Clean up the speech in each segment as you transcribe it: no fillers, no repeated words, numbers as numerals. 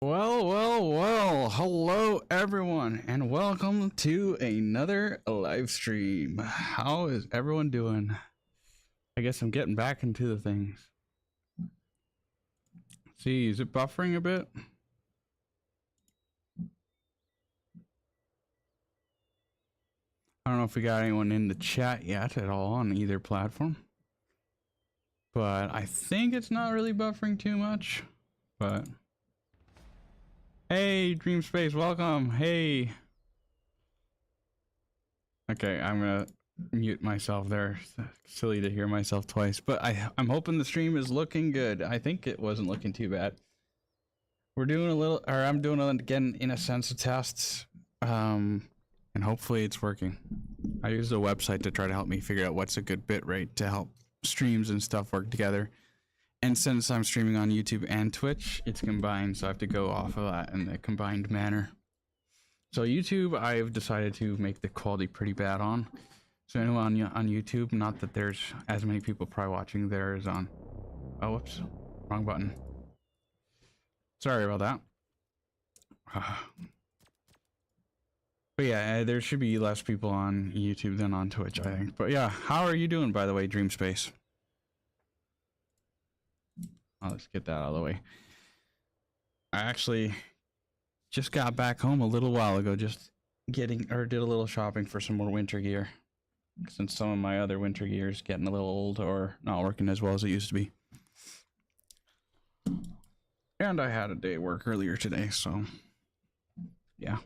Well, hello everyone, and welcome to another live stream. How is everyone doing? I guess I'm getting back into the things. See, is it buffering a bit? I don't know if we got anyone in the chat yet at all on either platform. But I think it's not really buffering too much. But hey, Dream Space, welcome. Hey. Okay, I'm gonna mute myself there. Silly to hear myself twice, but I'm hoping the stream is looking good. I think it wasn't looking too bad. We're doing a little, or I'm doing again in a sense of tests, and hopefully it's working. I used a website to try to help me figure out what's a good bit rate to help streams and stuff work together. And since I'm streaming on YouTube and Twitch, it's combined, so I have to go off of that in the combined manner. So YouTube, I've decided to make the quality pretty bad on. So anyone on YouTube, not that there's as many people probably watching there as on. Oh, whoops, wrong button. Sorry about that. But yeah, there should be less people on YouTube than on Twitch, I think. But yeah, how are you doing, by the way, Dream Space? Oh, let's get that out of the way. I actually just got back home a little while ago, just did a little shopping for some more winter gear, since some of my other winter gear is getting a little old or not working as well as it used to be. And I had a day at work earlier today, so yeah.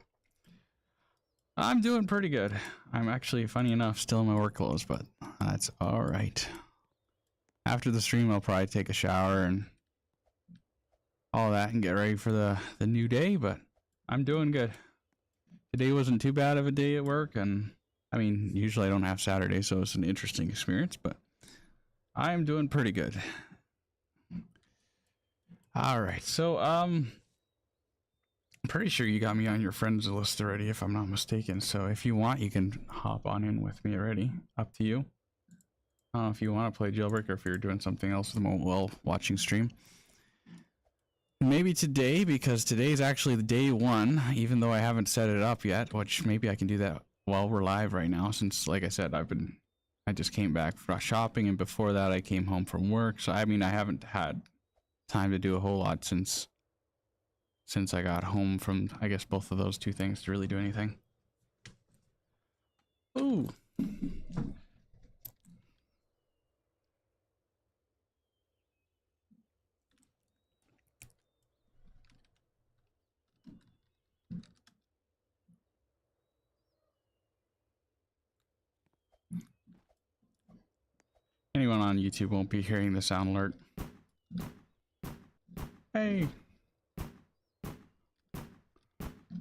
I'm doing pretty good. I'm actually, funny enough, still in my work clothes, but that's all right. After the stream, I'll probably take a shower and all that and get ready for the new day, but I'm doing good. Today wasn't too bad of a day at work, and I mean, usually I don't have Saturday, so it's an interesting experience, but I am doing pretty good. All right, so I'm pretty sure you got me on your friends list already, if I'm not mistaken. So if you want, you can hop on in with me already. Up to you. I don't know if you want to play Jailbreak or if you're doing something else at the moment while watching stream. Maybe today, because today is actually the day one, even though I haven't set it up yet, which maybe I can do that while we're live right now, since, like I said, I just came back from shopping, and before that I came home from work. So I mean, I haven't had time to do a whole lot since I got home from, I guess, both of those two things to really do anything. Ooh. Anyone on YouTube won't be hearing the sound alert. Hey.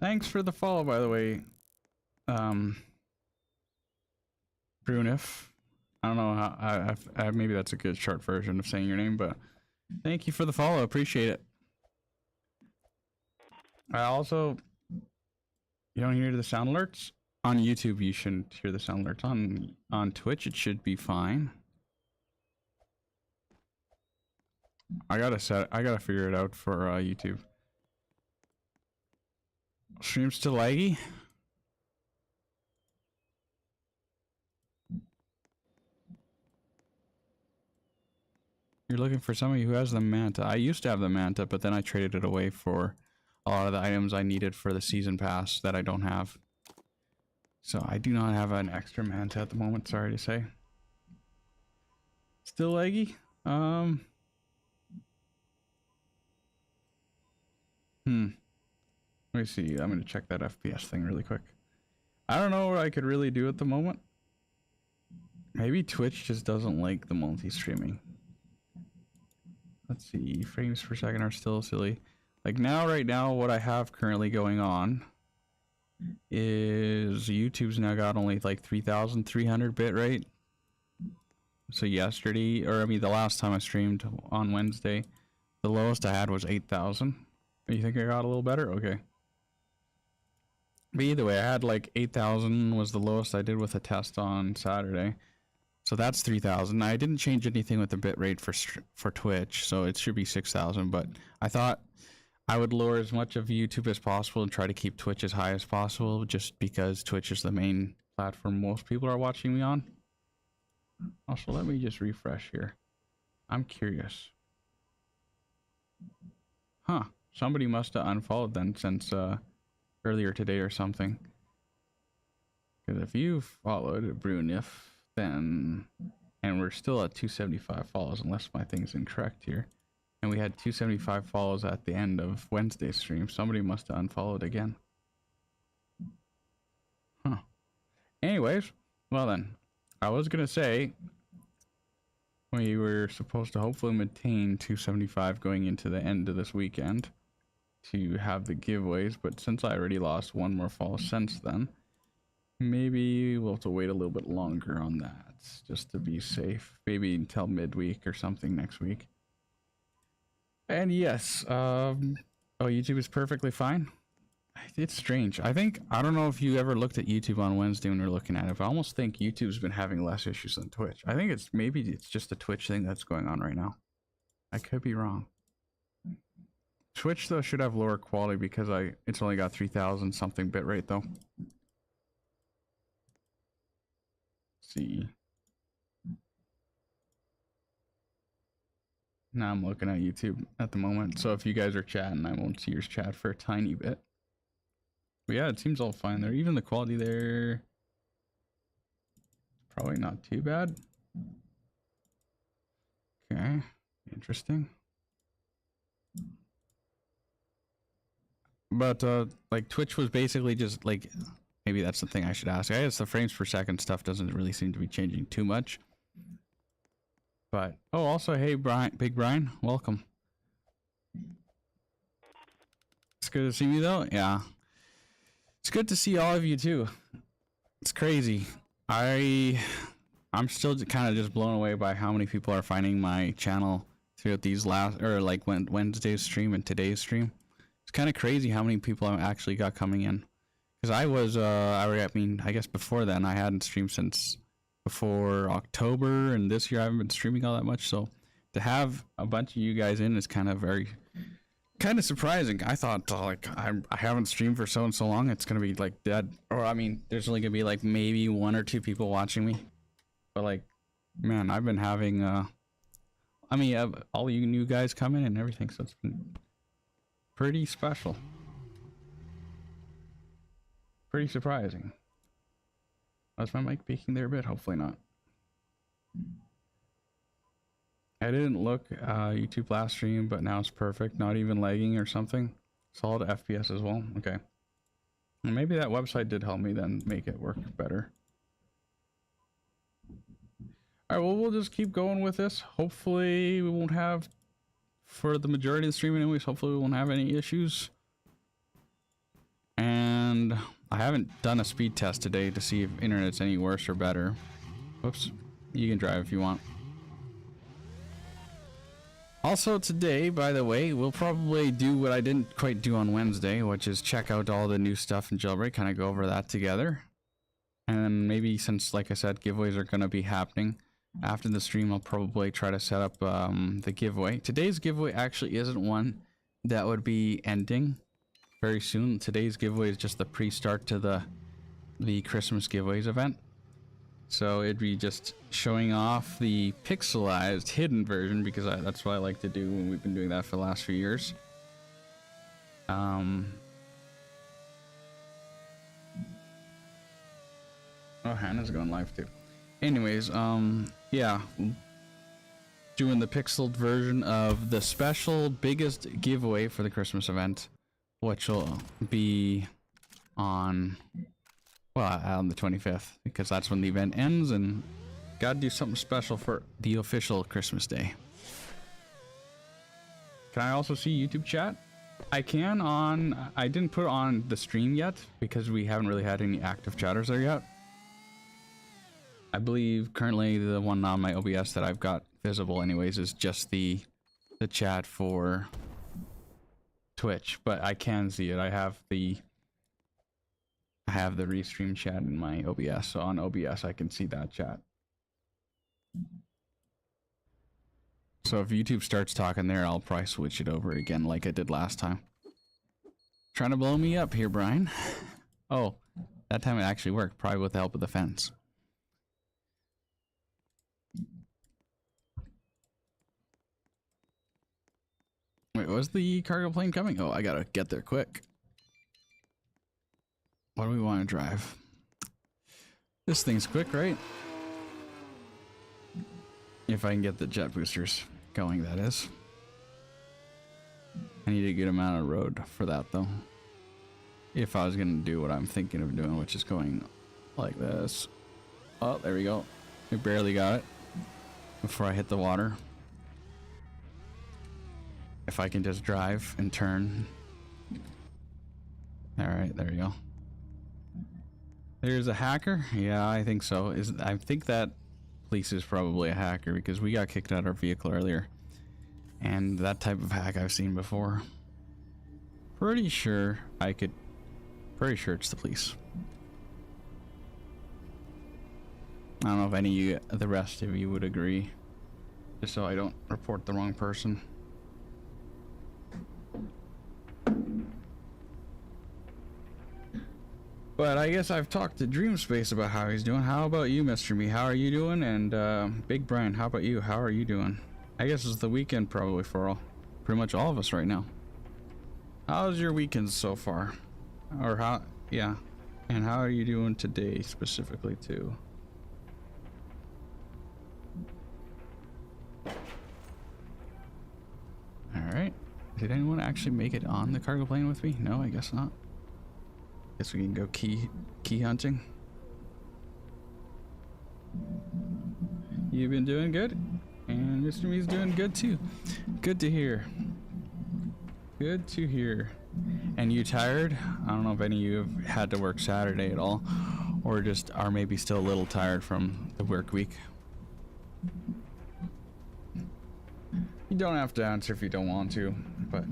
Thanks for the follow, by the way. Brunif. I don't know how, maybe that's a good short version of saying your name, but thank you for the follow. Appreciate it. I also, you don't hear the sound alerts? On YouTube, you shouldn't hear the sound alerts. On Twitch, it should be fine. I gotta figure it out for YouTube. Stream's still laggy? You're looking for somebody who has the Manta. I used to have the Manta, but then I traded it away for a lot of the items I needed for the season pass that I don't have. So I do not have an extra Manta at the moment, sorry to say. Still laggy? Let me see. I'm going to check that FPS thing really quick. I don't know what I could really do at the moment. Maybe Twitch just doesn't like the multi-streaming. Let's see. Frames per second are still silly. Like right now, what I have currently going on is YouTube's now got only like 3,300 bit rate. So yesterday, or I mean the last time I streamed on Wednesday, the lowest I had was 8,000. You think I got a little better? Okay. But either way, I had like 8,000 was the lowest I did with a test on Saturday. So that's 3,000. I didn't change anything with the bit rate for Twitch, so it should be 6,000. But I thought I would lower as much of YouTube as possible and try to keep Twitch as high as possible, just because Twitch is the main platform most people are watching me on. Also, let me just refresh here. I'm curious. Huh. Somebody must have unfollowed then since earlier today or something. Because if you followed Brunif, then... And we're still at 275 follows, unless my thing's incorrect here. And we had 275 follows at the end of Wednesday's stream. Somebody must have unfollowed again. Huh. Anyways, well then. I was gonna say... We were supposed to hopefully maintain 275 going into the end of this weekend. To have the giveaways, but since I already lost one more follow since then... Maybe we'll have to wait a little bit longer on that, just to be safe. Maybe until midweek or something next week. And yes, oh, YouTube is perfectly fine. It's strange. I don't know if you ever looked at YouTube on Wednesday when we were looking at it, but I almost think YouTube's been having less issues than Twitch. I think maybe it's just a Twitch thing that's going on right now. I could be wrong. Twitch though should have lower quality because it's only got 3,000 something bitrate though. See. Now I'm looking at YouTube at the moment, so if you guys are chatting, I won't see your chat for a tiny bit. But yeah, it seems all fine there. Even the quality there, probably not too bad. Okay, interesting. But like Twitch was basically just like, maybe that's the thing I should ask. I guess the frames per second stuff doesn't really seem to be changing too much. But, oh, also, hey, Brian, Big Brian, welcome. It's good to see you, though. Yeah. It's good to see all of you, too. It's crazy. I'm still kind of just blown away by how many people are finding my channel throughout these like Wednesday's stream and today's stream. It's kind of crazy how many people I actually got coming in. Because I mean, I guess before then, I hadn't streamed since before October, and this year I haven't been streaming all that much, so to have a bunch of you guys in is kind of surprising. I thought, like, I haven't streamed for so and so long, it's gonna be, like, dead. Or, I mean, there's only gonna be, like, maybe 1 or 2 people watching me. But, like, man, I've been having, all you new guys come in and everything, so it's been pretty special. Pretty surprising. Was my mic peaking there a bit? Hopefully not. I didn't look YouTube last stream, but now it's perfect. Not even lagging or something. Solid FPS as well. Okay. And maybe that website did help me then make it work better. Alright, well, we'll just keep going with this. Hopefully we won't have, for the majority of the stream anyways, hopefully we won't have any issues. And I haven't done a speed test today to see if internet's any worse or better. Whoops. You can drive if you want. Also today, by the way, we'll probably do what I didn't quite do on Wednesday, which is check out all the new stuff in Jailbreak, kind of go over that together. And maybe since, like I said, giveaways are going to be happening after the stream, I'll probably try to set up the giveaway. Today's giveaway actually isn't one that would be ending very soon. Today's giveaway is just the pre-start to the Christmas giveaways event. So it'd be just showing off the pixelized hidden version, because that's what I like to do, and we've been doing that for the last few years. Oh, Hannah's going live too. Anyways, yeah, doing the pixeled version of the special biggest giveaway for the Christmas event, which will be on the 25th, because that's when the event ends, and gotta do something special for the official Christmas day. Can I also see YouTube chat? I can I didn't put it on the stream yet because we haven't really had any active chatters there yet. I believe currently the one on my OBS that I've got visible anyways is just the chat for Twitch, but I can see it. I have the restream chat in my OBS, so on OBS I can see that chat. So if YouTube starts talking there, I'll probably switch it over again like I did last time. Trying to blow me up here, Brian. Oh, that time it actually worked, probably with the help of the fence. Wait, was the cargo plane coming? Oh, I gotta get there quick. What do we want to drive? This thing's quick, right? If I can get the jet boosters going, that is. I need a good amount of road for that, though. If I was going to do what I'm thinking of doing, which is going like this. Oh, there we go. We barely got it before I hit the water. If I can just drive and turn. Alright, there you go. There's a hacker? Yeah, I think so. I think that police is probably a hacker because we got kicked out of our vehicle earlier. And that type of hack I've seen before. Pretty sure it's the police. I don't know if any of you, the rest of you would agree. Just so I don't report the wrong person. But I guess I've talked to Dreamspace about how he's doing. How about you, Mr. Me? How are you doing? And Big Brian, how about you? How are you doing? I guess it's the weekend probably for pretty much all of us right now. How's your weekend so far? Or how, yeah. And how are you doing today specifically too? Alright. Did anyone actually make it on the cargo plane with me? No, I guess not. Guess we can go key hunting. You've been doing good? And Mr. Me's doing good too. Good to hear. Good to hear. And you tired? I don't know if any of you have had to work Saturday at all, or just are maybe still a little tired from the work week. You don't have to answer if you don't want to, but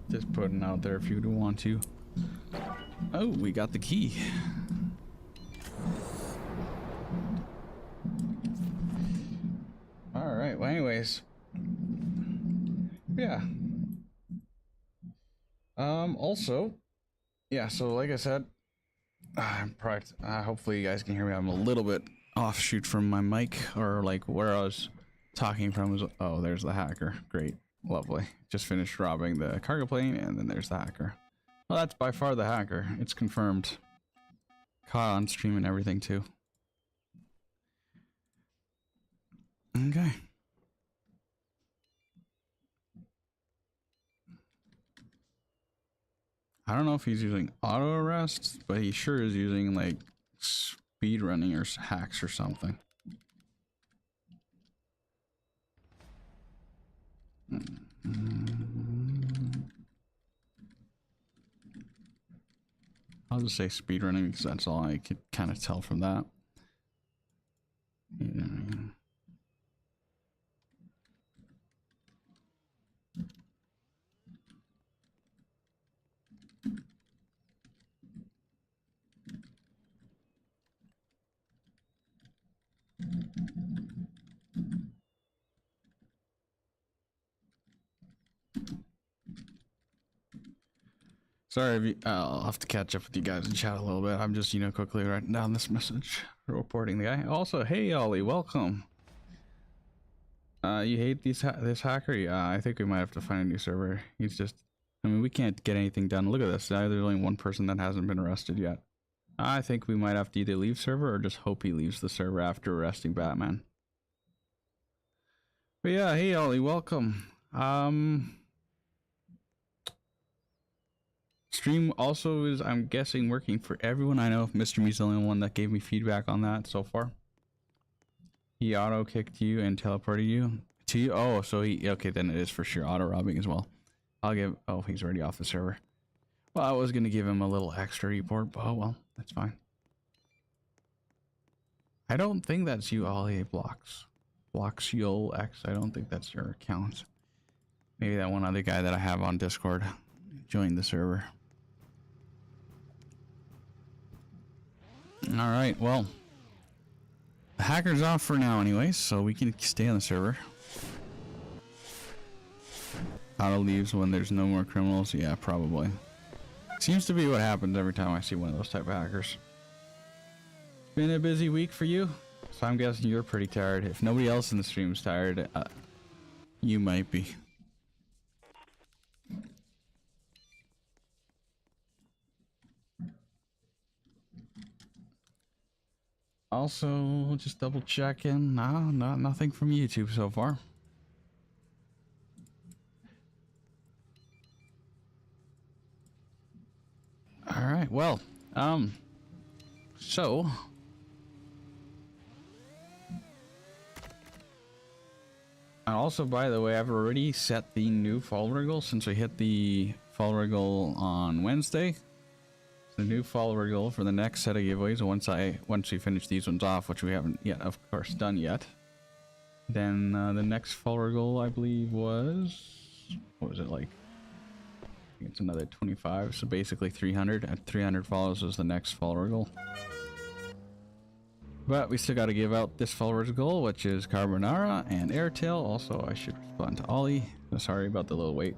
just putting out there if you do want to. Oh, we got the key. All right. Well, anyways, yeah. Also, yeah. So, like I said, I'm probably. Hopefully, you guys can hear me. I'm a little bit offshoot from my mic, or like where I was talking from was. Oh, there's the hacker. Great, lovely. Just finished robbing the cargo plane, and then there's the hacker. Well, that's by far the hacker. It's confirmed. Caught on stream and everything too. Okay. I don't know if he's using auto arrest, but he sure is using like speed running or hacks or something. I'll just say speed running because that's all I could kind of tell from that. Yeah. Sorry if you, I'll have to catch up with you guys and chat a little bit. I'm just, quickly writing down this message, reporting the guy. Also, hey Ollie, welcome. You hate this hacker? Yeah, I think we might have to find a new server. He's just, we can't get anything done. Look at this. There's only one person that hasn't been arrested yet. I think we might have to either leave server or just hope he leaves the server after arresting Batman. But yeah, hey Ollie, welcome. Stream also is, I'm guessing, working for everyone. I know if Mr. Me's the only one that gave me feedback on that so far. He auto kicked you and teleported you to you. Oh, so he, okay, then it is for sure auto robbing as well. I'll give, oh, he's already off the server. Well, I was going to give him a little extra report, but oh well, that's fine. I don't think that's you, Ollie. Blocks Yol X. I don't think that's your account. Maybe that one other guy that I have on Discord joined the server. All right, well, the hacker's off for now anyways, so we can stay on the server. Auto leaves when there's no more criminals. Yeah, probably. Seems to be what happens every time I see one of those type of hackers. Been a busy week for you, so I'm guessing you're pretty tired. If nobody else in the stream's tired, you might be. Also, just double checking. No, nothing from YouTube so far. All right. Well, so and also, by the way, I've already set the new fall wriggle since we hit the fall wriggle on Wednesday. The new fall wriggle for the next set of giveaways. Once we finish these ones off, which we haven't yet, of course, done yet. Then the next fall wriggle, I believe, was what was it like? I think it's another 25. So basically 300. At 300 follows was the next fall wriggle. But we still got to give out this fall wriggle, which is Carbonara and Airtail. Also, I should respond to Ollie. Sorry about the little wait.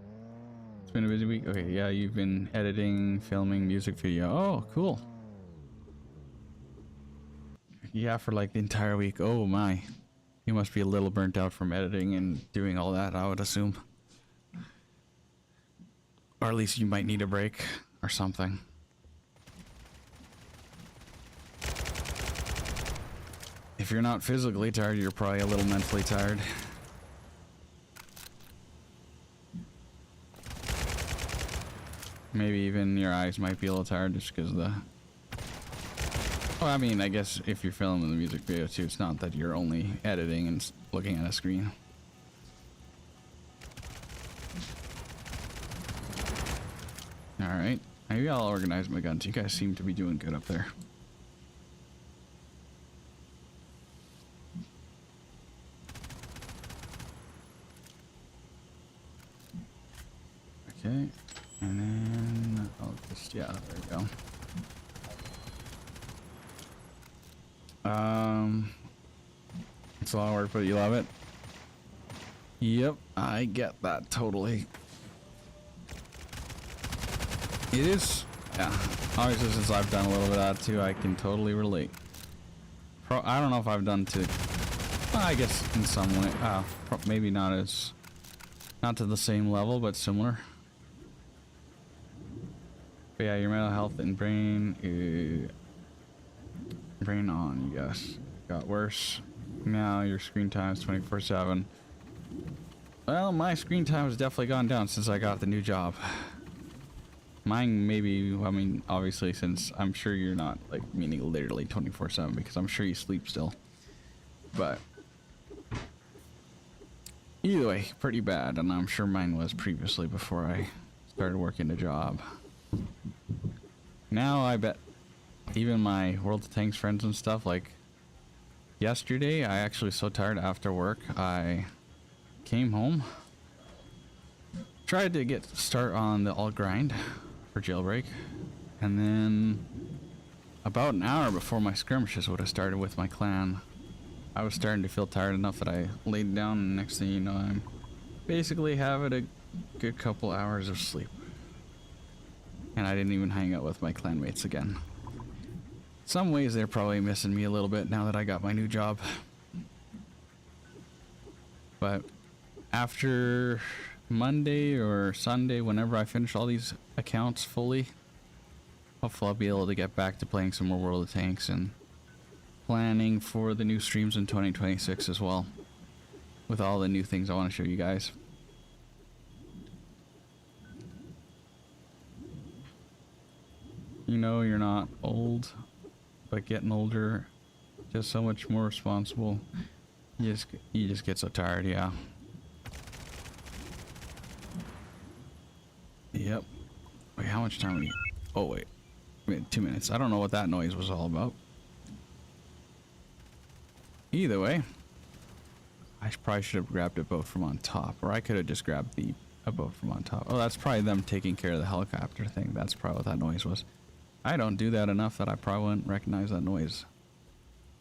It's been a busy week. Okay, yeah, you've been editing, filming music video. Oh, cool. Yeah, for like the entire week. Oh my. You must be a little burnt out from editing and doing all that, I would assume. Or at least you might need a break or something. If you're not physically tired, you're probably a little mentally tired. Maybe even your eyes might be a little tired just because of the... Well, I mean, I guess if you're filming the music video too, it's not that you're only editing and looking at a screen. Alright. Maybe I'll organize my guns. You guys seem to be doing good up there. Okay. And then I'll just, yeah, there we go. It's a lot of work, but you love it. Yep, I get that totally. It is, yeah. Obviously, since I've done a little bit of that too, I can totally relate. I don't know if I've done to, well, I guess in some way, maybe not to the same level, but similar. But yeah, your mental health and brain on, yes, got worse. Now your screen time is 24/7. Well, my screen time has definitely gone down since I got the new job. Mine maybe, I mean, obviously, since I'm sure you're not, like, meaning literally 24/7, because I'm sure you sleep still. But either way, pretty bad, and I'm sure mine was previously before I started working the job. Now I bet even my World of Tanks friends and stuff, like yesterday, I actually was so tired after work, I came home, tried to start on the alt grind for Jailbreak, and then about an hour before my skirmishes would have started with my clan, I was starting to feel tired enough that I laid down, and next thing you know, I'm basically having a good couple hours of sleep. And I didn't even hang out with my clanmates again. Some ways they're probably missing me a little bit now that I got my new job. But after Monday or Sunday, whenever I finish all these accounts fully, hopefully I'll be able to get back to playing some more World of Tanks and planning for the new streams in 2026 as well, with all the new things I want to show you guys. You know, you're not old, but getting older, just so much more responsible. You just get so tired, yeah. Yep. Wait, how much time we? Oh wait, 2 minutes. I don't know what that noise was all about. Either way, I probably should have grabbed a boat from on top, or I could have just grabbed a boat from on top. Oh, that's probably them taking care of the helicopter thing. That's probably what that noise was. I don't do that enough that I probably wouldn't recognize that noise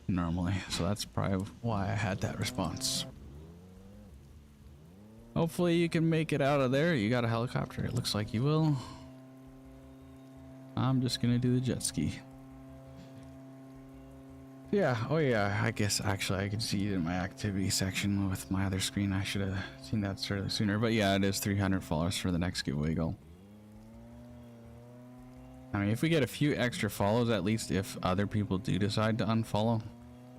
normally, so that's probably why I had that response. Hopefully you can make it out of there. You got a helicopter. It looks like you will. I'm just gonna do the jet ski. Yeah, oh yeah, I guess actually I can see it in my activity section with my other screen. I should have seen that sooner, but yeah, it is 300 followers for the next giveaway goal. I mean, if we get a few extra follows, at least if other people do decide to unfollow,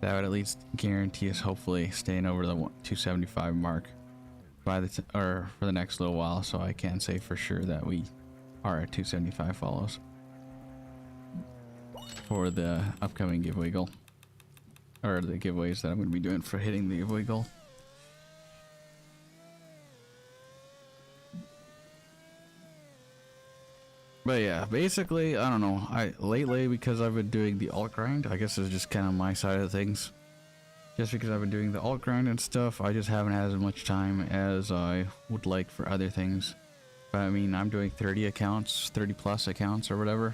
that would at least guarantee us hopefully staying over the 275 mark by the or for the next little while, so I can say for sure that we are at 275 follows for the upcoming giveaway goal. Or the giveaways that I'm going to be doing for hitting the giveaway goal. But yeah, basically, I don't know. Lately, because I've been doing the alt grind, I guess it's just kind of my side of things. Just because I've been doing the alt grind and stuff, I just haven't had as much time as I would like for other things. But I mean, I'm doing 30 accounts, 30 plus accounts or whatever.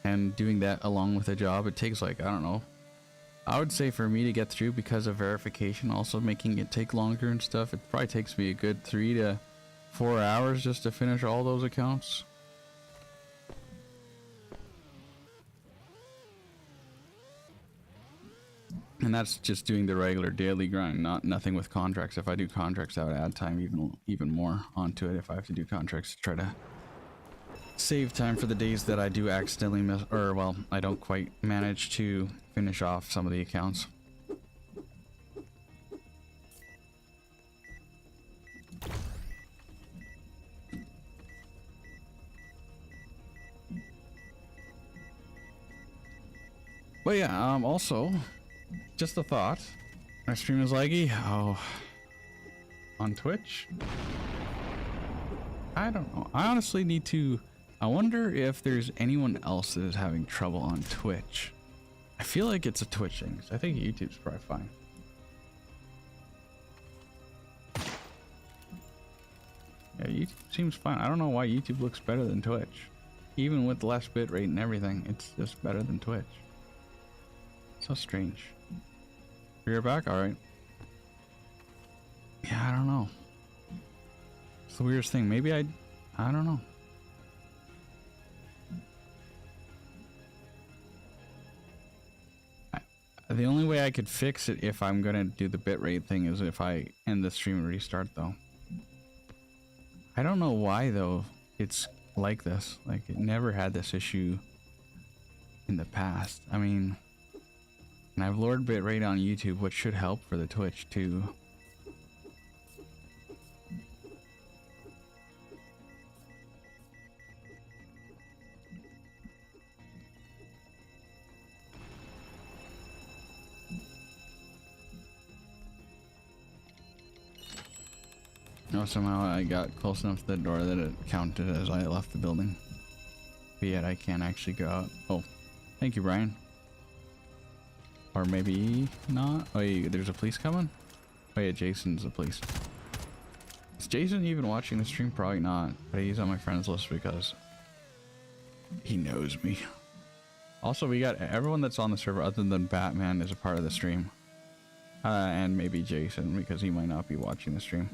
And doing that along with a job, it takes like, I don't know. I would say for me to get through because of verification, also making it take longer and stuff, it probably takes me a good 3 to 4 hours just to finish all those accounts. And that's just doing the regular daily grind, nothing with contracts. If I do contracts, that would add time even more onto it if I have to do contracts to try to save time for the days that I do accidentally miss, or well, I don't quite manage to finish off some of the accounts. But yeah, also, just a thought. My stream is laggy. Oh, on Twitch? I don't know. I honestly need to. I wonder if there's anyone else that is having trouble on Twitch. I feel like it's a Twitch thing. I think YouTube's probably fine. Yeah, YouTube seems fine. I don't know why YouTube looks better than Twitch. Even with less bitrate and everything, it's just better than Twitch. So strange. You're back? Alright. Yeah, I don't know. It's the weirdest thing. Maybe I don't know. The only way I could fix it if I'm gonna do the bitrate thing is if I end the stream and restart though. I don't know why though it's like this. Like it never had this issue in the past. I mean, and I've lowered bitrate on YouTube, which should help for the Twitch too. No, somehow I got close enough to the door that it counted as I left the building. But yet I can't actually go out. Oh, thank you, Brian. Or maybe not. Oh, yeah, there's a police coming? Oh yeah, Jason's the police. Is Jason even watching the stream? Probably not. But he's on my friends list because he knows me. Also, we got everyone that's on the server other than Batman is a part of the stream. And maybe Jason because he might not be watching the stream.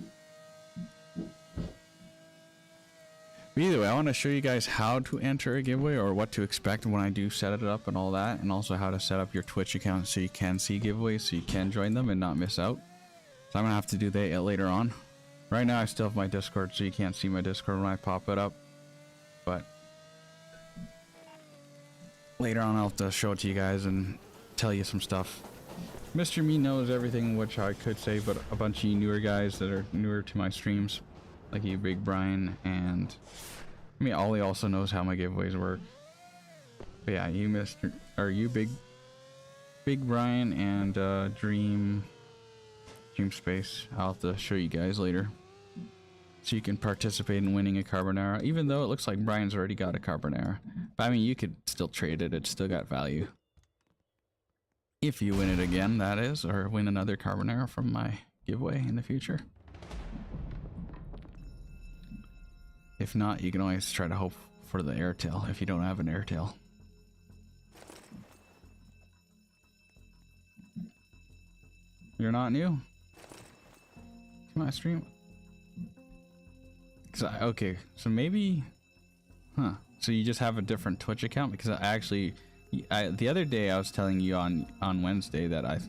But either way, I want to show you guys how to enter a giveaway or what to expect when I do set it up and all that, and also how to set up your Twitch account so you can see giveaways, so you can join them and not miss out. So I'm gonna have to do that later on. Right now I still have my Discord, so you can't see my Discord when I pop it up, but later on I'll have to show it to you guys and tell you some stuff. Mr. Me knows everything, which I could say, but a bunch of you newer guys that are newer to my streams, like you, Big Brian, and I mean, Ollie also knows how my giveaways work. But yeah, you, Mr. or you, Big Brian, and Dream Space. I'll have to show you guys later, so you can participate in winning a Carbonara. Even though it looks like Brian's already got a Carbonara, but I mean, you could still trade it. It's still got value. If you win it again, that is, or win another Carbonara from my giveaway in the future. If not, you can always try to hope for the Airtail if you don't have an Airtail. You're not new to my stream? Okay, so maybe... Huh. So you just have a different Twitch account? Because the other day I was telling you on Wednesday that I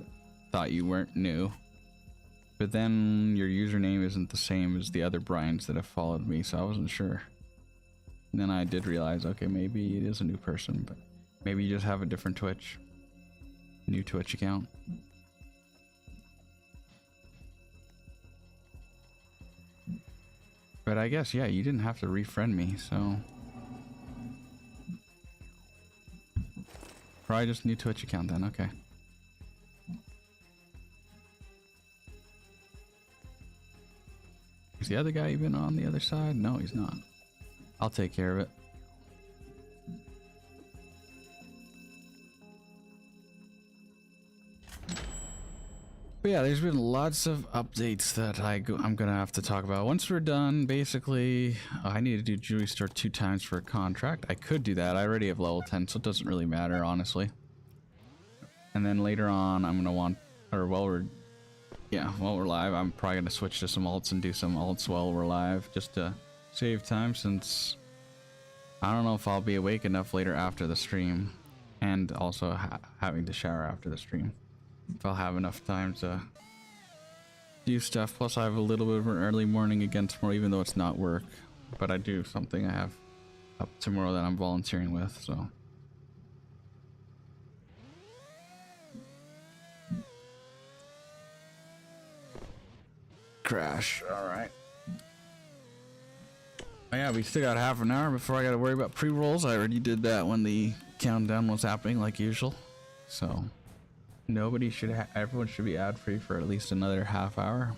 thought you weren't new. But then your username isn't the same as the other Brians that have followed me, so I wasn't sure. And then I did realize, okay, maybe it is a new person, but maybe you just have a different new Twitch account. But I guess, yeah, you didn't have to refriend me, so... Probably just a new Twitch account then, okay. Is the other guy even on the other side? No, he's not. I'll take care of it. But yeah, there's been lots of updates that I'm gonna have to talk about. Once we're done, basically, I need to do jewelry store 2 times for a contract. I could do that. I already have level 10, so it doesn't really matter, honestly. And then later on, I'm gonna want, or while we're live, I'm probably gonna switch to some alts and do some alts while we're live, just to save time, since I don't know if I'll be awake enough later after the stream, and also having to shower after the stream. If I'll have enough time to do stuff. Plus I have a little bit of an early morning again tomorrow, even though it's not work, but I do something I have up tomorrow that I'm volunteering with, so. Crash, alright. Oh yeah, we still got half an hour before I gotta worry about pre-rolls. I already did that when the countdown was happening like usual, so. Everyone should be ad-free for at least another half hour.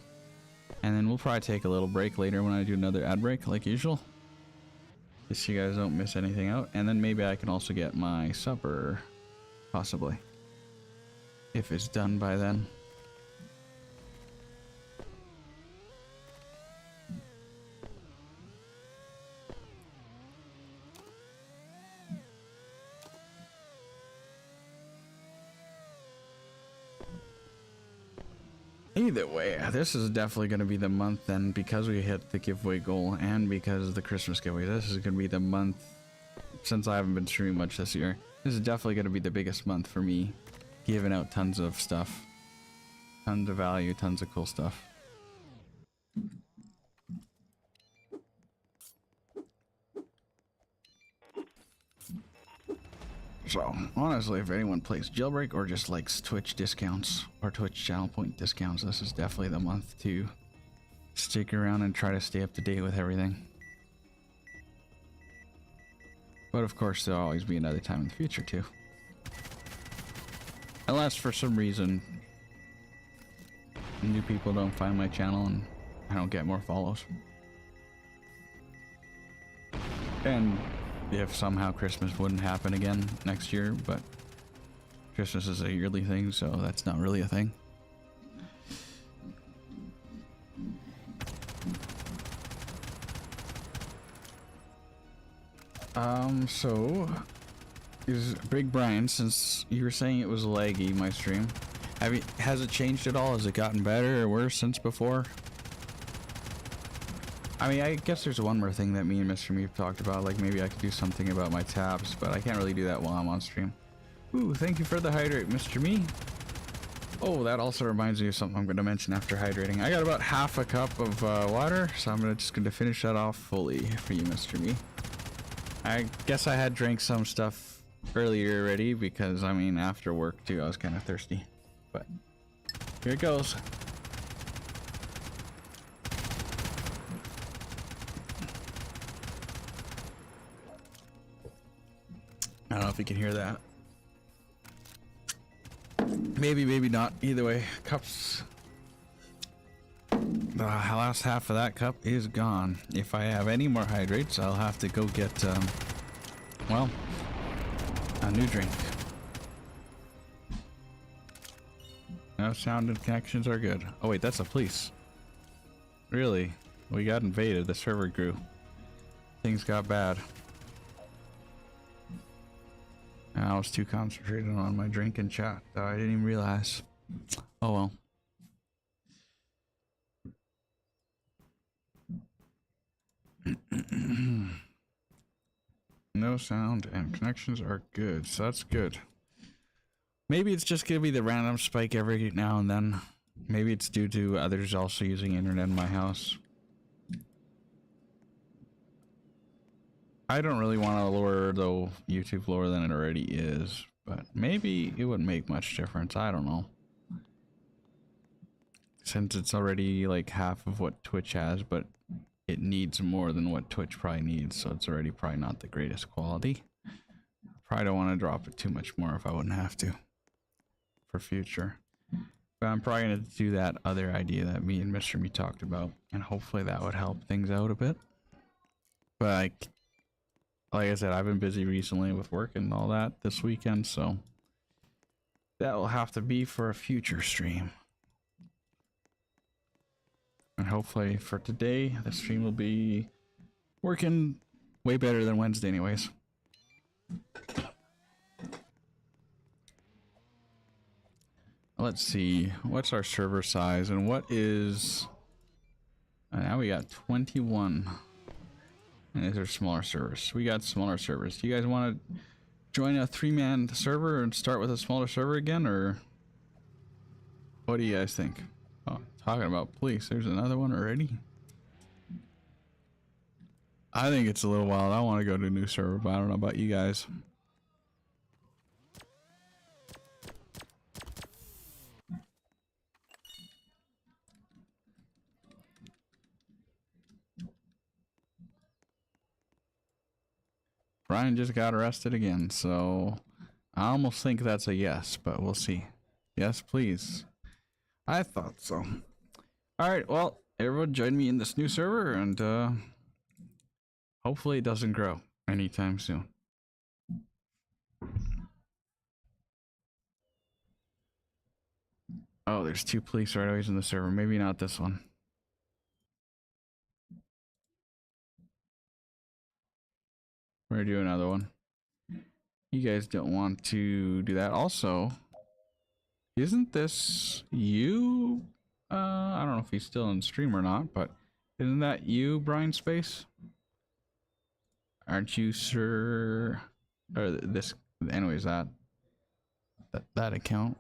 And then we'll probably take a little break later when I do another ad break like usual. Just so you guys don't miss anything out. And then maybe I can also get my supper, possibly. If it's done by then. Either way, this is definitely going to be the month then, because we hit the giveaway goal and because of the Christmas giveaway. This is going to be the month, since I haven't been streaming much this year, this is definitely going to be the biggest month for me, giving out tons of stuff, tons of value, tons of cool stuff. So, honestly, if anyone plays Jailbreak or just likes Twitch discounts or Twitch channel point discounts, this is definitely the month to stick around and try to stay up to date with everything. But of course, there'll always be another time in the future too. Unless for some reason new people don't find my channel and I don't get more follows. And if somehow Christmas wouldn't happen again next year, but Christmas is a yearly thing, so that's not really a thing. So is Big Brian, since you were saying it was laggy, my stream, has it changed at all? Has it gotten better or worse since before? I mean, I guess there's one more thing that me and Mr. Meep talked about, like maybe I could do something about my tabs, but I can't really do that while I'm on stream. Ooh, thank you for the hydrate, Mr. Me. Oh, that also reminds me of something I'm going to mention after hydrating. I got about half a cup of water, so I'm just going to finish that off fully for you, Mr. Me. I guess I had drank some stuff earlier already because, I mean, after work too, I was kind of thirsty. But here it goes. I don't know if you can hear that. Maybe, maybe not. Either way, cups. The last half of that cup is gone. If I have any more hydrates, I'll have to go get, well, a new drink. No, sound and connections are good. Oh wait, that's the police. Really? We got invaded. The server grew. Things got bad. I was too concentrated on my drink and chat that I didn't even realize. Oh well. no sound and connections are good, so that's good. Maybe it's just gonna be the random spike every now and then. Maybe it's due to others also using internet in my house. I don't really want to lower though YouTube lower than it already is, but maybe it wouldn't make much difference. I don't know. Since it's already like half of what Twitch has, but it needs more than what Twitch probably needs, so it's already probably not the greatest quality. Probably don't want to drop it too much more if I wouldn't have to for future. But I'm probably going to do that other idea that me and Mr. Me talked about, and hopefully that would help things out a bit. But like I said, I've been busy recently with work and all that this weekend, so that will have to be for a future stream. And hopefully for today, the stream will be working way better than Wednesday anyways. Let's see, what's our server size and what is... now we got 21. And these are smaller servers. We got smaller servers. Do you guys want to join a 3-man server and start with a smaller server again, or what do you guys think? Oh, talking about police, there's another one already. I think it's a little wild. I want to go to a new server, but I don't know about you guys. Brian just got arrested again, so I almost think that's a yes, but we'll see. Yes, please. I thought so. Alright, well, everyone join me in this new server, and hopefully it doesn't grow anytime soon. Oh, there's 2 police right away in the server. Maybe not this one. We're gonna do another one. You guys don't want to do that. Also, isn't this you? I don't know if he's still in stream or not, but isn't that you, Brian Space? Aren't you sure? Or this, anyways, that account.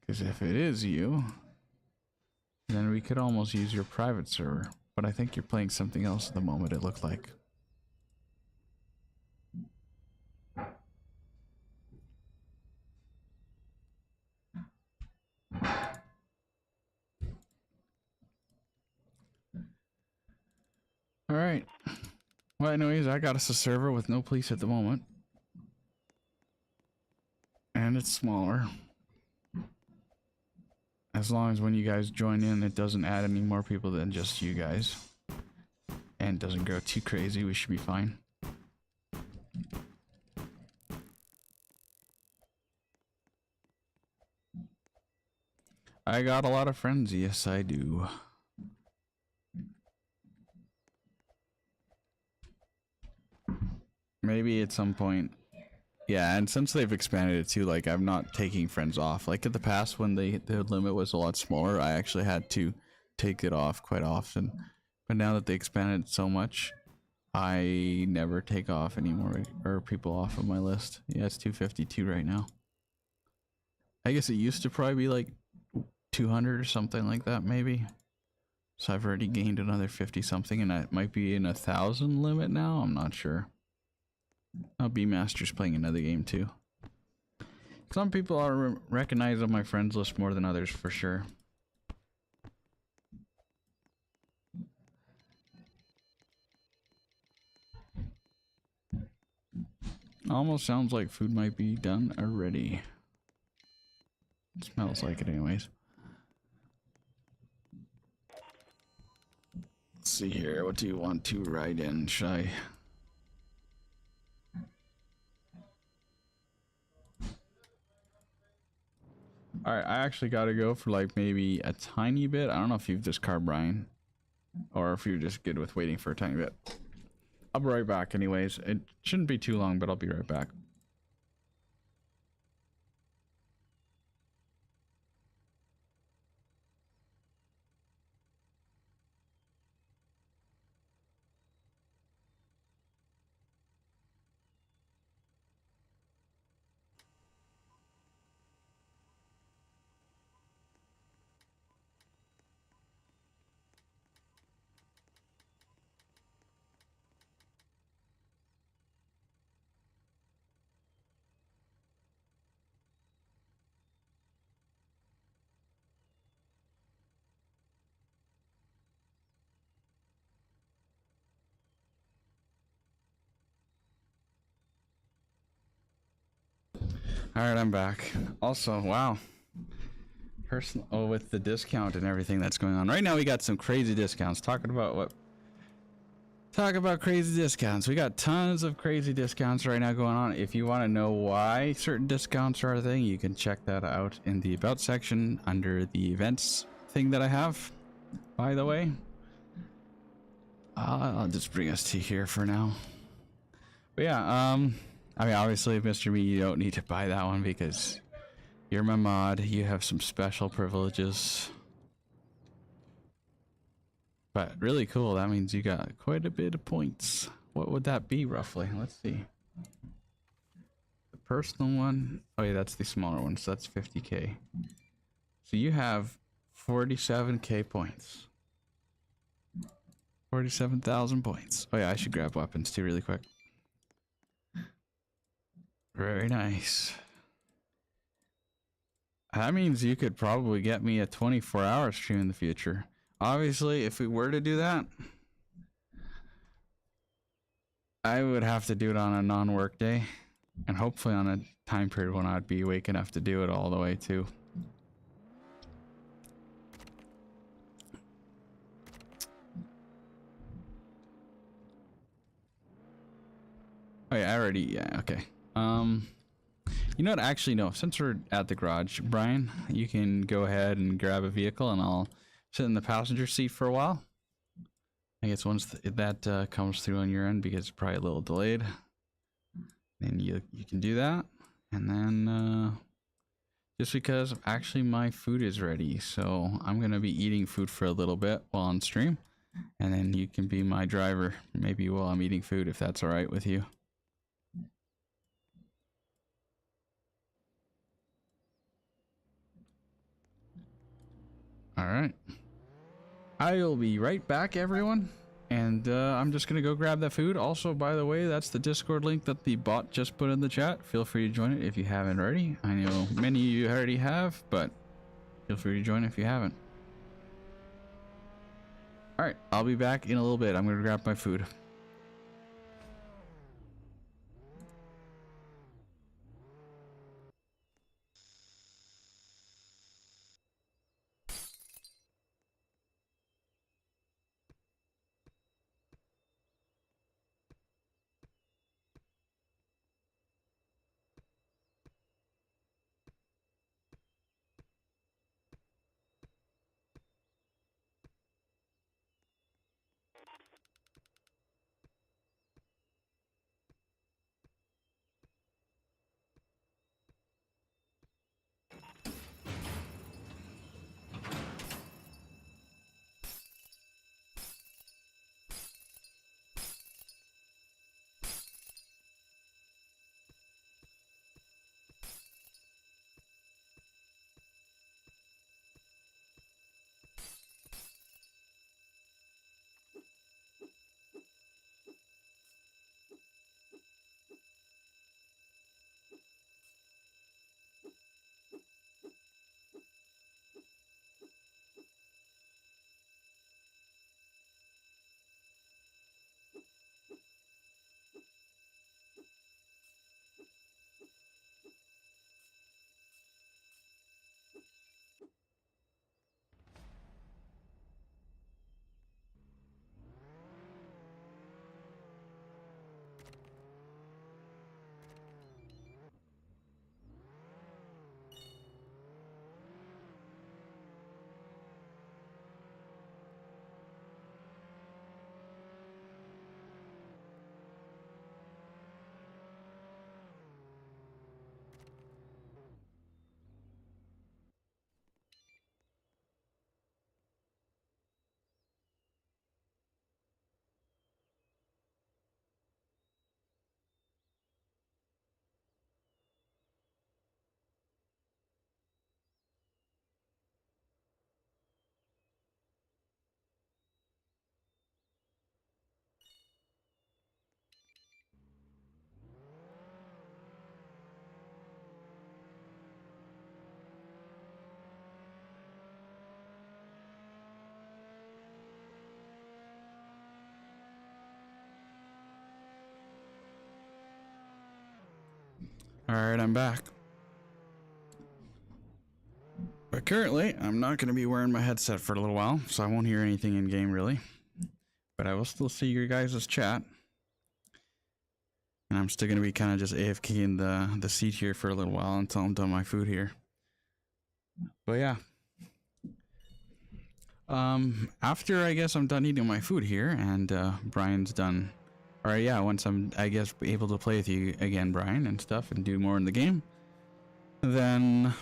Because if it is you, then we could almost use your private server. But I think you're playing something else at the moment, it looked like. Alright. Well, anyways, I got us a server with no police at the moment. And it's smaller. As long as when you guys join in, it doesn't add any more people than just you guys. And doesn't grow too crazy, we should be fine. I got a lot of friends, yes I do. Maybe at some point. Yeah, and since they've expanded it too, like I'm not taking friends off. Like in the past when the limit was a lot smaller, I actually had to take it off quite often. But now that they expanded it so much, I never take off anymore, or people off of my list. Yeah, it's 252 right now. I guess it used to probably be like 200 or something like that, maybe. So I've already gained another 50 something, and I might be in 1,000 limit now. I'm not sure. Oh, B-Master's playing another game too. Some people are recognized on my friends list more than others for sure. Almost sounds like food might be done already. It smells like it anyways. Let's see here, what do you want to write in? Should I... Alright, I actually gotta go for like maybe a tiny bit. I don't know if you've just car Brian, or if you're just good with waiting for a tiny bit. I'll be right back anyways. It shouldn't be too long, but I'll be right back. All right, I'm back. Also, wow. Personal, oh, with the discount and everything that's going on right now, we got some crazy discounts. Talking about what? Talk about crazy discounts. We got tons of crazy discounts right now going on. If you want to know why certain discounts are a thing, you can check that out in the about section under the events thing that I have. By the way, I'll just bring us to here for now. But yeah, I mean, obviously, Mr. Me, you don't need to buy that one because you're my mod. You have some special privileges. But really cool. That means you got quite a bit of points. What would that be roughly? Let's see. The personal one. Oh yeah, that's the smaller one. So that's 50k. So you have 47k points. 47,000 points. Oh yeah, I should grab weapons too really quick. Very nice. That means you could probably get me a 24-hour stream in the future. Obviously, if we were to do that, I would have to do it on a non-work day, and hopefully on a time period when I'd be awake enough to do it all the way too. Oh yeah, I already, yeah, okay. You know what, actually no, since we're at the garage, Brian, you can go ahead and grab a vehicle and I'll sit in the passenger seat for a while. I guess once that comes through on your end, because it's probably a little delayed, then you can do that. And then just because actually my food is ready, so I'm gonna be eating food for a little bit while on stream, and then you can be my driver maybe while I'm eating food, if that's all right with you. All right, I'll be right back, everyone. And I'm just gonna go grab that food. Also, by the way, that's the Discord link that the bot just put in the chat. Feel free to join it if you haven't already. I know many of you already have, but feel free to join if you haven't. All right, I'll be back in a little bit. I'm gonna grab my food. All right, I'm back. Currently, I'm not going to be wearing my headset for a little while, so I won't hear anything in game really. But I will still see your guys' chat. And I'm still going to be kind of just AFK in the seat here for a little while until I'm done my food here. But yeah. After I guess I'm done eating my food here and Brian's done. Or yeah, once I'm, I guess, able to play with you again, Brian, and stuff, and do more in the game. Then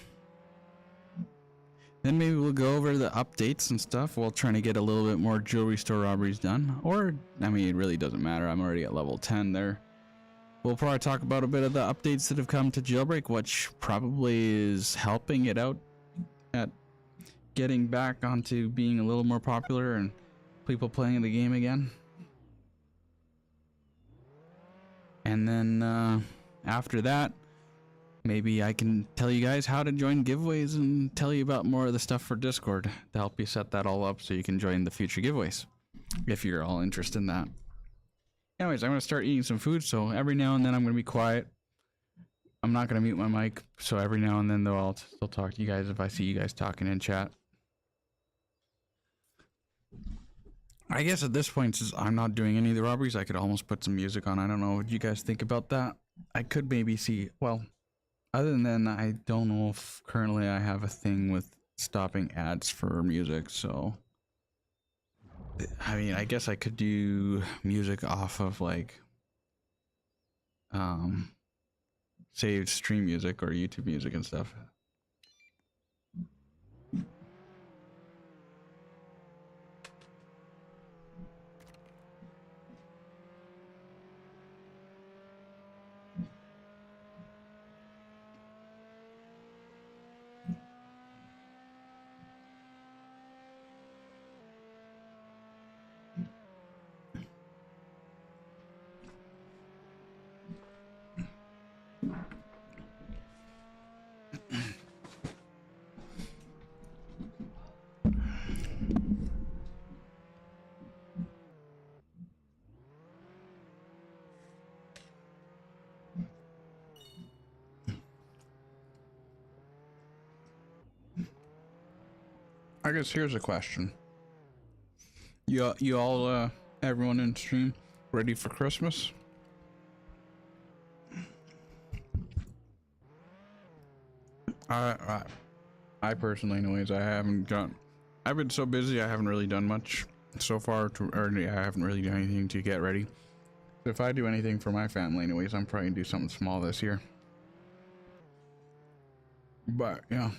maybe we'll go over the updates and stuff while trying to get a little bit more jewelry store robberies done. Or, I mean, it really doesn't matter. I'm already at level 10 there. We'll probably talk about a bit of the updates that have come to Jailbreak, which probably is helping it out at getting back onto being a little more popular and people playing the game again. And then after that, maybe I can tell you guys how to join giveaways and tell you about more of the stuff for Discord to help you set that all up so you can join the future giveaways if you're all interested in that. Anyways, I'm going to start eating some food, so every now and then I'm going to be quiet. I'm not going to mute my mic, so every now and then though I'll still talk to you guys if I see you guys talking in chat. I guess at this point, since I'm not doing any of the robberies, I could almost put some music on. I don't know what you guys think about that. I could maybe see, well, other than that, I don't know if currently I have a thing with stopping ads for music, so I mean, I guess I could do music off of like saved stream music or YouTube music and stuff. I guess here's a question. You all, everyone in stream, ready for Christmas? I personally, anyways, I've been so busy, I haven't really done much so far I haven't really done anything to get ready. So if I do anything for my family, anyways, I'm probably gonna do something small this year. But, yeah.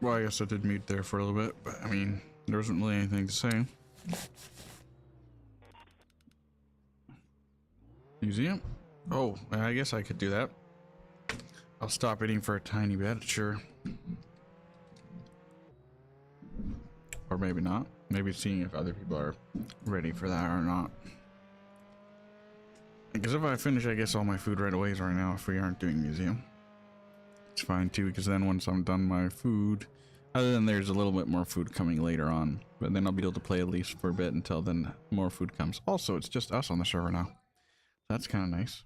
Well, I guess I did mute there for a little bit, but I mean, there wasn't really anything to say. Museum? Oh, I guess I could do that. I'll stop eating for a tiny bit, sure. Or maybe not. Maybe seeing if other people are ready for that or not. Because if I finish, I guess, all my food right away right now if we aren't doing museum. It's fine too, because then once I'm done my food, other than there's a little bit more food coming later on, but then I'll be able to play at least for a bit until then more food comes. Also, it's just us on the server now. That's kind of nice.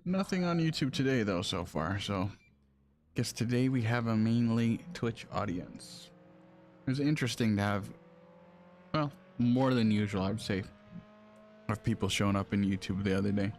Nothing on YouTube today though so far, so guess today we have a mainly Twitch audience. It was interesting to have, well, more than usual, I would say, of people showing up in YouTube the other day.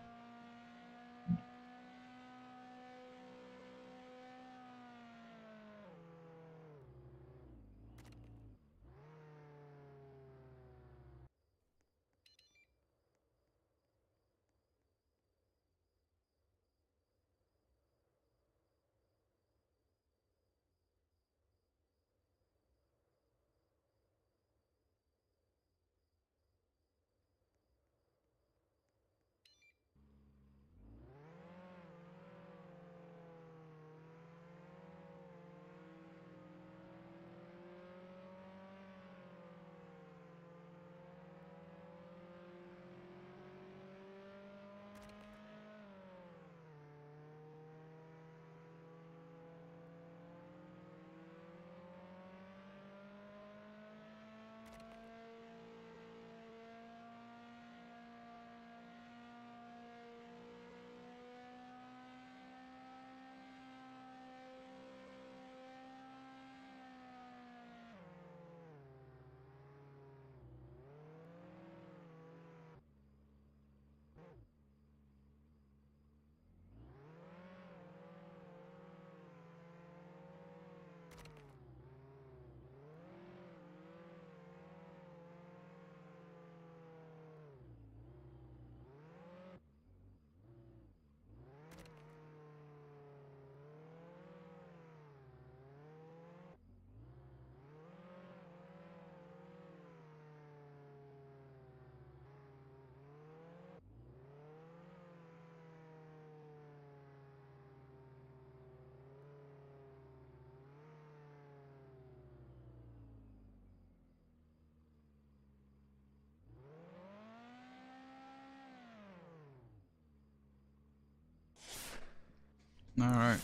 All right.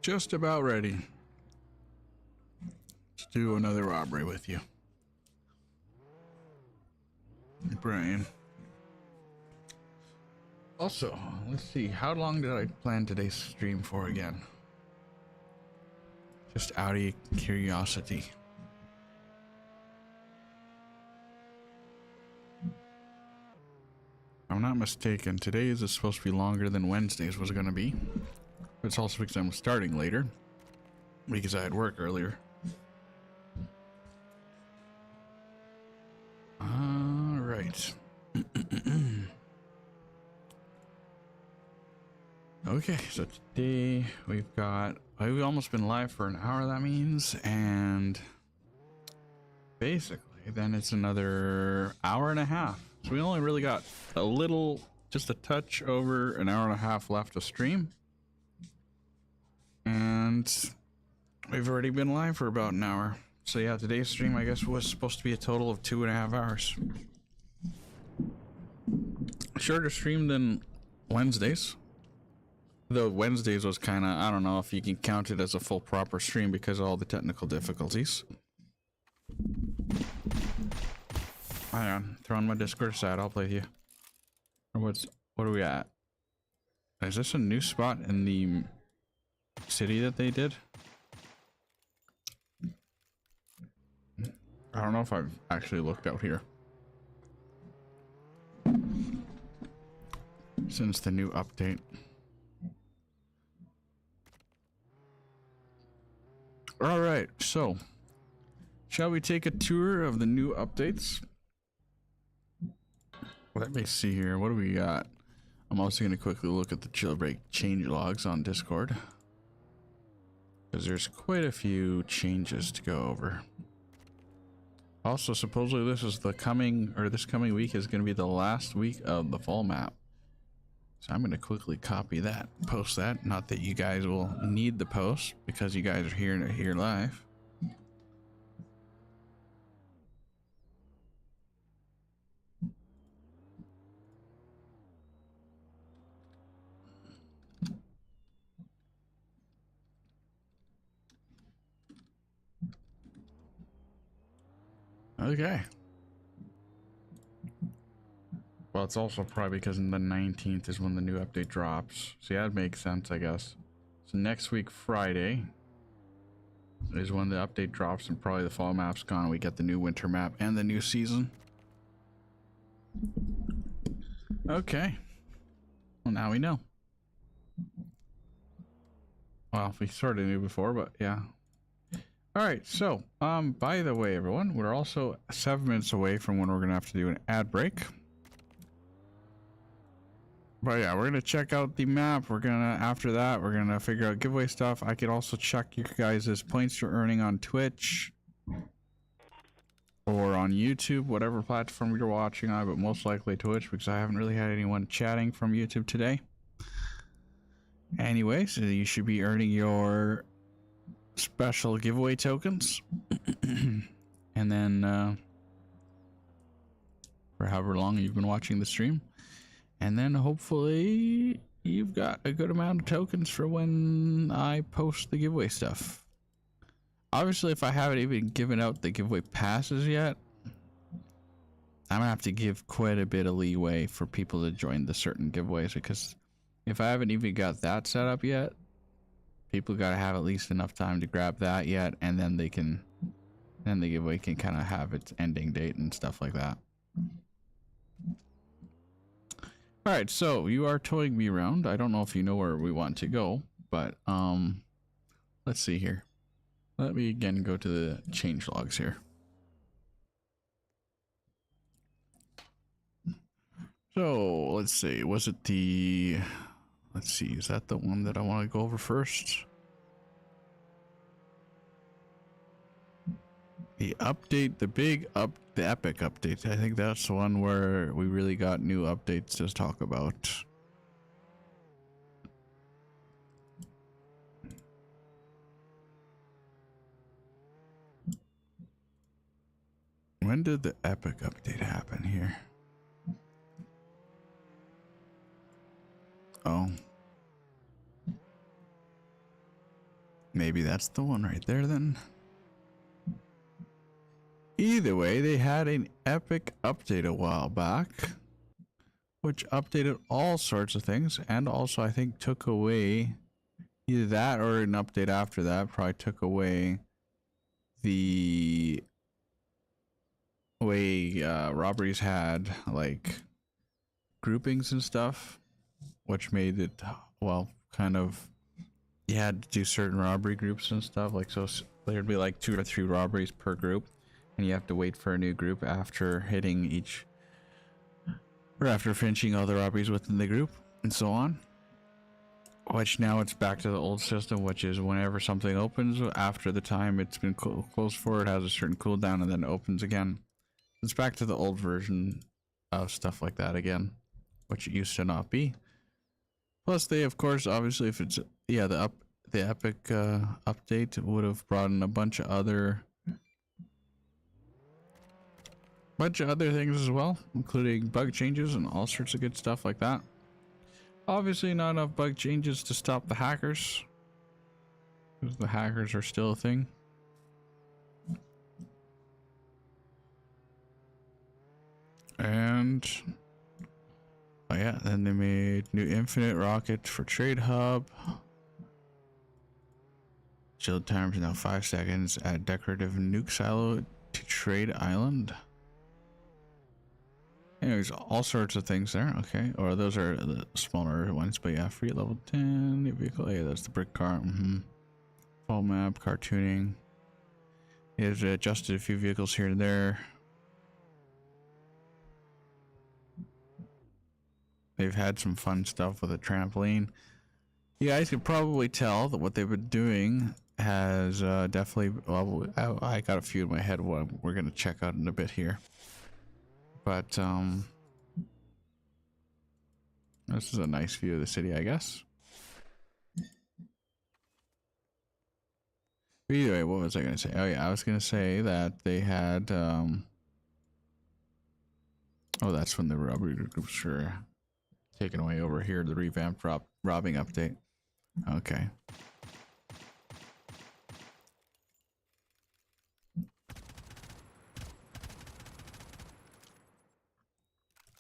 Just about ready to do another robbery with you. Brain. Also, let's see, how long did I plan today's stream for again? Just out of curiosity. If I'm not mistaken, today's is supposed to be longer than Wednesday's was going to be. It's also because I'm starting later, because I had work earlier. Alright. Okay, so today we've almost been live for an hour, that means, and basically then it's another hour and a half. So we only really got a little, just a touch over an hour and a half left to stream. And we've already been live for about an hour. So yeah, today's stream I guess was supposed to be a total of 2.5 hours. Shorter stream than Wednesdays. Though Wednesdays was kind of, I don't know if you can count it as a full proper stream because of all the technical difficulties. Hang on, throwing my Discord aside, I'll play with you. Or what are we at? Is this a new spot in the city that they did? I don't know if I've actually looked out here since the new update. Alright, so shall we take a tour of the new updates? Let me see here. What do we got? I'm also going to quickly look at the jailbreak change logs on Discord, because there's quite a few changes to go over. Also, supposedly this coming week is going to be the last week of the fall map. So I'm going to quickly copy that, post that. Not that you guys will need the post because you guys are here live. Okay. Well, it's also probably because the 19th is when the new update drops. So yeah, that makes sense, I guess. So next week, Friday, is when the update drops, and probably the fall map's gone. We get the new winter map and the new season. Okay. Well, now we know. Well, we sort of knew before, but yeah. All right, so by the way, everyone, we're also 7 minutes away from when we're gonna have to do an ad break. But yeah, we're gonna check out the map. We're gonna, after that, we're gonna figure out giveaway stuff. I could also check you guys' points you're earning on Twitch or on YouTube, whatever platform you're watching on, but most likely Twitch because I haven't really had anyone chatting from YouTube today. Anyway, so you should be earning your special giveaway tokens. And then for however long you've been watching the stream. And then hopefully you've got a good amount of tokens for when I post the giveaway stuff. Obviously, if I haven't even given out the giveaway passes yet, I'm gonna have to give quite a bit of leeway for people to join the certain giveaways, because if I haven't even got that set up yet, people gotta have at least enough time to grab that yet, and then they can, then the giveaway can kind of have its ending date and stuff like that. All right, so you are towing me around. I don't know if you know where we want to go, but let's see here. Let me again go to the change logs here. So let's see, was it the, let's see, is that the one that I want to go over first? The update, the epic update. I think that's the one where we really got new updates to talk about. When did the epic update happen here? Oh. Maybe that's the one right there then. Either way, they had an epic update a while back, which updated all sorts of things, and also I think took away either that or an update after that probably took away the way robberies had like groupings and stuff, which made it, well, kind of, you had to do certain robbery groups and stuff, like, so there'd be like 2 or 3 robberies per group, and you have to wait for a new group after hitting each, or after finishing all the robberies within the group, and so on. Which now it's back to the old system, which is whenever something opens, after the time it's been closed for, it has a certain cooldown and then it opens again. It's back to the old version of stuff like that again, which it used to not be. Plus they, of course, obviously, if it's, yeah, the epic update would have brought in a bunch of other things as well, including bug changes and all sorts of good stuff like that. Obviously not enough bug changes to stop the hackers, because the hackers are still a thing. And oh yeah, then they made new infinite rocket for trade hub. Shield times now 5 seconds. Add decorative nuke silo to trade island. Anyways, all sorts of things there. Okay, or those are the smaller ones, but yeah, free level 10 new vehicle. Yeah, that's the brick car. Full map, car tuning. They've adjusted a few vehicles here and there. They've had some fun stuff with a trampoline. You guys can probably tell that what they've been doing has definitely, well, I got a few in my head what we're going to check out in a bit here. But This is a nice view of the city, I guess. But either way, what was I going to say? Oh yeah, I was going to say that they had, oh, that's when the robbery groups were taken away over here, the revamped robbing update. Okay.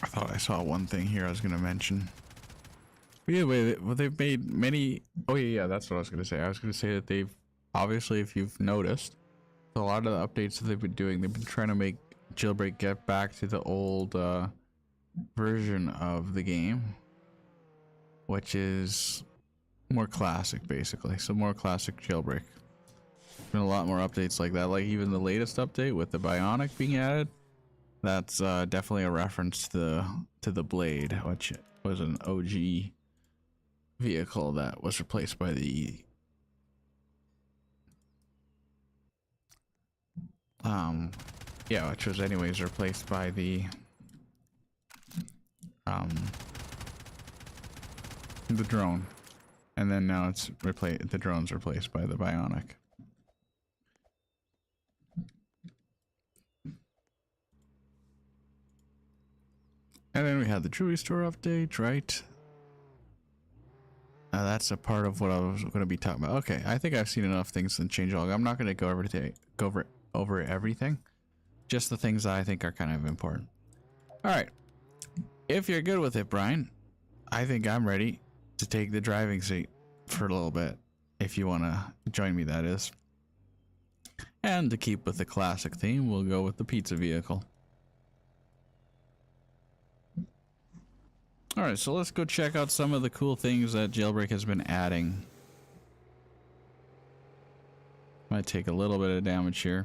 I thought I saw one thing here I was going to mention. But either way, well, they've made many... Oh yeah, that's what I was going to say. I was going to say that they've, obviously, if you've noticed, a lot of the updates that they've been doing, they've been trying to make Jailbreak get back to the old version of the game, which is more classic, basically. So more classic Jailbreak. Been a lot more updates like that, like even the latest update with the Bionic being added. That's definitely a reference to the Blade, which was an OG vehicle that was replaced by the yeah, which was anyways replaced by the drone, and then now it's the drone's replaced by the Bionic. And then we had the jewelry store update, right? That's a part of what I was going to be talking about. Okay, I think I've seen enough things in changelog. I'm not going to go over everything, just the things that I think are kind of important. All right, if you're good with it, Brian, I think I'm ready to take the driving seat for a little bit. If you want to join me, that is. And to keep with the classic theme, we'll go with the pizza vehicle. Alright, so let's go check out some of the cool things that Jailbreak has been adding. Might take a little bit of damage here.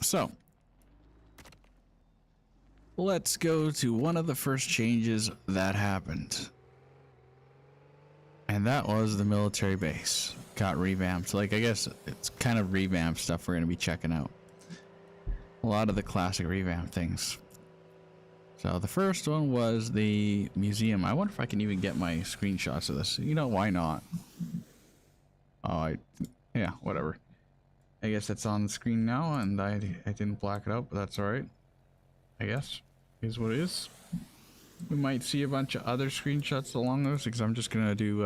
So, let's go to one of the first changes that happened. And that was the military base. Got revamped. Like, I guess it's kind of revamped stuff we're going to be checking out. A lot of the classic revamp things. So the first one was the museum. I wonder if I can even get my screenshots of this. You know, why not? Oh, yeah, whatever. I guess it's on the screen now, and I didn't black it out, but that's alright. I guess. Is what it is. We might see a bunch of other screenshots along those, because I'm just gonna do,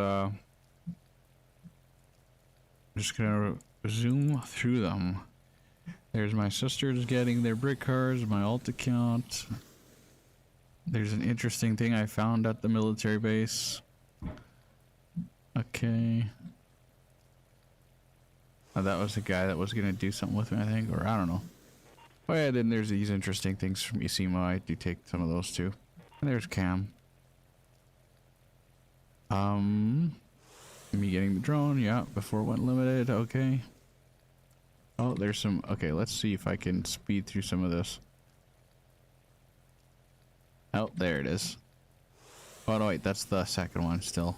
just gonna zoom through them. There's my sisters getting their brick cars, my alt account. There's an interesting thing I found at the military base. Okay. Oh, that was the guy that was gonna do something with me, I think, or I don't know. Oh yeah, then there's these interesting things from Isimo. I do take some of those too. And there's Cam. Me getting the drone, yeah, before it went limited, okay. Oh, there's some, okay, let's see if I can speed through some of this. Oh, there it is. Oh no, wait, that's the second one still.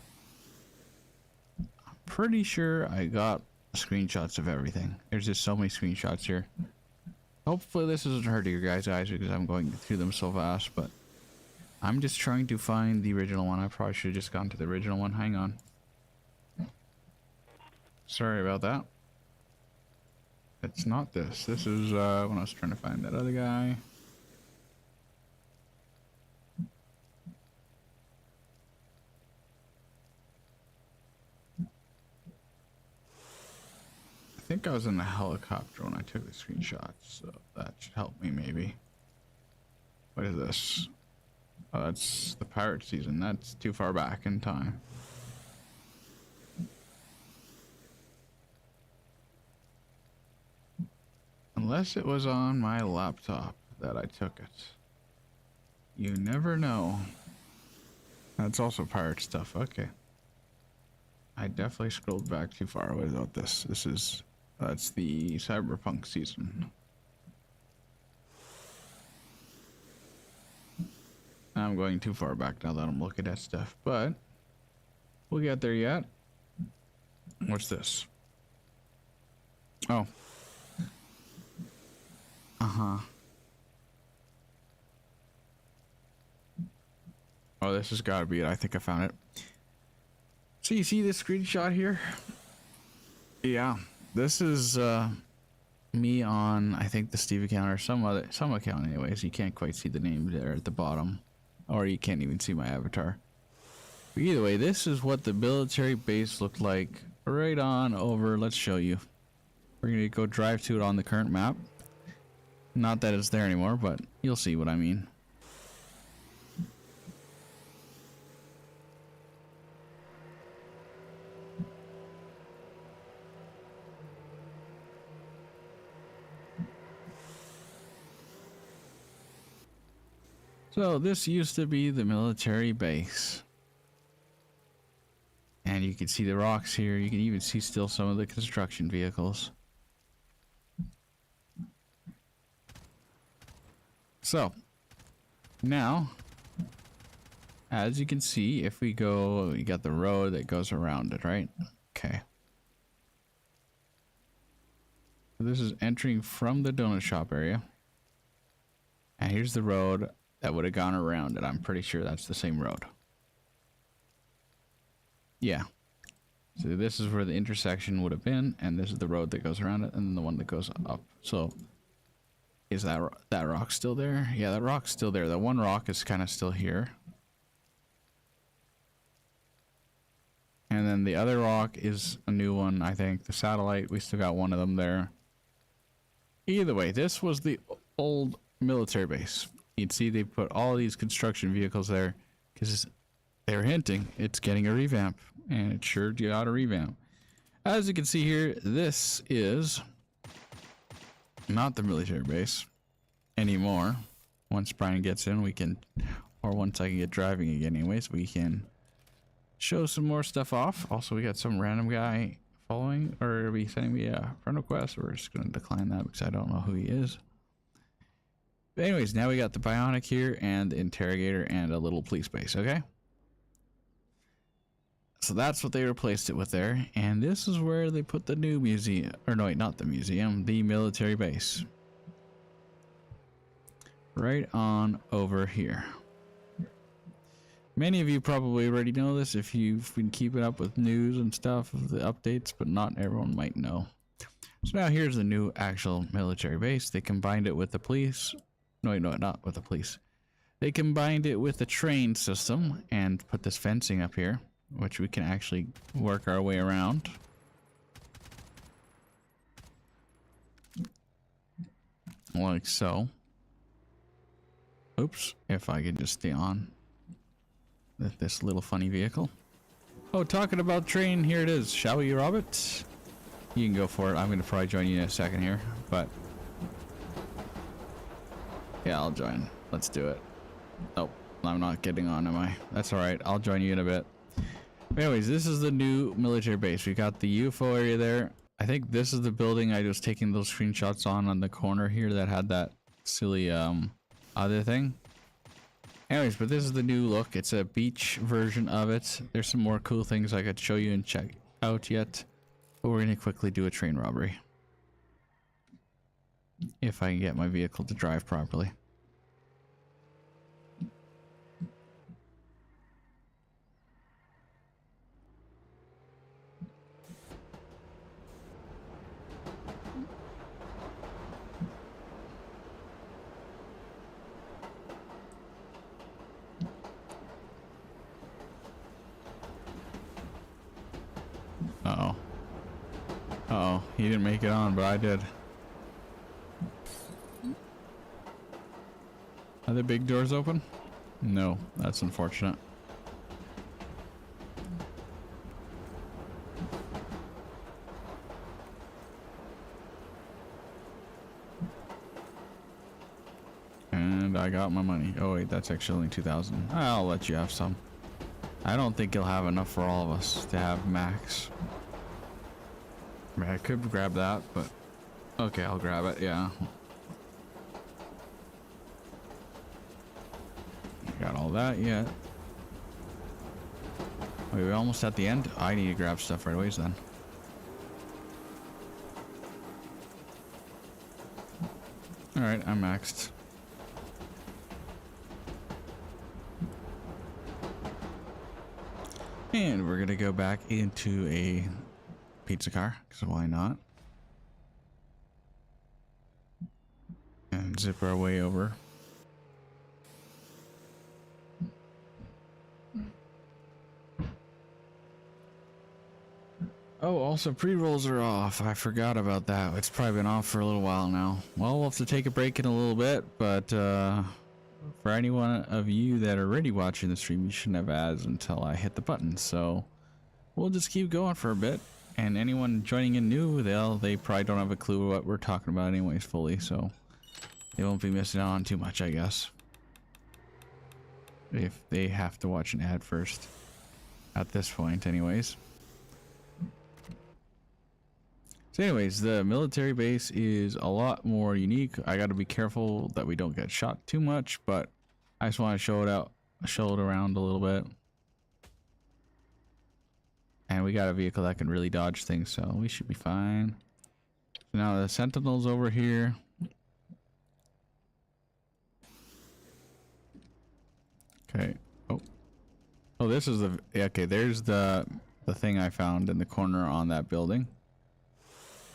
I'm pretty sure I got screenshots of everything. There's just so many screenshots here. Hopefully this isn't hurting your guys' eyes because I'm going through them so fast, but I'm just trying to find the original one. I probably should have just gone to the original one. Hang on. Sorry about that. It's not this. This is when I was trying to find that other guy. I think I was in a helicopter when I took the screenshot, so that should help me maybe. What is this? Oh, that's the pirate season. That's too far back in time. Unless it was on my laptop that I took it. You never know. That's also pirate stuff. Okay. I definitely scrolled back too far. What about this? This is... that's the cyberpunk season. I'm going too far back now that I'm looking at stuff, but we'll get there yet. What's this? Oh. Oh, this has got to be it. I think I found it. So you see this screenshot here? Yeah, this is me on, I think, the Steve account or some account anyways. You can't quite see the name there at the bottom, or you can't even see my avatar. But either way, this is what the military base looked like right on over. Let's show you. We're gonna go drive to it on the current map. Not that it's there anymore, but you'll see what I mean. So this used to be the military base. And you can see the rocks here. You can even see still some of the construction vehicles. So, now, as you can see, if we go, you got the road that goes around it, right? Okay. So this is entering from the donut shop area. And here's the road that would have gone around it. I'm pretty sure that's the same road. Yeah. So this is where the intersection would have been, and this is the road that goes around it, and then the one that goes up. So, is that rock still there? Yeah, that rock's still there. That one rock is kind of still here. And then the other rock is a new one, I think. The satellite, we still got one of them there. Either way, this was the old military base. You'd see they put all these construction vehicles there because they're hinting it's getting a revamp, and it sure got a revamp. As you can see here, this is not the military base anymore. Once Brian gets in, we can, or once I can get driving again anyways, we can show some more stuff off. Also, we got some random guy following, or be sending me a friend request. We're just going to decline that because I don't know who he is. But anyways, now we got the bionic here and the interrogator and a little police base, okay? So that's what they replaced it with there. And this is where they put the new museum, or no, wait, not the museum, the military base. Right on over here. Many of you probably already know this if you've been keeping up with news and stuff of the updates, but not everyone might know. So now here's the new actual military base. They combined it with the police. No, not with the police. They combined it with the train system and put this fencing up here, which we can actually work our way around. Like so. Oops, if I could just stay on this little funny vehicle. Oh, talking about train, here it is. Shall we rob it? You can go for it. I'm going to probably join you in a second here, but yeah, I'll join. Let's do it. Nope, I'm not getting on, am I? That's alright, I'll join you in a bit. Anyways, this is the new military base. We got the UFO area there. I think this is the building I was taking those screenshots on the corner here that had that silly other thing. Anyways, but this is the new look. It's a beach version of it. There's some more cool things I could show you and check out yet. But we're going to quickly do a train robbery. If I can get my vehicle to drive properly. Uh-oh. Uh-oh. He didn't make it on, but I did. Are the big doors open? No, that's unfortunate. And I got my money. Oh wait, that's actually only 2,000. I'll let you have some. I don't think you'll have enough for all of us to have max. I mean, I could grab that, but okay, I'll grab it, yeah. Got all that yet. Wait, we're almost at the end? I need to grab stuff right away then. Alright, I'm maxed. And we're gonna go back into a pizza car, because why not? And zip our way over. Oh, also pre-rolls are off. I forgot about that. It's probably been off for a little while now. Well, we'll have to take a break in a little bit, but for any one of you that are already watching the stream, you shouldn't have ads until I hit the button. So we'll just keep going for a bit. And anyone joining in new, they probably don't have a clue what we're talking about anyways fully, so they won't be missing out on too much, I guess. If they have to watch an ad first. At this point, anyways. So anyways, the military base is a lot more unique. I got to be careful that we don't get shot too much, but I just want to show it around a little bit. And we got a vehicle that can really dodge things, so we should be fine. So now the sentinels over here. Okay. Oh, this is the okay. There's the thing I found in the corner on that building.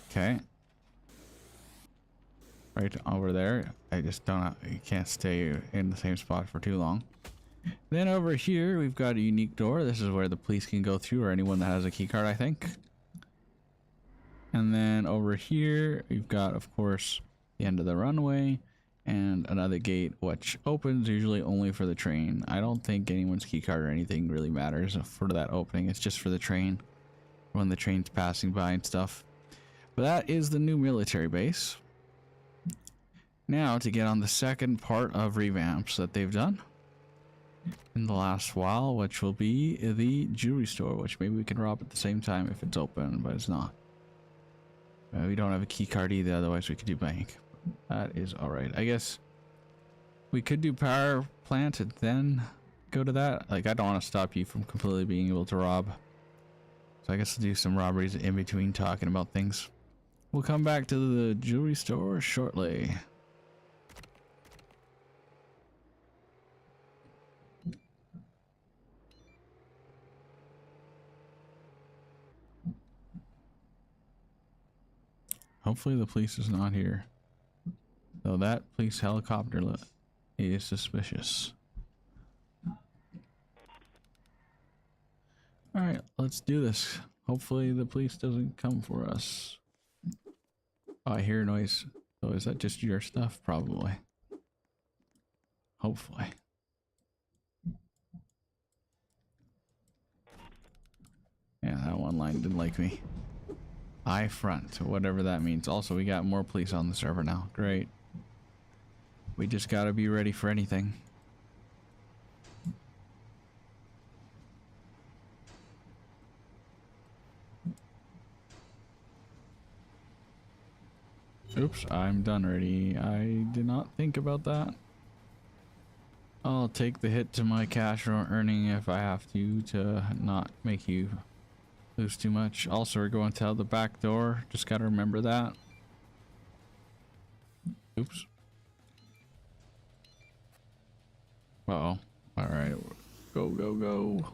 Okay. Right over there. I just don't. You can't stay in the same spot for too long. Then over here we've got a unique door. This is where the police can go through, or anyone that has a key card, I think. And then over here we've got, of course, the end of the runway and another gate which opens usually only for the train. I don't think anyone's key card or anything really matters for that opening. It's just for the train when the train's passing by and stuff. But that is the new military base. Now to get on the second part of revamps that they've done in the last while, which will be the jewelry store, which maybe we can rob at the same time if it's open, but it's not. We don't have a key card either, otherwise we could do bank. That is alright. I guess we could do power plant and then go to that. Like, I don't want to stop you from completely being able to rob. So I guess we'll do some robberies in between talking about things. We'll come back to the jewelry store shortly. Hopefully the police is not here. Though that police helicopter is suspicious. Alright, let's do this. Hopefully the police doesn't come for us. Oh, I hear a noise. Oh, is that just your stuff? Probably. Hopefully. Yeah, that one line didn't like me. I front, whatever that means. Also, we got more police on the server now. Great. We just gotta be ready for anything. Oops, I'm done already. I did not think about that. I'll take the hit to my cash earning if I have to not make you lose too much. Also, we're going to the back door. Just gotta remember that. Oops. Uh-oh. Alright. Go, go, go.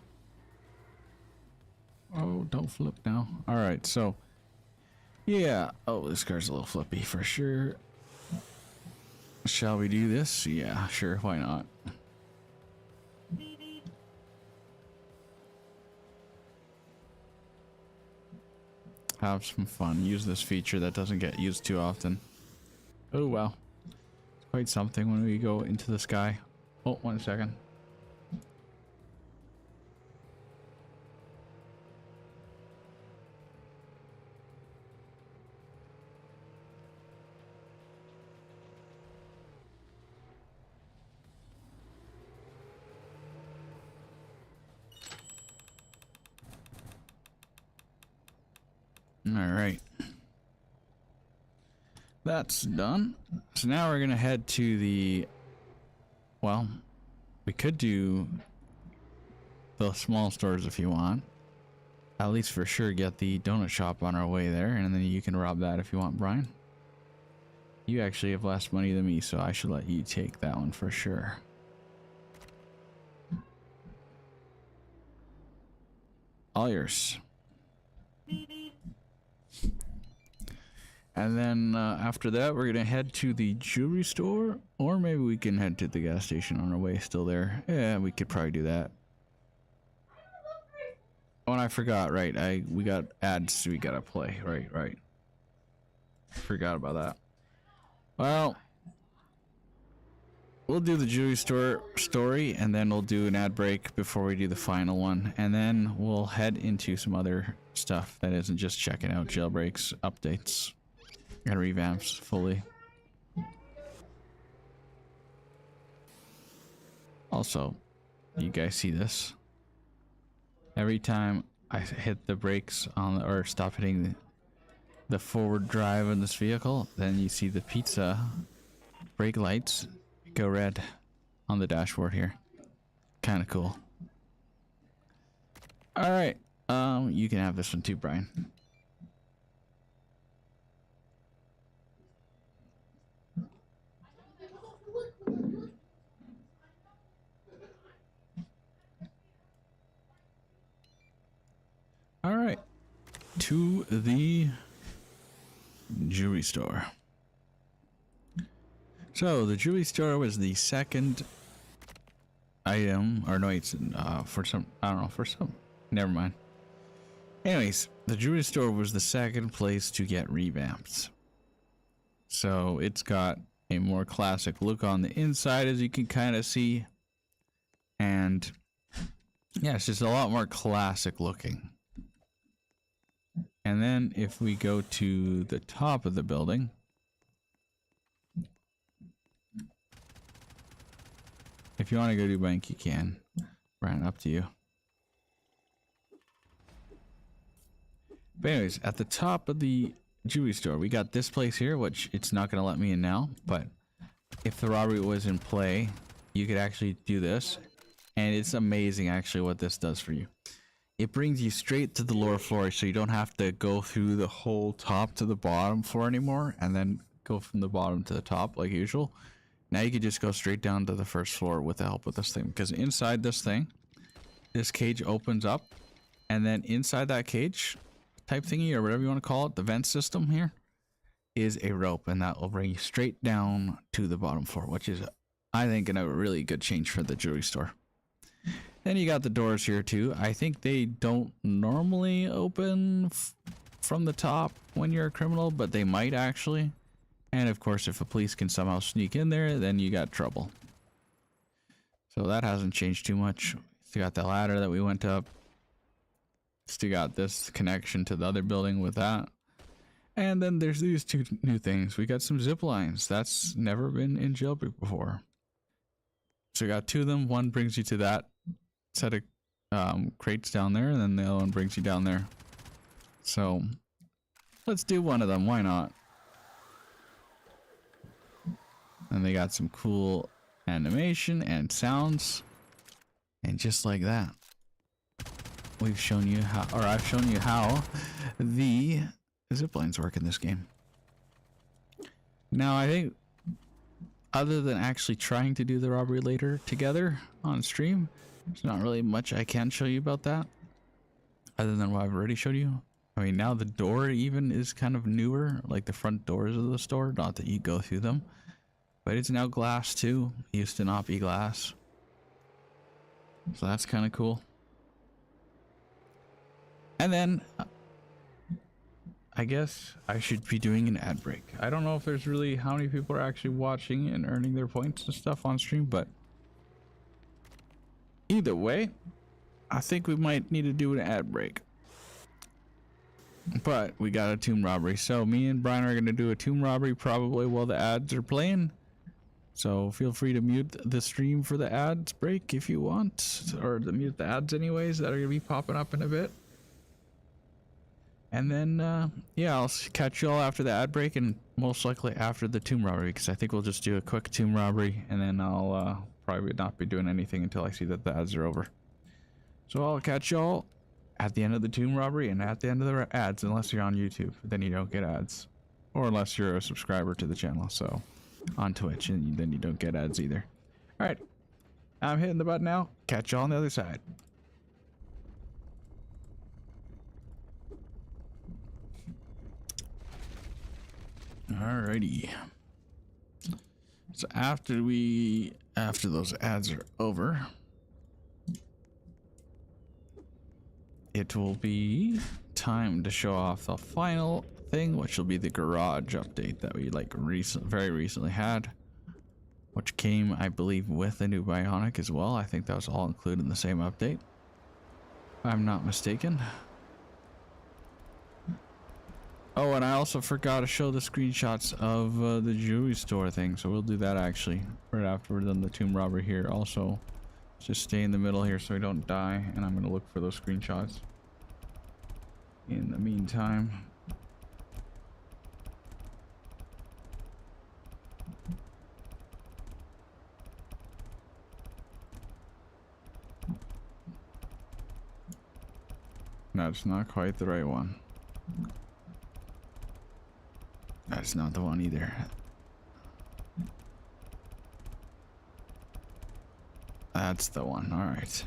Oh, don't flip now. Alright, so... yeah. Oh, this car's a little flippy for sure. Shall we do this? Yeah, sure. Why not? Have some fun. Use this feature that doesn't get used too often. Oh, wow. It's quite something when we go into the sky. Oh, 1 second. Alright. That's done. So now we're gonna head to the... well, we could do the small stores if you want. At least for sure get the donut shop on our way there, and then you can rob that if you want, Brian. You actually have less money than me, so I should let you take that one for sure. All yours. And then after that, we're gonna head to the jewelry store, or maybe we can head to the gas station on our way. Still there? Yeah, we could probably do that. Oh, and I forgot. Right, we got ads. We gotta play. Right. Forgot about that. Well, we'll do the jewelry store story, and then we'll do an ad break before we do the final one, and then we'll head into some other stuff that isn't just checking out jailbreaks, updates, and revamps fully. Also, you guys see this? Every time I hit the brakes on, or stop hitting the forward drive in this vehicle, then you see the pizza brake lights go red on the dashboard here. Kind of cool. All right, you can have this one too, Brian. All right, to the jewelry store. So the jewelry store was the second item, or no, it's for some, I don't know, for some, never mind. Anyways, the jewelry store was the second place to get revamped. So it's got a more classic look on the inside, as you can kind of see, and yeah, it's just a lot more classic looking. And then if we go to the top of the building, if you want to go to bank, you can. Brian, up to you. But anyways, at the top of the jewelry store, we got this place here, which it's not going to let me in now. But if the robbery was in play, you could actually do this. And it's amazing, actually, what this does for you. It brings you straight to the lower floor, so you don't have to go through the whole top to the bottom floor anymore, and then go from the bottom to the top like usual. Now you can just go straight down to the first floor with the help of this thing, because inside this thing, this cage opens up, and then inside that cage type thingy, or whatever you want to call it, the vent system here, is a rope, and that will bring you straight down to the bottom floor, which is, I think, a really good change for the jewelry store. Then you got the doors here too. I think they don't normally open from the top when you're a criminal, but they might actually. And of course, if the police can somehow sneak in there, then you got trouble. So that hasn't changed too much. Still got the ladder that we went up. Still got this connection to the other building with that. And then there's these two new things. We got some zip lines. That's never been in Jailbreak before. So we got two of them. One brings you to that set of crates down there, and then the other one brings you down there. So let's do one of them. Why not? And they got some cool animation and sounds, and just like that, we've shown you how, or I've shown you how the zip lines work in this game. Now I think, other than actually trying to do the robbery later together on stream, there's not really much I can show you about that, other than what I've already showed you. I mean, now the door even is kind of newer, like the front doors of the store, not that you go through them, but it's now glass too. It used to not be glass. So that's kind of cool. And then I guess I should be doing an ad break. I don't know if there's really how many people are actually watching and earning their points and stuff on stream, but either way, I think we might need to do an ad break. But we got a tomb robbery, so me and Brian are going to do a tomb robbery probably while the ads are playing. So feel free to mute the stream for the ads break if you want, or to mute the ads anyways that are going to be popping up in a bit. And then, yeah, I'll catch you all after the ad break, and most likely after the tomb robbery, because I think we'll just do a quick tomb robbery, and then I'll probably not be doing anything until I see that the ads are over. So I'll catch y'all at the end of the tomb robbery and at the end of the ads, unless you're on YouTube. Then you don't get ads. Or unless you're a subscriber to the channel, so on Twitch, and then you don't get ads either. Alright, I'm hitting the button now. Catch y'all on the other side. Alrighty. So after those ads are over, it will be time to show off the final thing, which will be the garage update that we very recently had, which came, I believe, with a new bionic as well. I think that was all included in the same update, if I'm not mistaken. Oh, and I also forgot to show the screenshots of the jewelry store thing, so we'll do that actually right after we're done the tomb robbery here. Also, just stay in the middle here so we don't die, and I'm gonna look for those screenshots in the meantime. That's not quite the right one. That's not the one either. That's the one. All right.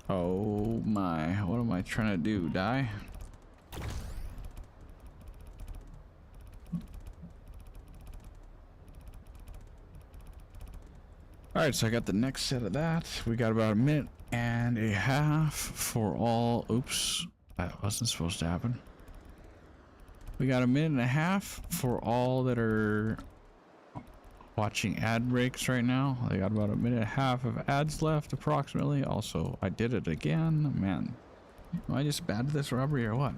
Oh my, what am I trying to do? Die? All right, so I got the next set of that. We got about a minute and a half for all. Oops, that wasn't supposed to happen. We got a minute and a half for all that are watching ad breaks right now. I got about a minute and a half of ads left approximately. Also, I did it again. Man, am I just bad at this robbery or what?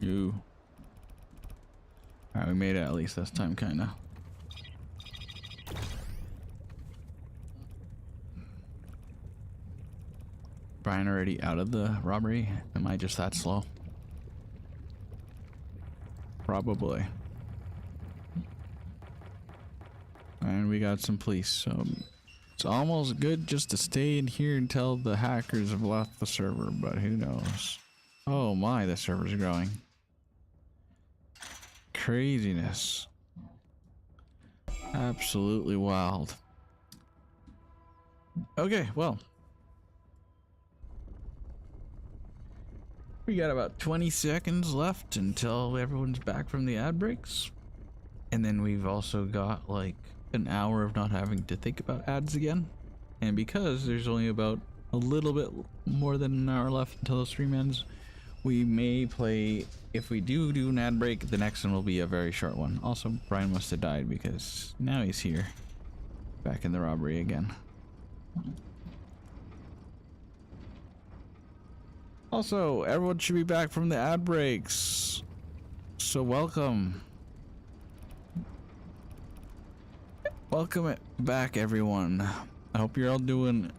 Ooh. Alright, we made it at least this time, kinda. Brian already out of the robbery? Am I just that slow? Probably. And we got some police, so it's almost good just to stay in here until the hackers have left the server, but who knows? Oh my, the server's growing. Craziness. Absolutely wild. Okay, well. We got about 20 seconds left until everyone's back from the ad breaks. And then we've also got like an hour of not having to think about ads again. And because there's only about a little bit more than an hour left until the stream ends, we may play, if we do an ad break, the next one will be a very short one. Also, Brian must have died because now he's here. Back in the robbery again. Also, everyone should be back from the ad breaks. So welcome. Welcome back, everyone. I hope you're all doing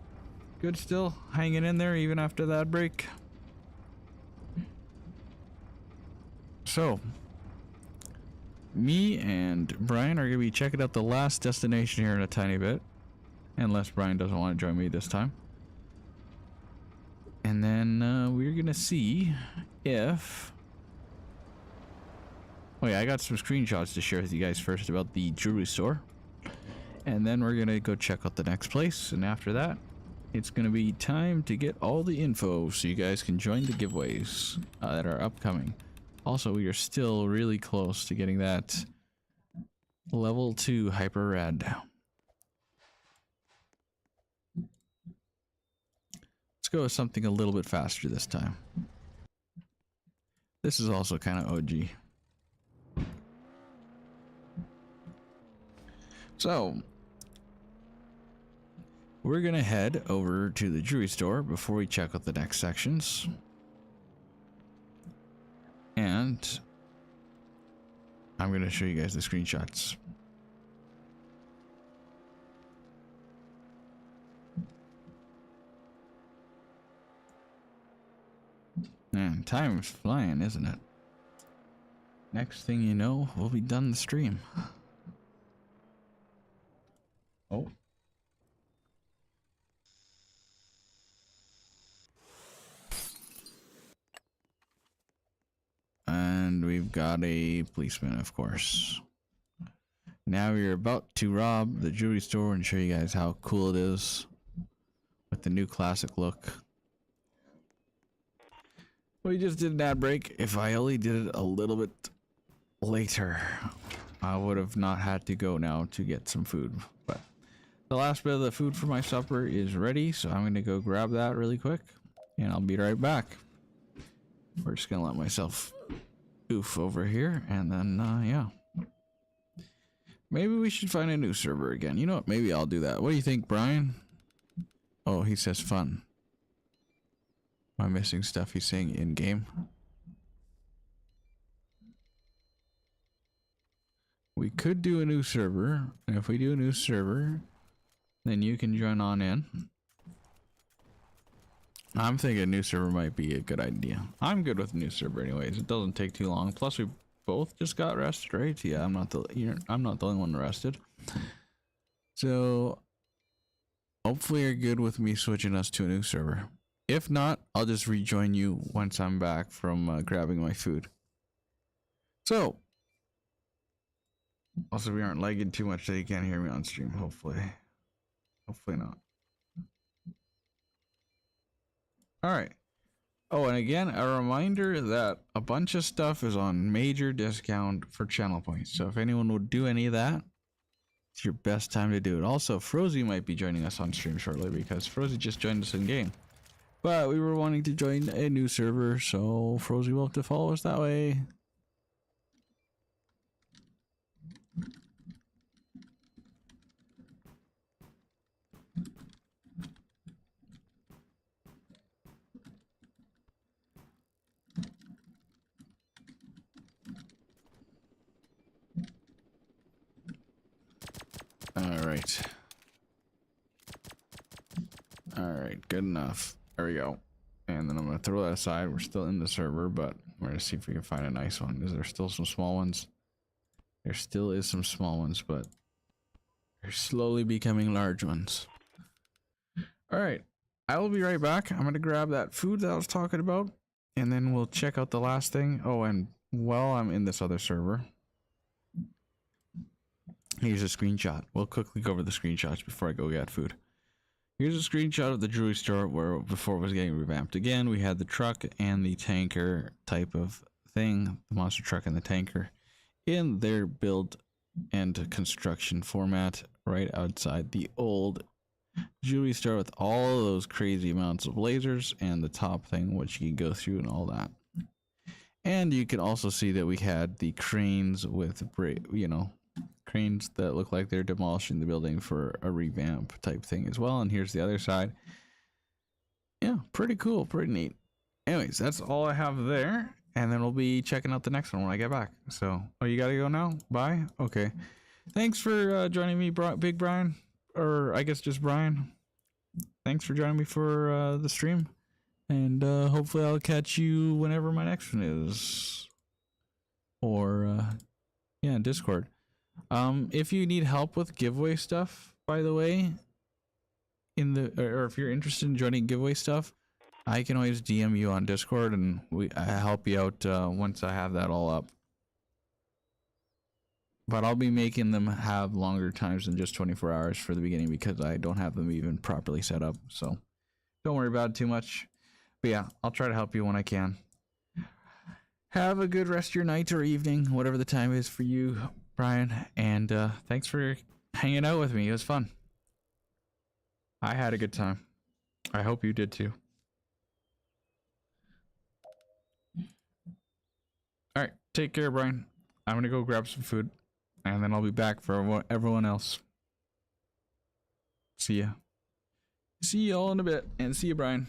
good still, hanging in there even after that break. So, me and Brian are going to be checking out the last destination here in a tiny bit. Unless Brian doesn't want to join me this time. And then we're going to see if... Oh yeah, I got some screenshots to share with you guys first about the jewelry store. And then we're going to go check out the next place. And after that, it's going to be time to get all the info so you guys can join the giveaways that are upcoming. Also, we are still really close to getting that level 2 hyper rad. Let's go with something a little bit faster this time. This is also kind of OG. So, we're going to head over to the jewelry store before we check out the next sections. And I'm going to show you guys the screenshots. Man, time is flying, isn't it? Next thing you know, we'll be done the stream. Oh. And we've got a policeman, of course. Now we're about to rob the jewelry store and show you guys how cool it is with the new classic look. We just did an ad break. If I only did it a little bit later, I would have not had to go now to get some food. But the last bit of the food for my supper is ready, so I'm going to go grab that really quick and I'll be right back. We're just going to let myself oof over here and then, yeah. Maybe we should find a new server again. You know what? Maybe I'll do that. What do you think, Brian? Oh, he says fun. Am I missing stuff he's saying in game? We could do a new server, and if we do a new server, then you can join on in. I'm thinking a new server might be a good idea. I'm good with a new server anyways. It doesn't take too long. Plus we both just got arrested, right? Yeah, I'm not the only one arrested. So hopefully you're good with me switching us to a new server. If not, I'll just rejoin you once I'm back from grabbing my food. So also, we aren't lagging too much that you can't hear me on stream, hopefully. Hopefully not. Alright. Oh, and again, a reminder that a bunch of stuff is on major discount for channel points. So if anyone would do any of that, it's your best time to do it. Also, Frozy might be joining us on stream shortly because Frozy just joined us in game. But we were wanting to join a new server, so Frozy will have to follow us that way. Alright. Alright, good enough. There we go. And then I'm going to throw that aside. We're still in the server, but we're going to see if we can find a nice one. Is there still some small ones? There still is some small ones, but they're slowly becoming large ones. Alright, I will be right back. I'm going to grab that food that I was talking about, and then we'll check out the last thing. Oh, and while I'm in this other server, here's a screenshot. We'll quickly go over the screenshots before I go get food. Here's a screenshot of the jewelry store where before it was getting revamped. Again, we had the truck and the tanker type of thing, the monster truck and the tanker, in their build and construction format right outside the old jewelry store with all of those crazy amounts of lasers and the top thing which you can go through and all that. And you can also see that we had the cranes with, you know, cranes that look like they're demolishing the building for a revamp type thing as well. And here's the other side. Yeah, pretty cool, pretty neat. Anyways, that's all I have there, and then we'll be checking out the next one when I get back. So, oh, you gotta go now? Bye? Okay. Thanks for joining me, Big Brian, or I guess just Brian. Thanks for joining me for the stream, and hopefully I'll catch you whenever my next one is, or yeah, Discord. If you need help with giveaway stuff, by the way, or if you're interested in joining giveaway stuff, I can always DM you on Discord and I help you out once I have that all up. But I'll be making them have longer times than just 24 hours for the beginning because I don't have them even properly set up. So don't worry about it too much. But yeah, I'll try to help you when I can. Have a good rest of your night or evening, whatever the time is for you, Brian. And thanks for hanging out with me. It was fun. I had a good time. I hope you did too. All right, take care, Brian. I'm gonna go grab some food, and then I'll be back for everyone else. See ya. See you all in a bit, and see you, Brian.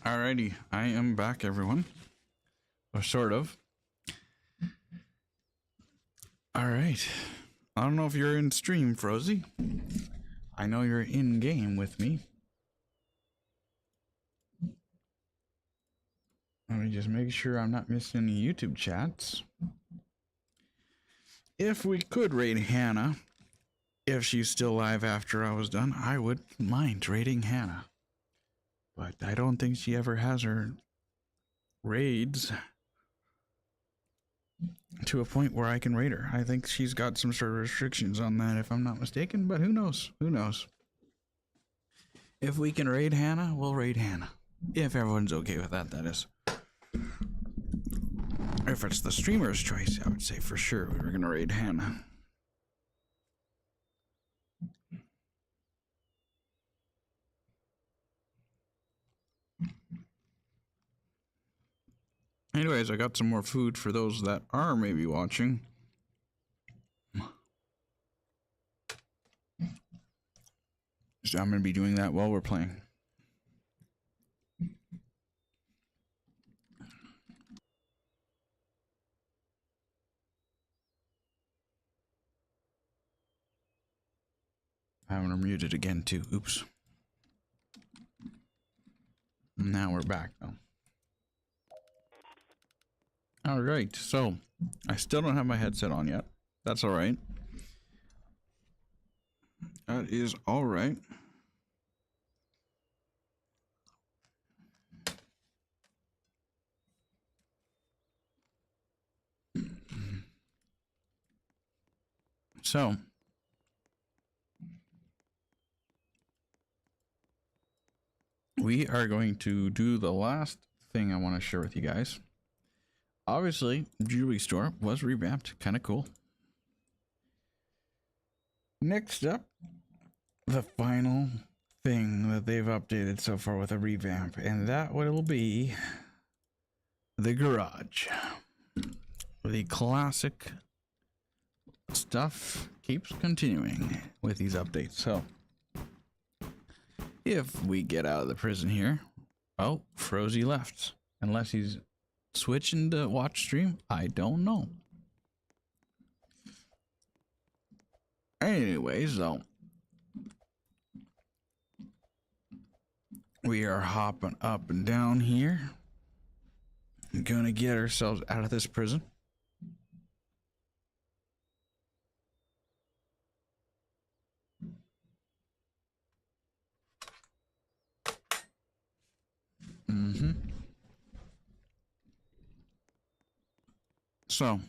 Alrighty, I am back, everyone. Or sort of. Alright. I don't know if you're in stream, Frozy. I know you're in game with me. Let me just make sure I'm not missing any YouTube chats. If we could raid Hannah, if she's still live after I was done, I would mind raiding Hannah. But I don't think she ever has her raids to a point where I can raid her. I think she's got some sort of restrictions on that, if I'm not mistaken, but who knows? Who knows? If we can raid Hannah, we'll raid Hannah. If everyone's okay with that, that is. If it's the streamer's choice, I would say for sure we were gonna raid Hannah. Anyways, I got some more food for those that are maybe watching. So I'm gonna be doing that while we're playing. I want to mute it again too. Oops. Now we're back though. Alright, so I still don't have my headset on yet. That's alright. That is alright. So we are going to do the last thing I want to share with you guys. Obviously, Jewelry Store was revamped, kind of cool. Next up, the final thing that they've updated so far with a revamp, and that will be the garage. The classic stuff keeps continuing with these updates. So if we get out of the prison here, oh, Frozy left, unless he's switching to watch stream, I don't know. Anyways, though, we are hopping up and down here. Gonna get ourselves out of this prison. So,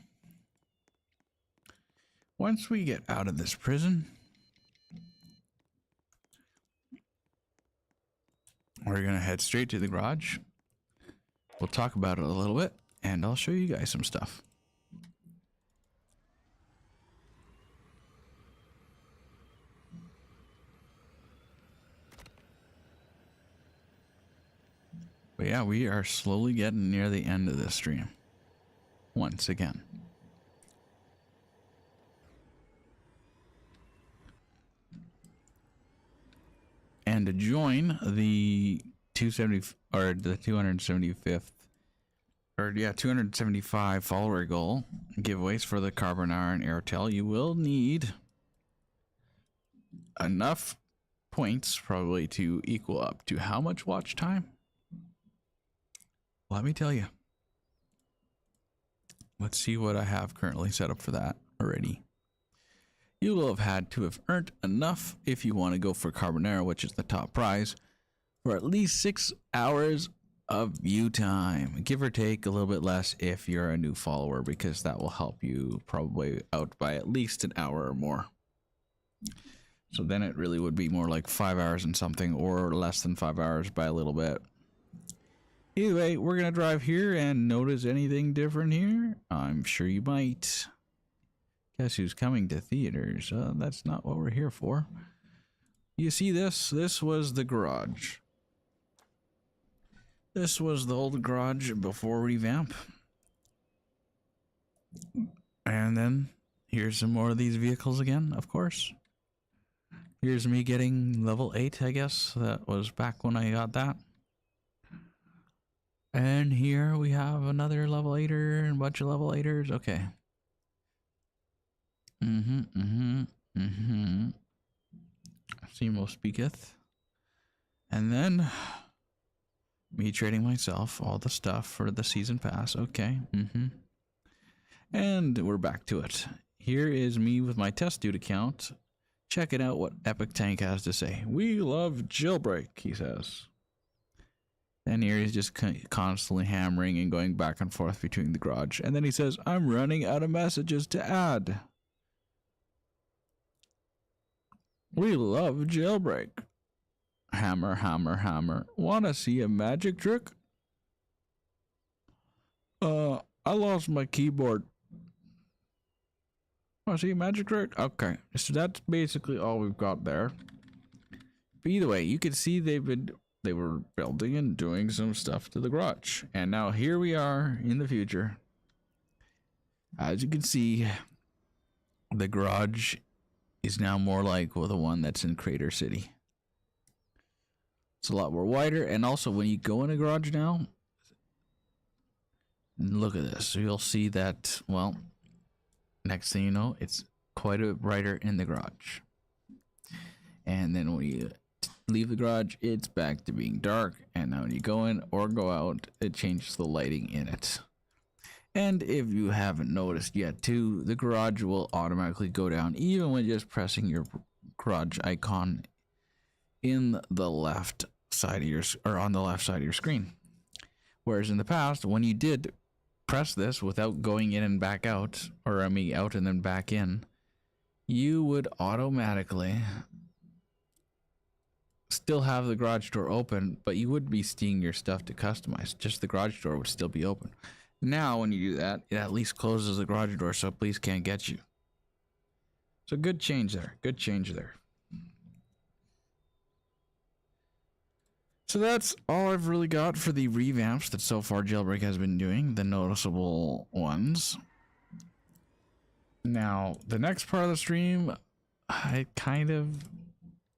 once we get out of this prison, we're going to head straight to the garage. We'll talk about it a little bit, and I'll show you guys some stuff. But yeah, we are slowly getting near the end of this stream. Once again. And to join the 270 or the 275th or yeah, 275 follower goal giveaways for the Kar-1 and Airtel, you will need enough points probably to equal up to how much watch time? Let me tell you. Let's see what I have currently set up for that already. You will have had to have earned enough if you want to go for Kar-1, which is the top prize, for at least 6 hours of view time. Give or take a little bit less if you're a new follower, because that will help you probably out by at least an hour or more. So then it really would be more like 5 hours and something, or less than 5 hours by a little bit. Either way, we're going to drive here and notice anything different here. I'm sure you might. Guess who's coming to theaters? That's not what we're here for. You see this? This was the garage. This was the old garage before revamp. And then here's some more of these vehicles again, of course. Here's me getting level 8, I guess. That was back when I got that. And here we have another level 8er and a bunch of level 8ers. Okay. Simo speaketh. And then me trading myself all the stuff for the season pass. Okay. And we're back to it. Here is me with my test dude account. Checking out what Epic Tank has to say. We love Jailbreak, he says. And here he's just constantly hammering and going back and forth between the garage. And then he says, I'm running out of messages to add. We love Jailbreak. Hammer, hammer, hammer. Wanna see a magic trick? I lost my keyboard. Wanna see a magic trick? Okay, so that's basically all we've got there. But either way, you can see they were building and doing some stuff to the garage. And now here we are in the future. As you can see, the garage is now more like the one that's in Crater City. It's a lot more wider, and also when you go in a garage now, look at this. So you'll see that, well, next thing you know, it's quite a bit brighter in the garage. And then when you leave the garage, it's back to being dark, and now when you go in or go out, it changes the lighting in it. And if you haven't noticed yet too, the garage will automatically go down even when just pressing your garage icon in the left side of your, or on the left side of your screen. Whereas in the past, when you did press this without going in and back out, or I mean out and then back in, you would automatically still have the garage door open, but you would be seeing your stuff to customize. Just the garage door would still be open. Now when you do that, it at least closes the garage door so police can't get you. So good change there. Good change there. So that's all I've really got for the revamps that so far Jailbreak has been doing, the noticeable ones. Now, the next part of the stream, I kind of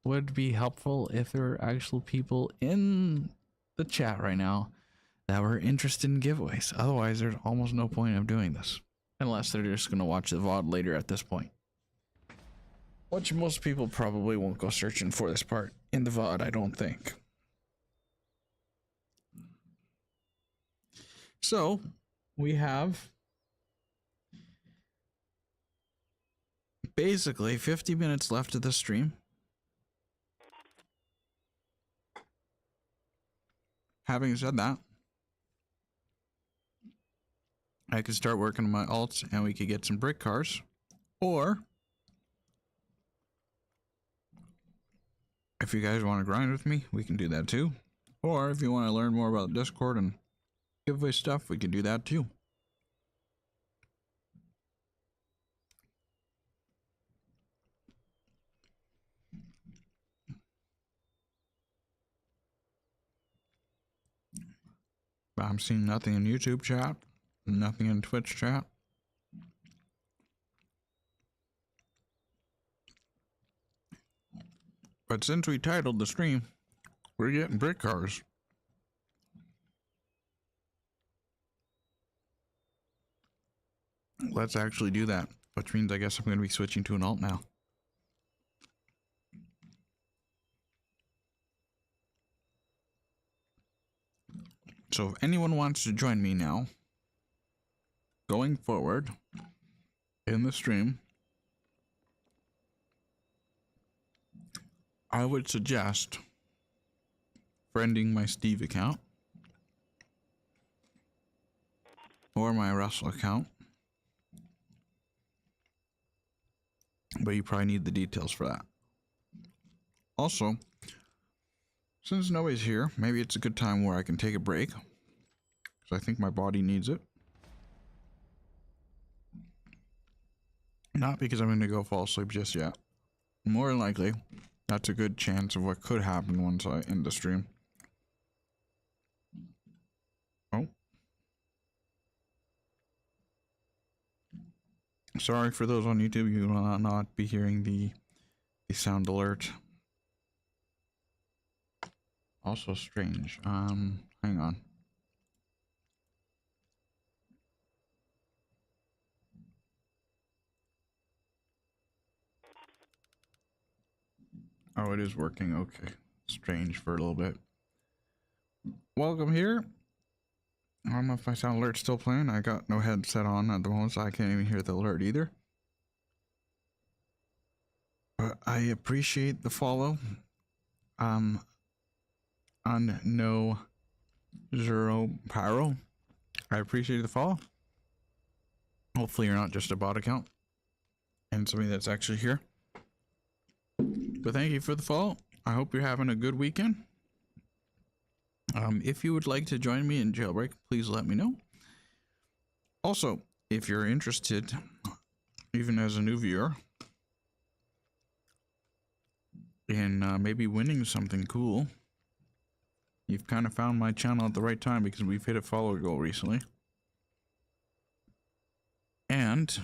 would be helpful if there were actual people in the chat right now that were interested in giveaways. Otherwise, there's almost no point of doing this. Unless they're just going to watch the VOD later at this point. Which most people probably won't go searching for this part in the VOD, I don't think. So, we have basically 50 minutes left of the stream. Having said that, I could start working on my alts and we could get some brick cars. Or, if you guys want to grind with me, we can do that too. Or if you want to learn more about Discord and giveaway stuff, we can do that too. I'm seeing nothing in YouTube chat, nothing in Twitch chat. But since we titled the stream, we're getting brick cars. Let's actually do that, which means I guess I'm going to be switching to an alt now. So if anyone wants to join me now, going forward in the stream, I would suggest friending my Steve account or my Russell account. But you probably need the details for that. Also, since nobody's here, maybe it's a good time where I can take a break, because I think my body needs it. Not because I'm going to go fall asleep just yet. More than likely, that's a good chance of what could happen once I end the stream. Oh. Sorry for those on YouTube, you will not be hearing the sound alert. Also strange. Hang on. Oh, it is working. Okay. Strange for a little bit. Welcome here. I don't know if my sound alert's still playing. I got no headset on at the moment, so I can't even hear the alert either. But I appreciate the follow. On no zero pyro. I appreciate the follow. Hopefully you're not just a bot account and somebody that's actually here. But thank you for the follow. I hope you're having a good weekend. If you would like to join me in Jailbreak, please let me know. Also, if you're interested, even as a new viewer, in maybe winning something cool, you've kind of found my channel at the right time because we've hit a follower goal recently. And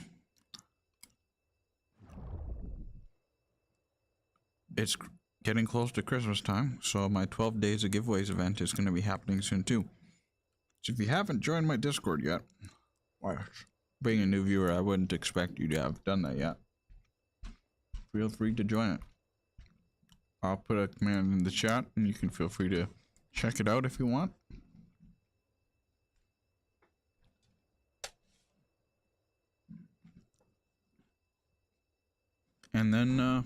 it's getting close to Christmas time, so my 12 days of giveaways event is going to be happening soon too. So if you haven't joined my Discord yet, well, being a new viewer, I wouldn't expect you to have done that yet. Feel free to join it. I'll put a command in the chat and you can feel free to check it out if you want. And then,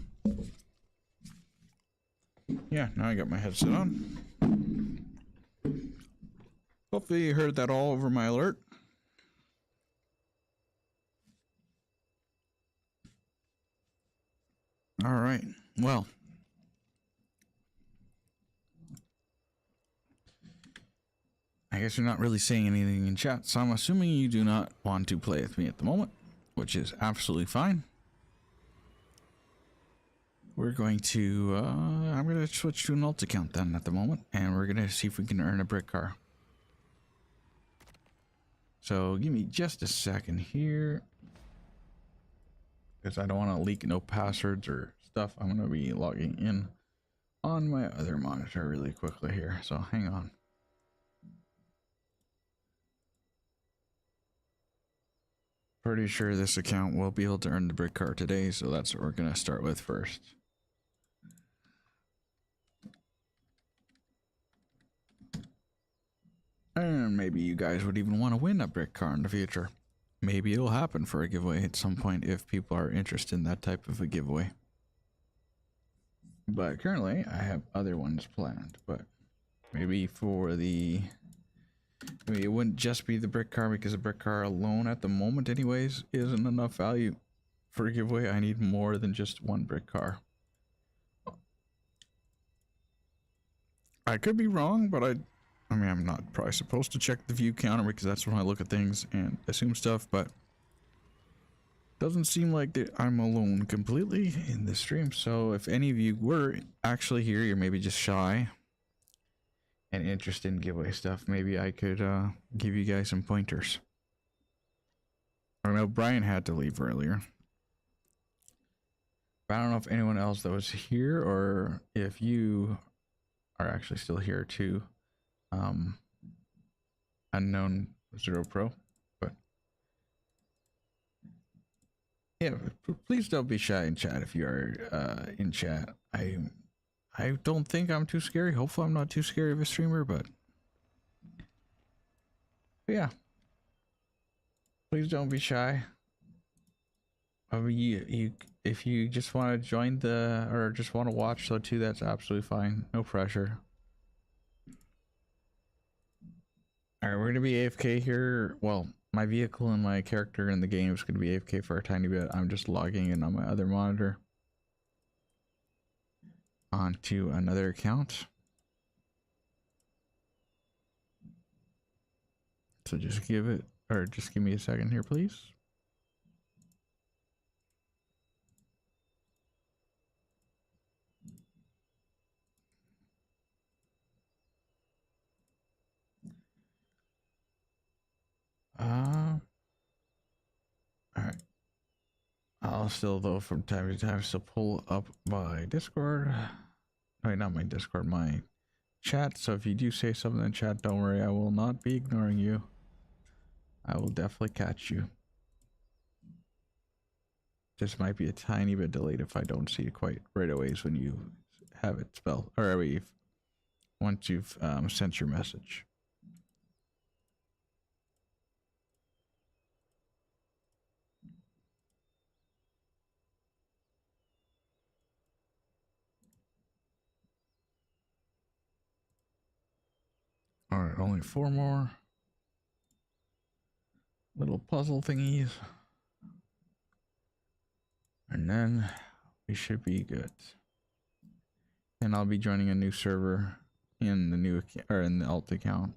yeah, now I got my headset on. Hopefully you heard that all over my alert. All right, well. I guess you're not really saying anything in chat, so I'm assuming you do not want to play with me at the moment, which is absolutely fine. We're going to, I'm going to switch to an alt account then at the moment, and we're going to see if we can earn a brick car. So give me just a second here, because I don't want to leak no passwords or stuff. I'm going to be logging in on my other monitor really quickly here, so hang on. Pretty sure this account will be able to earn the brick car today, so that's what we're going to start with first. And maybe you guys would even want to win a brick car in the future. Maybe it'll happen for a giveaway at some point if people are interested in that type of a giveaway. But currently, I have other ones planned. But maybe for the... maybe it wouldn't just be the brick car, because a brick car alone at the moment anyways isn't enough value for a giveaway. I need more than just one brick car. I could be wrong, but I mean, I'm not probably supposed to check the view counter because that's when I look at things and assume stuff, but doesn't seem like that I'm alone completely in this stream. So if any of you were actually here, you're maybe just shy and interested in giveaway stuff, maybe I could give you guys some pointers. I know Brian had to leave earlier. But I don't know if anyone else that was here or if you are actually still here too. Unknown Zero Pro, but yeah, please don't be shy in chat if you are in chat. I don't think I'm too scary. Hopefully I'm not too scary of a streamer, but yeah, please don't be shy. I mean, if you just want to join the, or just want to watch, so too, that's absolutely fine. No pressure. Alright, we're gonna be AFK here. Well, my vehicle and my character in the game is gonna be AFK for a tiny bit. I'm just logging in on my other monitor onto another account. So just give it, or just give me a second here, please. Alright. I'll still, though, from time to time, still pull up my Discord. Wait, not my Discord, my chat. So if you do say something in chat, don't worry, I will not be ignoring you. I will definitely catch you. Just might be a tiny bit delayed if I don't see it quite right away when you have it spelled, or once you've sent your message. All right, only 4 more little puzzle thingies, and then we should be good. And I'll be joining a new server in the new or in the alt account,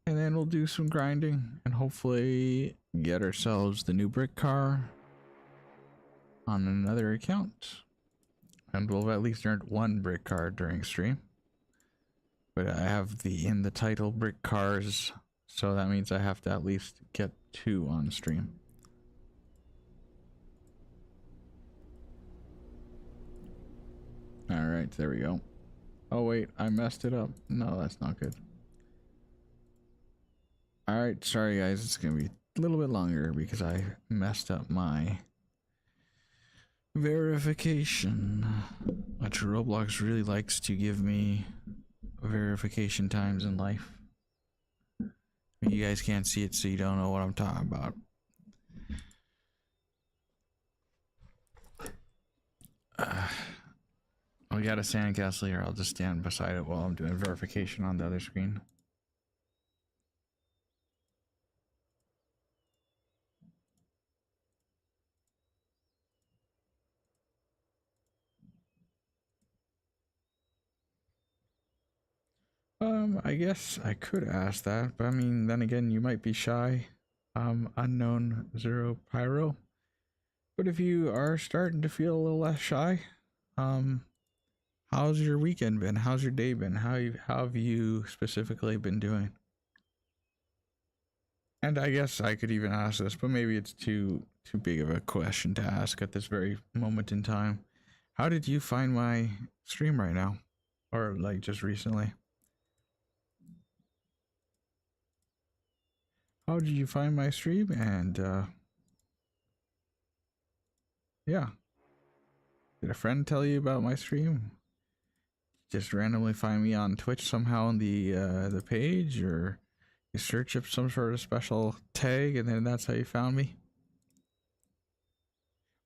and then we'll do some grinding and hopefully get ourselves the new brick car on another account, and we'll have at least earned 1 brick car during stream. But I have in the title brick cars, so that means I have to at least get 2 on stream. All right, there we go. Oh wait, I messed it up. No, that's not good. All right, sorry guys, it's gonna be a little bit longer because I messed up my verification, which Roblox really likes to give me verification times in life. You guys can't see it, so you don't know what I'm talking about. We got a sandcastle here. I'll just stand beside it while I'm doing verification on the other screen. I guess I could ask that, but I mean, then again, you might be shy. Unknown Zero Pyro. But if you are starting to feel a little less shy, how's your weekend been? How's your day been? How have you specifically been doing? And I guess I could even ask this, but maybe it's too big of a question to ask at this very moment in time. How did you find my stream right now? Or like just recently? How did you find my stream? And yeah. Did a friend tell you about my stream? Just randomly find me on Twitch somehow on the page, or you search up some sort of special tag and then that's how you found me?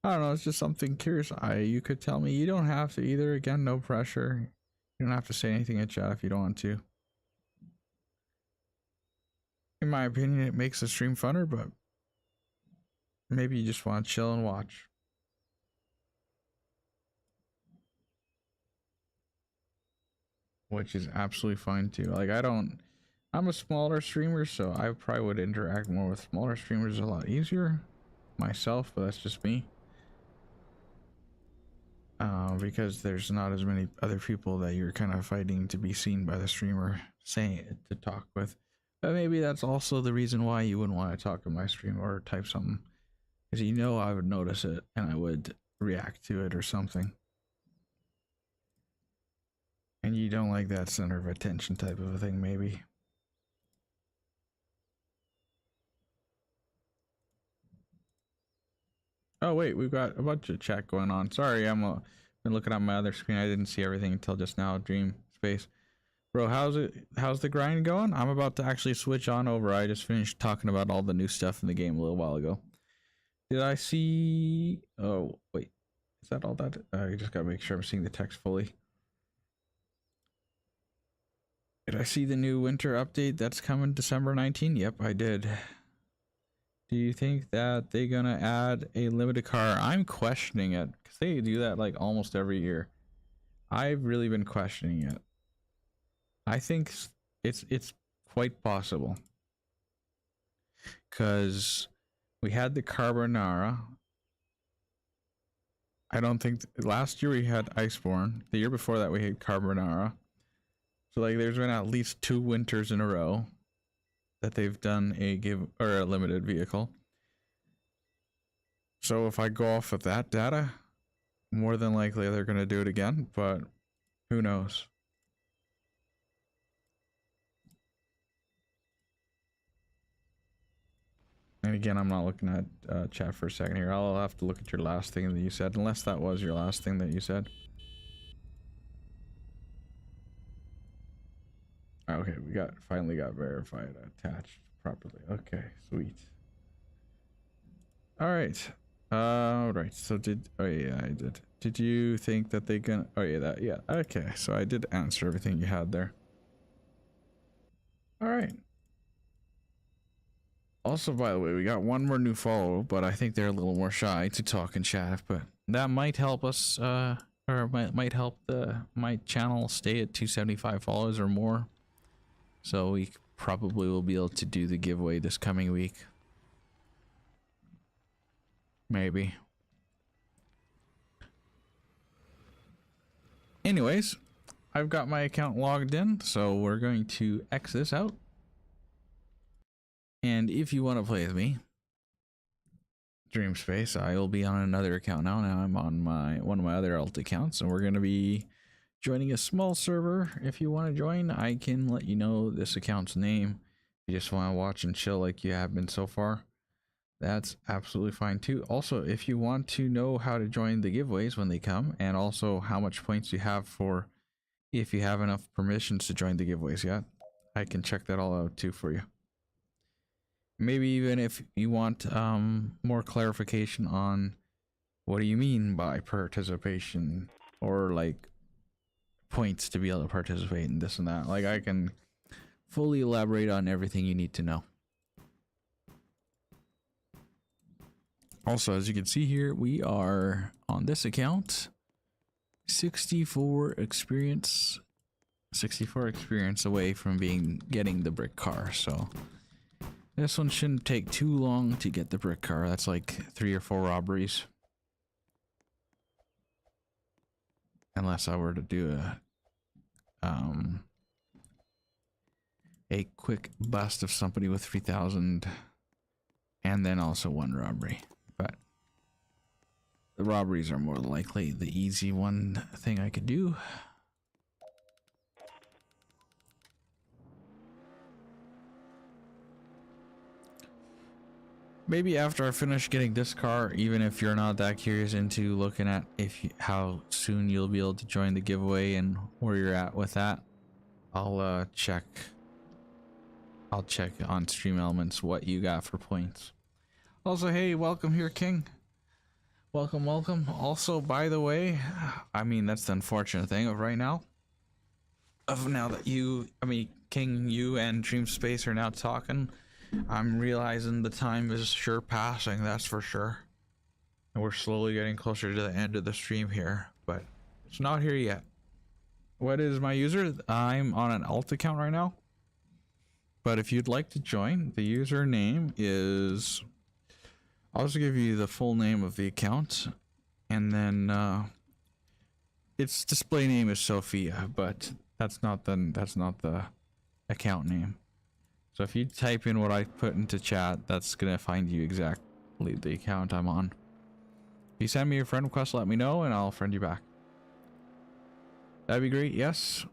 I don't know, it's just something curious. You could tell me. You don't have to either. Again, no pressure. You don't have to say anything in chat if you don't want to. In my opinion, it makes the stream funner, but maybe you just want to chill and watch. Which is absolutely fine too. Like, I'm a smaller streamer, so I probably would interact more with smaller streamers a lot easier myself, but that's just me. Because there's not as many other people that you're kind of fighting to be seen by the streamer, saying it to talk with. But maybe that's also the reason why you wouldn't want to talk in my stream or type something, because you know I would notice it and I would react to it or something. And you don't like that center of attention type of a thing, maybe. Oh wait, we've got a bunch of chat going on. Sorry, I'm been looking at my other screen. I didn't see everything until just now. Dream space, bro. How's the grind going? I'm about to actually switch on over. I just finished talking about all the new stuff in the game a little while ago. Did I see? Oh wait, is that all that? I just gotta make sure I'm seeing the text fully. Did I see the new winter update that's coming December 19? Yep, I did. Do you think that they're gonna add a limited car? I'm questioning it because they do that like almost every year. I've really been questioning it. I think it's quite possible because we had the carbonara. I don't think last year we had Iceborne. The year before that we had carbonara. So like there's been at least 2 winters in a row that they've done a limited vehicle. So if I go off of that data, more than likely they're going to do it again, but who knows? And again, I'm not looking at chat for a second here. I'll have to look at your last thing that you said, unless that was your last thing that you said. Okay, we finally got verified attached properly. Okay, sweet. All right. Right. So oh yeah, I did. Did you think that they can? Oh yeah, yeah. Okay, so I did answer everything you had there. All right. Also, by the way, we got one more new follow, but I think they're a little more shy to talk in chat, but that might help us, or might help my channel stay at 275 followers or more. So we probably will be able to do the giveaway this coming week. Maybe. Anyways, I've got my account logged in, so we're going to X this out. And if you want to play with me, Dreamspace, I will be on another account now. Now I'm on one of my other alt accounts, and we're going to be joining a small server. If you want to join, I can let you know this account's name. If you just want to watch and chill like you have been so far, that's absolutely fine too. Also, if you want to know how to join the giveaways when they come, and also how much points you have for if you have enough permissions to join the giveaways yet, I can check that all out too for you. Maybe even if you want more clarification on what do you mean by participation, or like points to be able to participate in this and that, like I can fully elaborate on everything you need to know. Also, as you can see here, we are on this account 64 experience away from getting the brick car, so this one shouldn't take too long to get the brick car. That's like 3 or 4 robberies, unless I were to do a quick bust of somebody with 3,000 and then also 1 robbery. But the robberies are more likely the easy one thing I could do. Maybe after I finish getting this car, even if you're not that curious into looking at how soon you'll be able to join the giveaway and where you're at with that, I'll check on Stream Elements what you got for points. Also, hey, welcome here, King. Welcome, welcome. Also, by the way, I mean, that's the unfortunate thing of right now. Now that King, you and Dreamspace are now talking, I'm realizing the time is sure passing, that's for sure. And we're slowly getting closer to the end of the stream here, but it's not here yet. What is my user? I'm on an alt account right now. But if you'd like to join, the username is... I'll just give you the full name of the account, and then its display name is Sophia, but that's not the account name. So if you type in what I put into chat, that's gonna find you exactly the account I'm on. If you send me a friend request, let me know and I'll friend you back. That'd be great. Yes.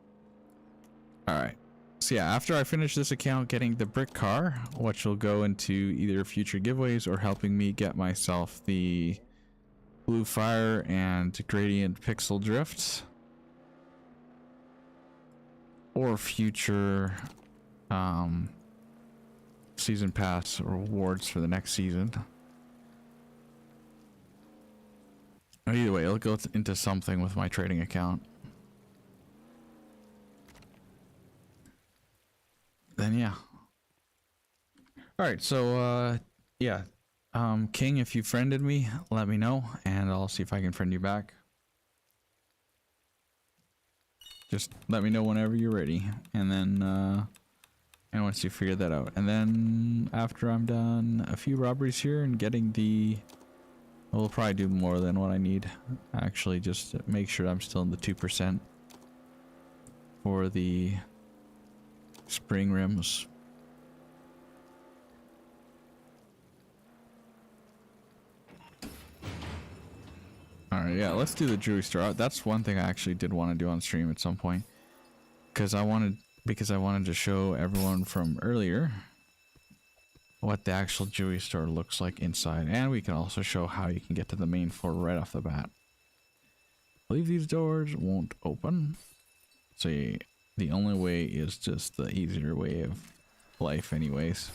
All right. So yeah, after I finish this account getting the brick car, which will go into either future giveaways or helping me get myself the blue fire and gradient pixel drifts, or future season pass rewards for the next season. Either way, it'll go into something with my trading account. Then yeah. Alright, so yeah. King, if you friended me, let me know and I'll see if I can friend you back. Just let me know whenever you're ready, and then and once you figure that out, and then after I'm done a few robberies here and getting the, we'll probably do more than what I need actually, just to make sure I'm still in the 2% for the spring rims. Alright, yeah, let's do the jewelry store. That's one thing I actually did want to do on stream at some point, because I wanted to show everyone from earlier what the actual jewelry store looks like inside, and we can also show how you can get to the main floor right off the bat. I believe these doors won't open. Let's see. The only way is just the easier way of life anyways.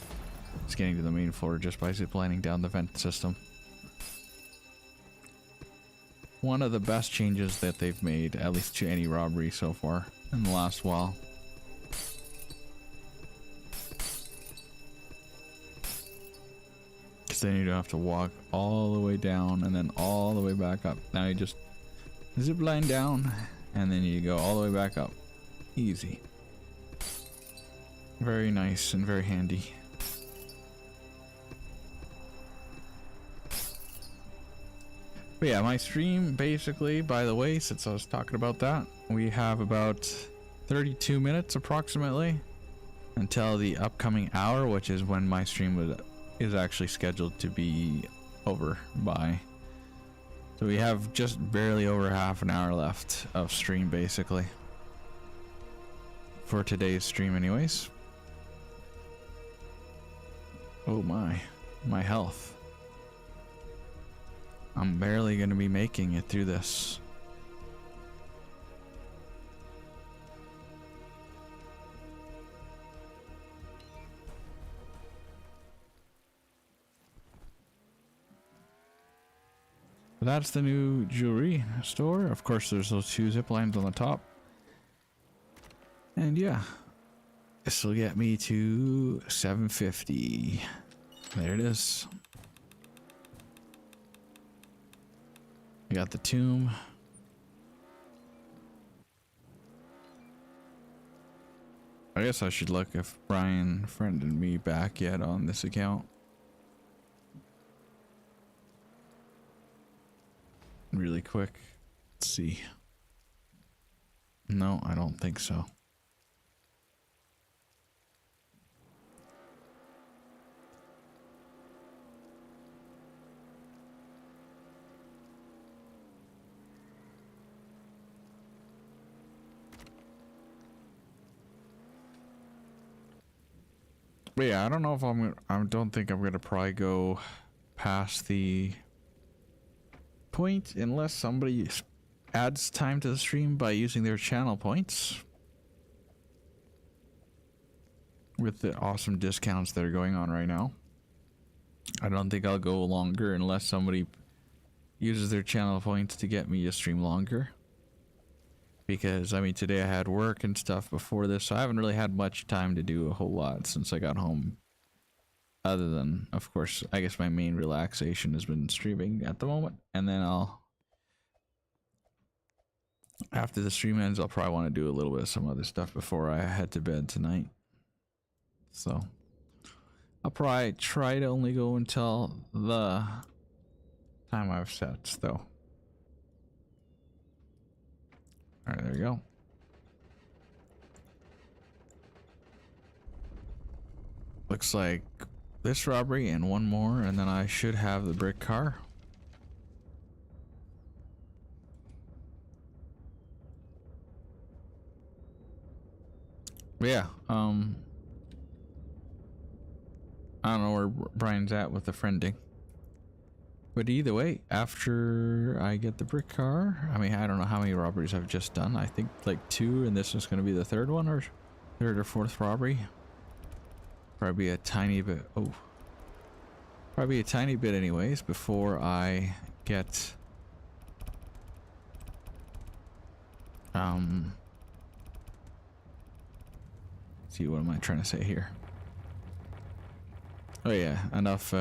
It's getting to the main floor just by ziplining down the vent system. One of the best changes that they've made, at least to any robbery so far in the last while. Because then you don't have to walk all the way down and then all the way back up. Now you just zip line down and then you go all the way back up. Easy. Very nice and very handy. But yeah, my stream basically, by the way, since I was talking about that, we have about 32 minutes approximately until the upcoming hour, which is when my stream is actually scheduled to be over by. So we have just barely over half an hour left of stream basically. For today's stream anyways. Oh my health. I'm barely going to be making it through this. That's the new jewelry store. Of course, there's those 2 zip lines on the top. And yeah, this will get me to 750. There it is. I got the tomb. I guess I should look if Brian friended me back yet on this account. Really quick. Let's see. No, I don't think so. But yeah, I don't know if I don't think I'm gonna probably go past the point unless somebody adds time to the stream by using their channel points with the awesome discounts that are going on right now. I don't think I'll go longer unless somebody uses their channel points to get me to stream longer. Because, I mean, today I had work and stuff before this, so I haven't really had much time to do a whole lot since I got home. Other than, of course, I guess my main relaxation has been streaming at the moment. And then after the stream ends, I'll probably want to do a little bit of some other stuff before I head to bed tonight. So, I'll probably try to only go until the time I've set, though. Alright, there we go. Looks like this robbery and one more, and then I should have the brick car. But yeah, I don't know where Brian's at with the friending. But either way, after I get the brick car, I mean, I don't know how many robberies I've just done. I think like 2, and this is going to be the 3rd one, or 3rd or 4th robbery. Probably a tiny bit. Oh, probably a tiny bit, anyways, before I get let's see, what am I trying to say here? Oh yeah, enough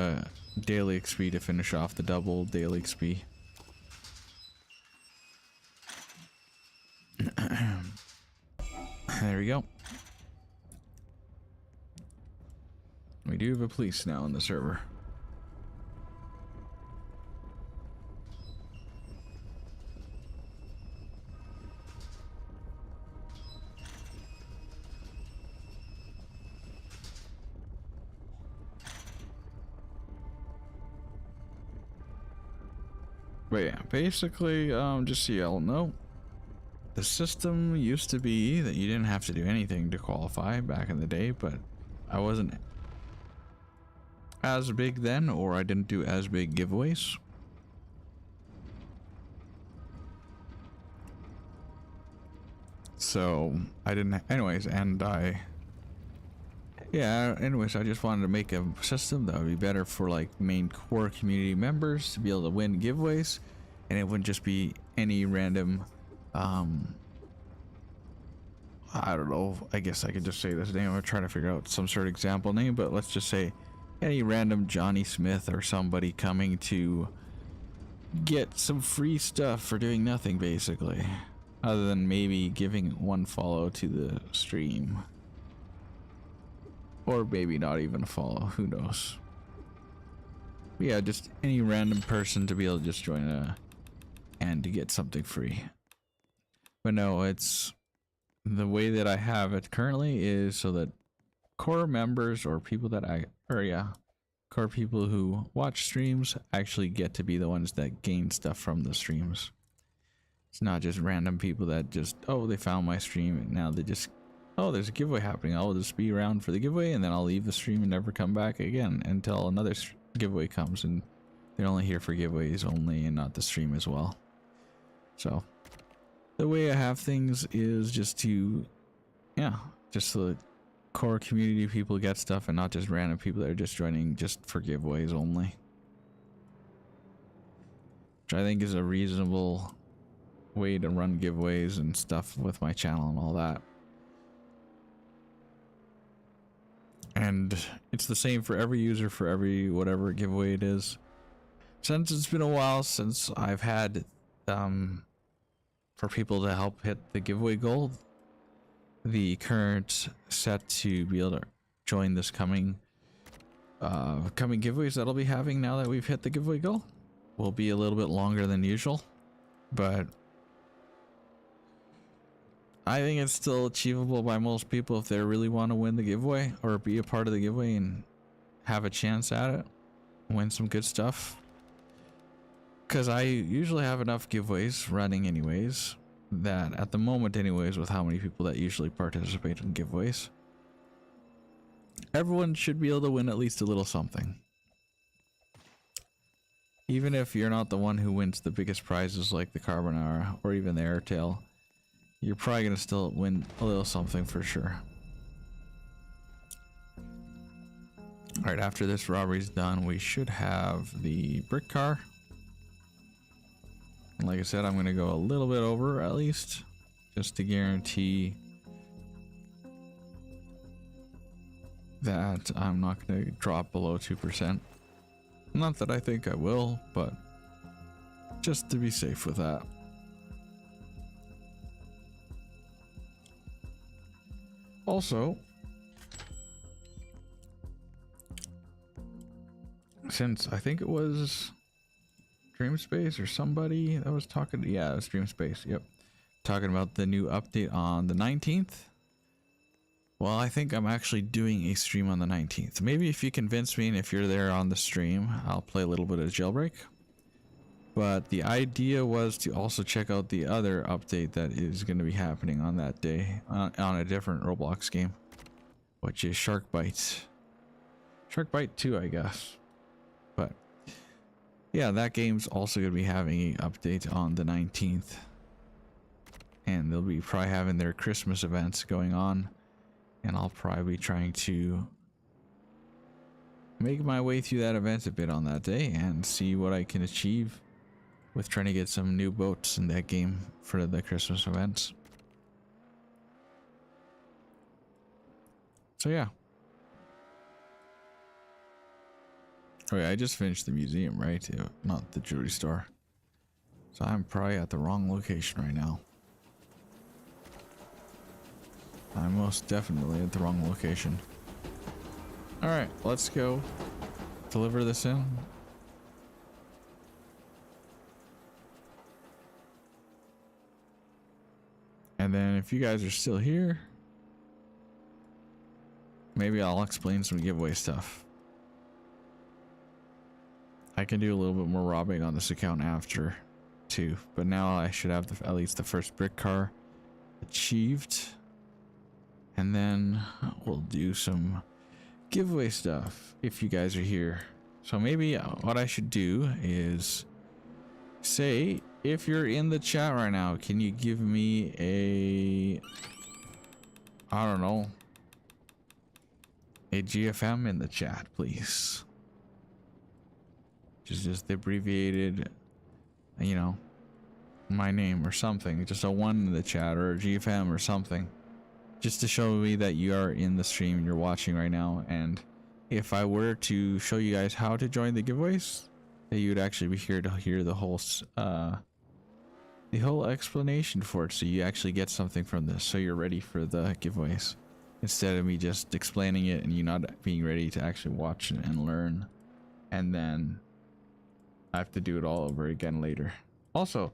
daily XP to finish off the double daily XP. There we go. We do have a police now on the server. But yeah, basically, just so y'all know, the system used to be that you didn't have to do anything to qualify back in the day, but I wasn't as big then, or I didn't do as big giveaways. So I didn't, anyways, and yeah, anyways, I just wanted to make a system that would be better for like main core community members to be able to win giveaways, and it wouldn't just be any random, I don't know, I guess I could just say this name. I'm trying to figure out some sort of example name, but let's just say any random Johnny Smith or somebody coming to get some free stuff for doing nothing, basically, other than maybe giving one follow to the stream, or maybe not even a follow, who knows. But yeah, just any random person to be able to just join and to get something free. But no, it's the way that I have it currently is so that core members or people that core people who watch streams actually get to be the ones that gain stuff from the streams. It's not just random people that just, oh, they found my stream and now they just, oh, there's a giveaway happening, I'll just be around for the giveaway and then I'll leave the stream and never come back again until another giveaway comes, and they're only here for giveaways only and not the stream as well. So the way I have things is just to, yeah, just so that core community people get stuff and not just random people that are just joining just for giveaways only, which I think is a reasonable way to run giveaways and stuff with my channel and all that. And it's the same for every user for every whatever giveaway it is. Since it's been a while since I've had for people to help hit the giveaway goal, the current set to be able to join this coming giveaways that I'll be having now that we've hit the giveaway goal will be a little bit longer than usual, but I think it's still achievable by most people if they really want to win the giveaway or be a part of the giveaway and have a chance at it, win some good stuff. Because I usually have enough giveaways running anyways, that at the moment anyways, with how many people that usually participate in giveaways, everyone should be able to win at least a little something. Even if you're not the one who wins the biggest prizes like the Carbonara or even the Airtail, you're probably going to still win a little something for sure. Alright, after this robbery's done, we should have the brick car. And like I said, I'm going to go a little bit over at least, just to guarantee that I'm not going to drop below 2%. Not that I think I will, but just to be safe with that. Also, since I think it was Dreamspace or somebody that was talking, yeah, it was Dreamspace, yep, talking about the new update on the 19th. Well, I think I'm actually doing a stream on the 19th. Maybe if you convince me and if you're there on the stream, I'll play a little bit of Jailbreak. But the idea was to also check out the other update that is going to be happening on that day on a different Roblox game, which is Shark Bite 2, I guess. But yeah, that game's also going to be having an update on the 19th, and they'll be probably having their Christmas events going on, and I'll probably be trying to make my way through that event a bit on that day and see what I can achieve with trying to get some new boats in that game for the Christmas events. So yeah. Oh yeah, I just finished the museum, right? Yeah, not the jewelry store. So I'm probably at the wrong location right now. I'm most definitely at the wrong location. Alright, let's go deliver this in. And then if you guys are still here, maybe I'll explain some giveaway stuff. I can do a little bit more robbing on this account after too, but now I should have at least the first brick car achieved. And then we'll do some giveaway stuff if you guys are here. So maybe what I should do is Say, if you're in the chat right now, can you give me a, I don't know, a GFM in the chat, please? Just abbreviated, you know, my name or something. Just a 1 in the chat or a GFM or something. Just to show me that you are in the stream and you're watching right now. And if I were to show you guys how to join the giveaways, that you would actually be here to hear the whole explanation for it, so you actually get something from this, so you're ready for the giveaways instead of me just explaining it and you not being ready to actually watch and learn, and then I have to do it all over again later. Also,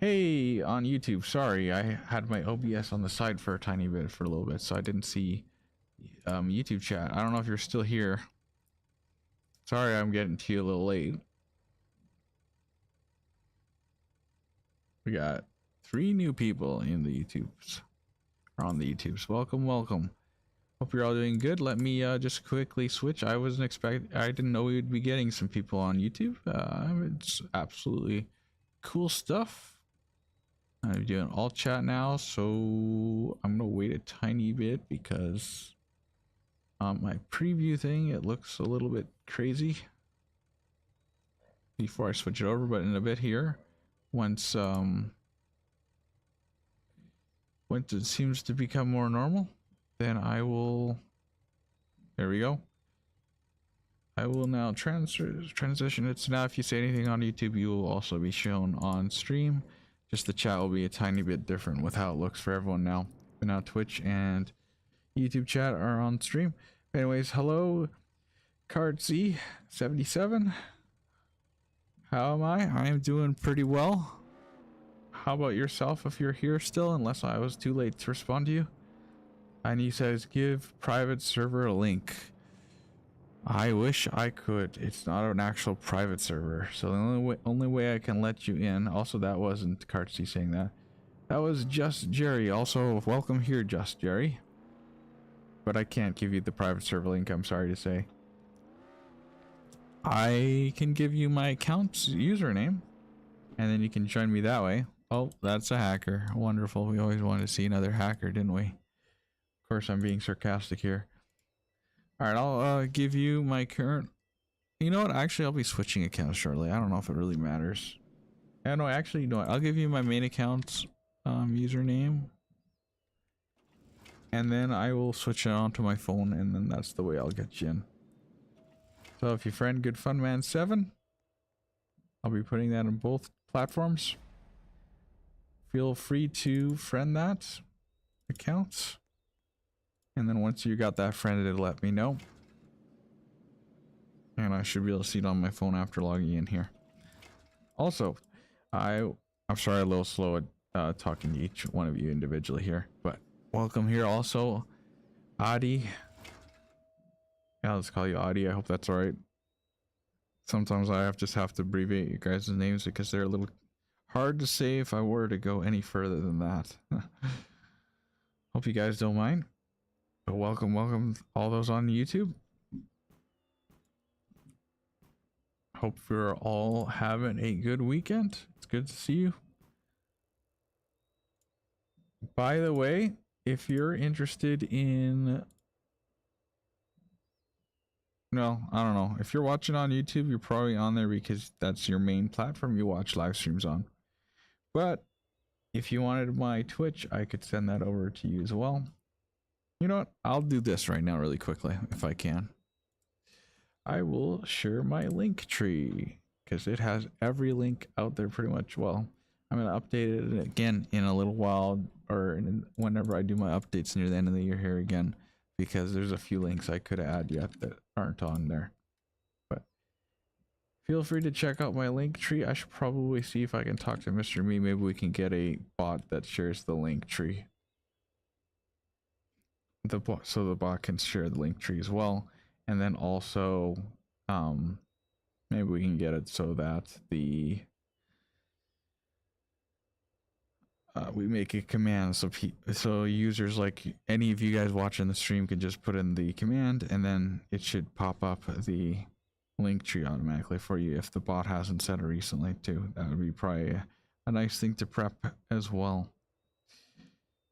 hey, on YouTube, sorry, I had my OBS on the side for a tiny bit, for a little bit, so I didn't see YouTube chat. I don't know if you're still here. Sorry, I'm getting to you a little late. We got 3 new people in the YouTubes, or on the YouTubes. Welcome, welcome. Hope you're all doing good. Let me just quickly switch. I didn't know we would be getting some people on YouTube. It's absolutely cool stuff. I'm doing all chat now, so I'm gonna wait a tiny bit because my preview thing, it looks a little bit crazy before I switch it over, but in a bit here, once it seems to become more normal, then I will, there we go. I will now transition it. So now if you say anything on YouTube, you will also be shown on stream. Just the chat will be a tiny bit different with how it looks for everyone now. But now Twitch and YouTube chat are on stream. Anyways, hello, Kar-1s 77. How am I? I am doing pretty well. How about yourself if you're here still, unless I was too late to respond to you? And he says, give private server a link. I wish I could. It's not an actual private server, so the only way I can let you in. Also, that wasn't Kar-1s saying that. That was Just Jerry. Also, welcome here, Just Jerry. But I can't give you the private server link, I'm sorry to say. I can give you my account's username, and then you can join me that way. Oh, that's a hacker. Wonderful. We always wanted to see another hacker, didn't we? Of course, I'm being sarcastic here. Alright, I'll give you my current... You know what? Actually, I'll be switching accounts shortly. I don't know if it really matters. Yeah, no, actually, you know what? I'll give you my main account's username. And then I will switch it onto my phone, and then that's the way I'll get you in. So if your friend GoodFunMan7, I'll be putting that on both platforms. Feel free to friend that account. And then once you got that friended, let me know. And I should be able to see it on my phone after logging in here. Also, I'm sorry, a little slow at talking to each one of you individually here, but welcome here also, Adi. Yeah, let's call you Adi. I hope that's alright. Sometimes I just have to abbreviate you guys' names because they're a little hard to say if I were to go any further than that. Hope you guys don't mind. But welcome all those on YouTube. Hope you're all having a good weekend. It's good to see you. By the way, if you're interested in... No, I don't know. If you're watching on YouTube, you're probably on there because that's your main platform you watch live streams on. But if you wanted my Twitch, I could send that over to you as well. You know what? I'll do this right now really quickly if I can. I will share my link tree because it has every link out there pretty much. Well, I'm going to update it again in a little while, or whenever I do my updates near the end of the year here again, because there's a few links I could add yet that aren't on there. But feel free to check out my link tree. I should probably see if I can talk to Mr. Me. Maybe we can get a bot that shares the link tree. So the bot can share the link tree as well. And then also, maybe we can get it so that we make a command so users like any of you guys watching the stream can just put in the command, and then it should pop up the link tree automatically for you if the bot hasn't set it recently too. That would be probably a nice thing to prep as well.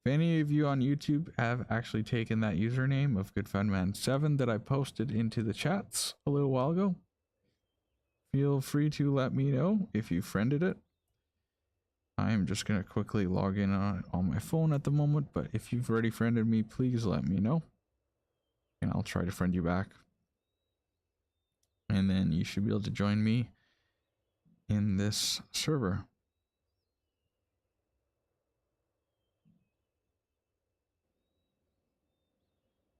If any of you on YouTube have actually taken that username of GoodFunMan7 that I posted into the chats a little while ago, feel free to let me know if you friended it. I'm just going to quickly log in on my phone at the moment, but if you've already friended me, please let me know. And I'll try to friend you back. And then you should be able to join me in this server.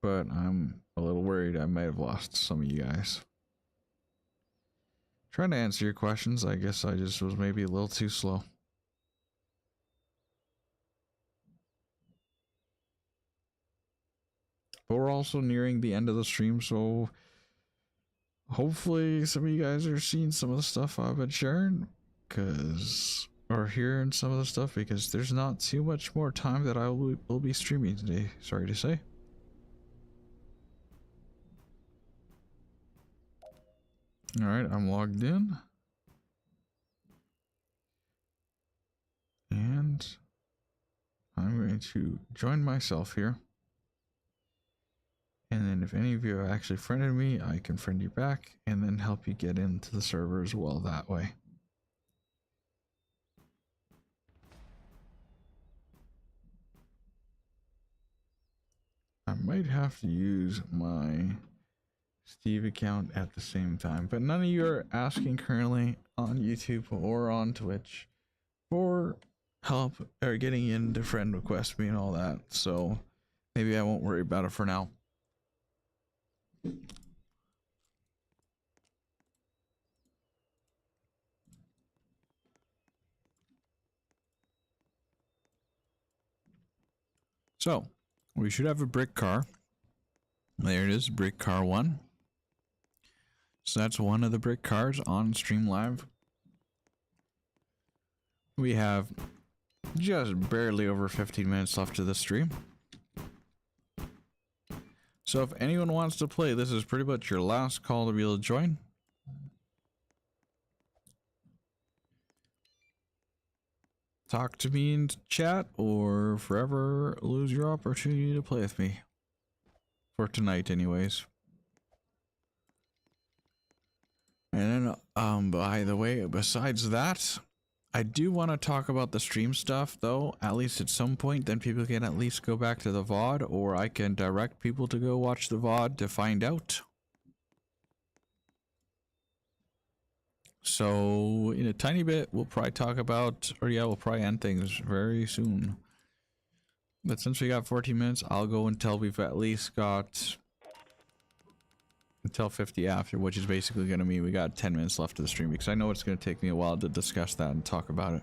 But I'm a little worried I might have lost some of you guys. Trying to answer your questions, I guess I just was maybe a little too slow. But we're also nearing the end of the stream, so hopefully some of you guys are seeing some of the stuff I've been sharing, or hearing some of the stuff, because there's not too much more time that I will be streaming today, sorry to say. Alright, I'm logged in. And I'm going to join myself here. And then if any of you have actually friended me, I can friend you back and then help you get into the server as well that way. I might have to use my Steve account at the same time, but none of you are asking currently on YouTube or on Twitch for help or getting in to friend request me and all that, so maybe I won't worry about it for now. So we should have a brick car. There it is, brick car 1. So that's one of the brick cars on Stream Live. We have just barely over 15 minutes left of the stream. So if anyone wants to play, this is pretty much your last call to be able to join. Talk to me in chat or forever lose your opportunity to play with me. For tonight anyways. And then, by the way, besides that, I do want to talk about the stream stuff though, at least at some point, then people can at least go back to the VOD, or I can direct people to go watch the VOD to find out. So, in a tiny bit, we'll probably talk about, or yeah, we'll probably end things very soon. But since we got 14 minutes, I'll go until we've at least got until 50 after, which is basically going to mean we got 10 minutes left of the stream, because I know it's going to take me a while to discuss that and talk about it.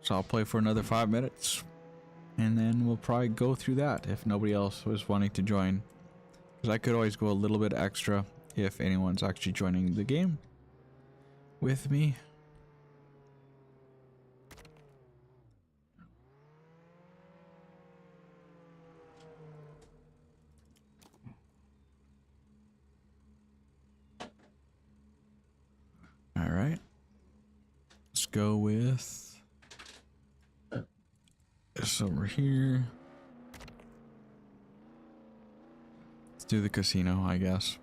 So I'll play for another 5 minutes, and then we'll probably go through that if nobody else was wanting to join. Because I could always go a little bit extra if anyone's actually joining the game with me. All right, let's go with this over here. Let's do the casino, I guess.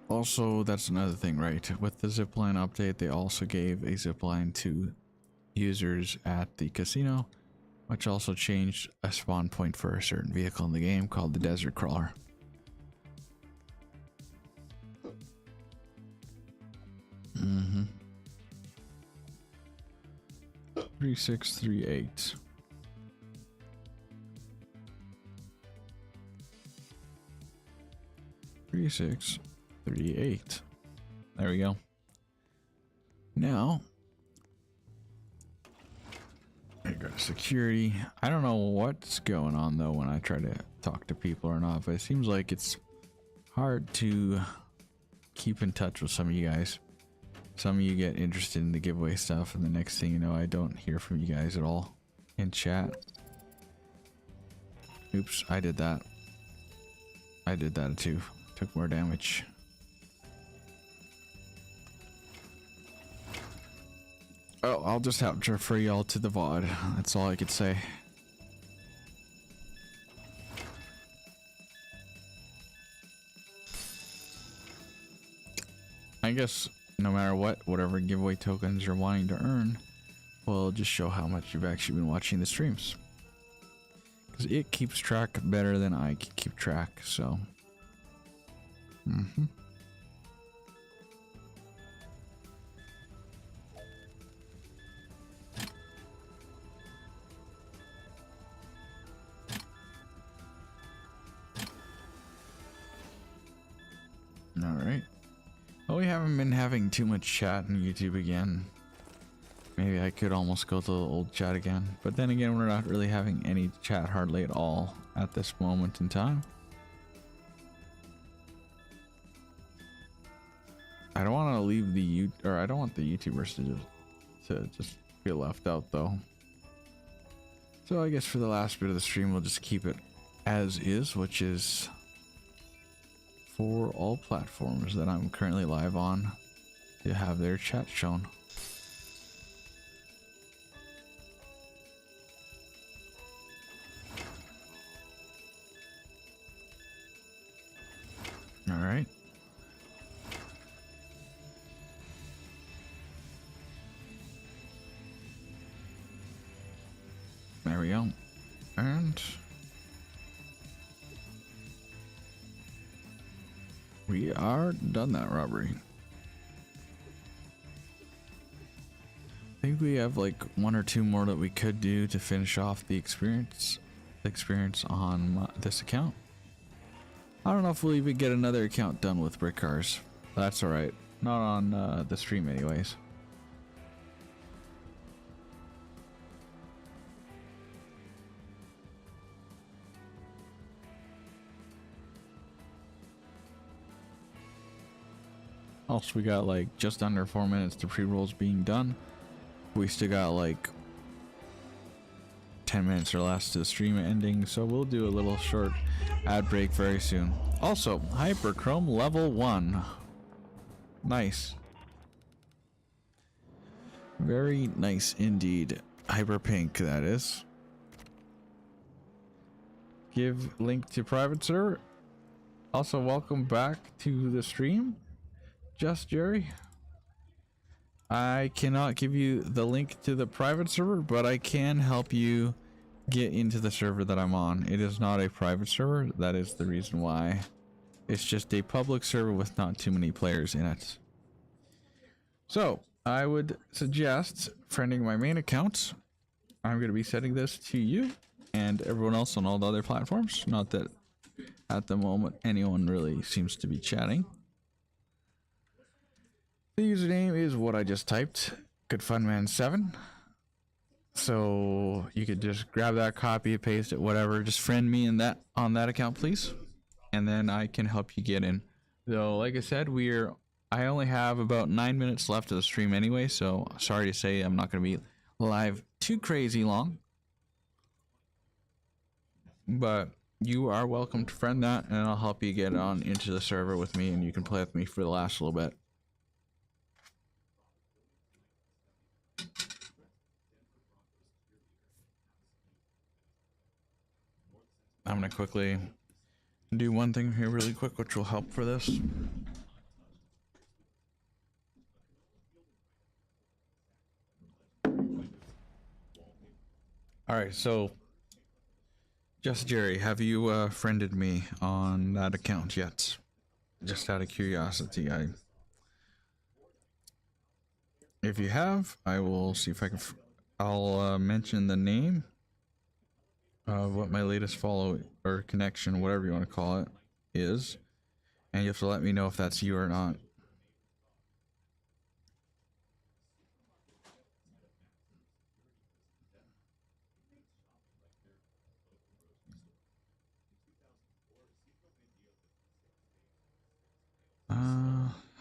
Also, that's another thing, right? With the zipline update, they also gave a zipline to users at the casino, which also changed a spawn point for a certain vehicle in the game called the Desert Crawler. Mm-hmm. 3638. Six 38. There we go. Now, very good. security. I don't know what's going on though when I try to talk to people or not, but it seems like it's hard to keep in touch with some of you guys. Some of you get interested in the giveaway stuff, and the next thing you know, I don't hear from you guys at all in chat. Oops, I did that. I did that too. Took more damage. Oh, I'll just have to refer y'all to the VOD. That's all I could say. I guess no matter what, whatever giveaway tokens you're wanting to earn will just show how much you've actually been watching the streams. Because it keeps track better than I can keep track, so. Alright. Well, we haven't been having too much chat on YouTube again. Maybe I could almost go to the old chat again. But then again, we're not really having any chat hardly at all at this moment in time. I don't want to leave the I don't want the YouTubers to just be left out though. So I guess for the last bit of the stream, we'll just keep it as is, which is for all platforms that I'm currently live on to have their chat shown. All right. There we go. And we are done that robbery. I think we have like one or two more that we could do to finish off the experience on this account. I don't know if we'll even get another account done with brick cars. That's all right. Not on the stream anyways. Also, we got like just under 4 minutes to pre-rolls being done. We still got like 10 minutes or less to the stream ending, so we'll do a little short ad break very soon. Also, Hyperchrome level 1. Nice. Very nice indeed. Hyper pink, that is. Give link to private server. Also, welcome back to the stream. Just Jerry. I cannot give you the link to the private server, but I can help you get into the server that I'm on. It is not a private server. That is the reason why. It's just a public server with not too many players in it. So I would suggest friending my main account. I'm going to be setting this to you and everyone else on all the other platforms. Not that at the moment anyone really seems to be chatting. The username is what I just typed, GoodFunMan7. So you could just grab that, copy it, paste it, whatever. Just friend me in that on that account, please, and then I can help you get in. Though, like I said, I only have about 9 minutes left of the stream anyway, so sorry to say I'm not going to be live too crazy long. But you are welcome to friend that, and I'll help you get on into the server with me, and you can play with me for the last little bit. I'm gonna quickly do one thing here really quick, which will help for this. All right, so Just Jerry, have you friended me on that account yet? Just out of curiosity, if you have, I will see if I can. I'll mention the name of what my latest follow or connection, whatever you want to call it, is, and you have to let me know if that's you or not.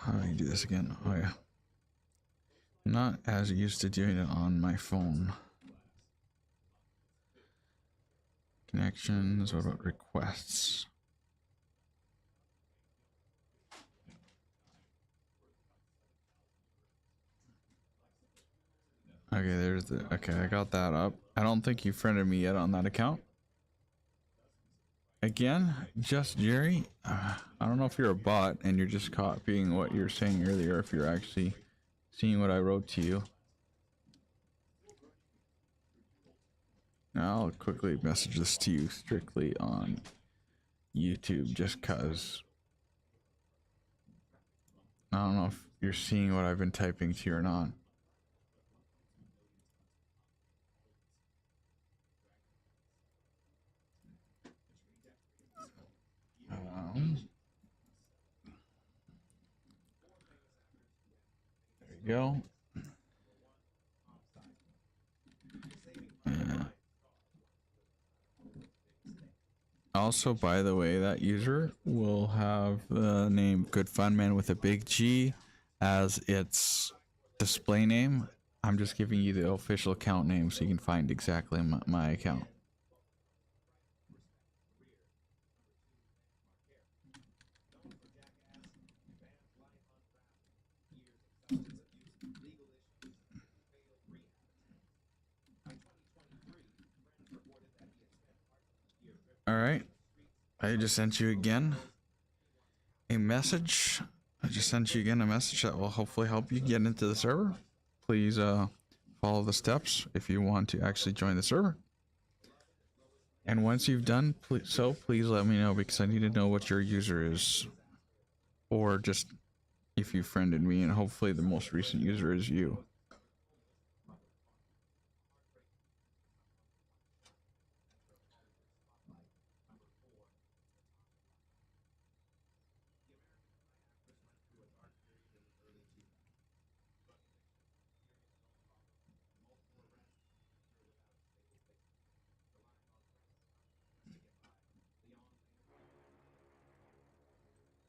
how do I do this again? Oh yeah. Not as used to doing it on my phone. Connections, what about requests? Okay, there's the, okay, I got that up. I don't think you friended me yet on that account. Again, just Jerry. I don't know if you're a bot and you're just copying what you're saying earlier, if you're actually seeing what I wrote to you. Now I'll quickly message this to you strictly on YouTube just cause I don't know if you're seeing what I've been typing to you or not. There you go. Also, by the way, that user will have the name Good Fun Man with a big G as its display name. I'm just giving you the official account name so you can find exactly my account. All right. I just sent you again a message. I just sent you again a message that will hopefully help you get into the server. Please follow the steps if you want to actually join the server. And once you've done please let me know because I need to know what your user is. Or just if you friended me, and hopefully the most recent user is you.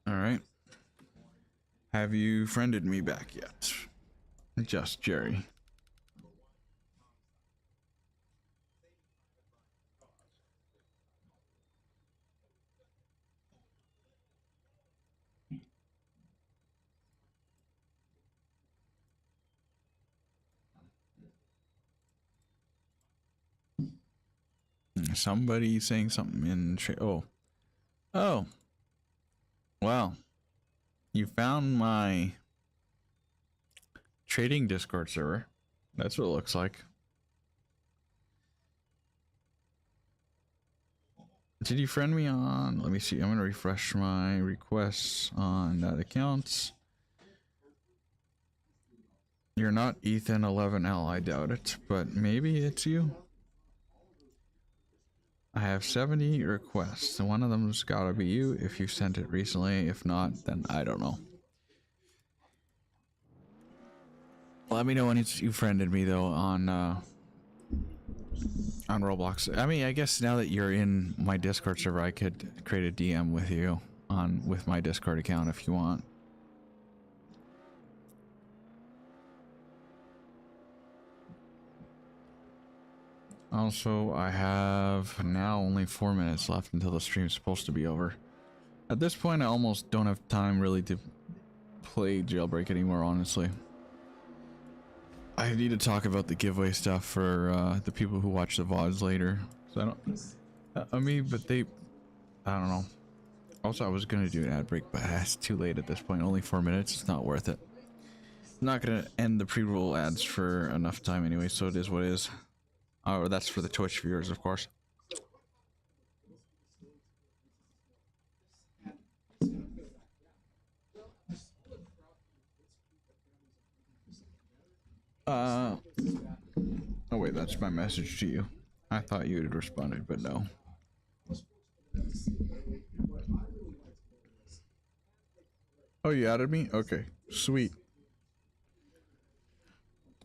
All right. Have you friended me back yet? Just Jerry. Somebody saying something in oh well, you found my trading Discord server. That's what it looks like. Did you friend me on, let me see, I'm gonna refresh my requests on that account. You're not Ethan11L, I doubt it, but maybe it's you. I have 70 requests, and one of them's gotta be you if you sent it recently. If not, then I don't know. Let me know when you friended me though on Roblox. I mean, I guess now that you're in my Discord server, I could create a DM with you with my Discord account if you want. Also, I have now only 4 minutes left until the stream's supposed to be over. At this point, I almost don't have time really to play Jailbreak anymore, honestly. I need to talk about the giveaway stuff for the people who watch the VODs later. So I don't, but I don't know. Also, I was gonna do an ad break, but it's too late at this point. Only 4 minutes. It's not worth it. I'm not gonna end the pre-roll ads for enough time anyway, so it is what it is. Oh, that's for the Twitch viewers, of course. Oh wait, that's my message to you. I thought you had responded, but no. Oh, you added me? Okay, sweet.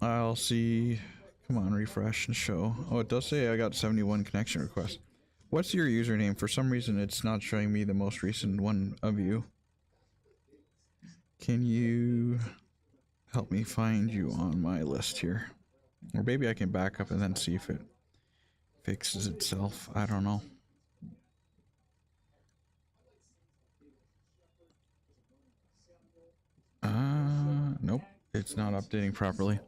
I'll see. Come on, refresh and show. Oh, it does say I got 71 connection requests. What's your username? For some reason, it's not showing me the most recent one of you. Can you help me find you on my list here? Or maybe I can back up and then see if it fixes itself. I don't know. Nope. It's not updating properly.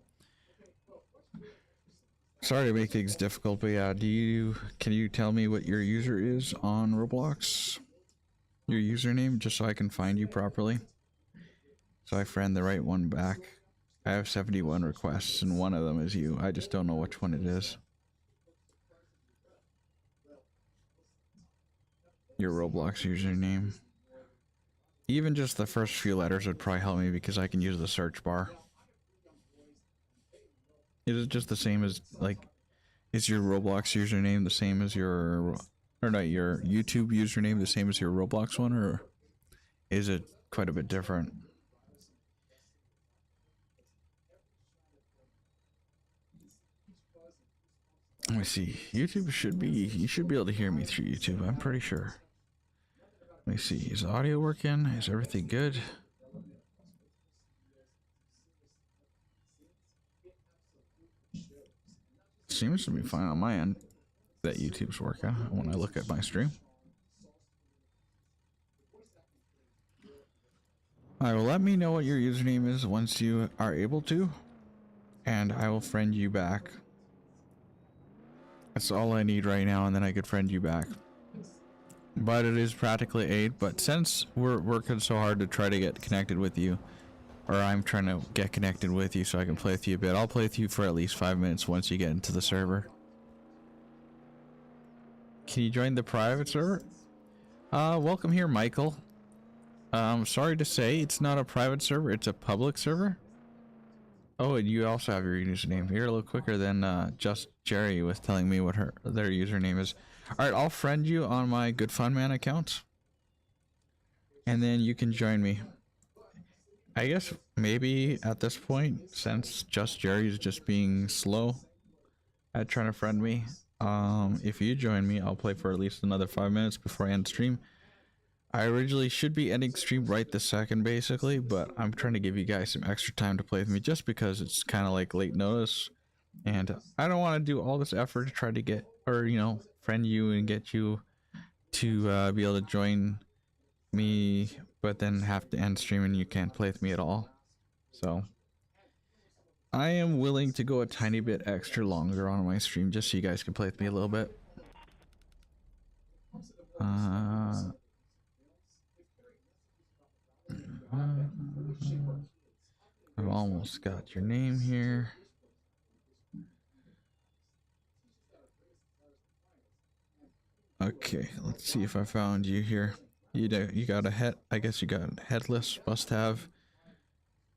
Sorry to make things difficult, but yeah, can you tell me what your user is on Roblox? Your username, just so I can find you properly. So I friend the right one back. I have 71 requests and one of them is you. I just don't know which one it is. Your Roblox username. Even just the first few letters would probably help me because I can use the search bar. Is it just the same as, like, is your Roblox username the same as your, or not, your YouTube username the same as your Roblox one, or is it quite a bit different? Let me see. YouTube should be, you should be able to hear me through YouTube, I'm pretty sure. Let me see. Is audio working? Is everything good? Seems to be fine on my end that YouTube's working when I look at my stream. Alright, well, let me know what your username is once you are able to, and I will friend you back. That's all I need right now, and then I could friend you back. But it is practically 8, but since we're working so hard to try to get connected with you, or I'm trying to get connected with you so I can play with you a bit, I'll play with you for at least 5 minutes once you get into the server. Can you join the private server? Welcome here, Michael. Sorry to say, it's not a private server, it's a public server. Oh, and you also have your username. You're a little quicker than just Jerry was telling me what their username is. Alright, I'll friend you on my Good Fun Man account. And then you can join me. I guess maybe at this point, since Just Jerry is just being slow at trying to friend me, if you join me, I'll play for at least another 5 minutes before I end stream. I originally should be ending stream right this second, basically, but I'm trying to give you guys some extra time to play with me just because it's kind of like late notice. And I don't want to do all this effort to try to get, or, you know, friend you and get you to be able to join me, but then have to end stream and you can't play with me at all. So I am willing to go a tiny bit extra longer on my stream just so you guys can play with me a little bit. I've almost got your name here. Okay, let's see if I found you here. You got a head. I guess you got headless. Must have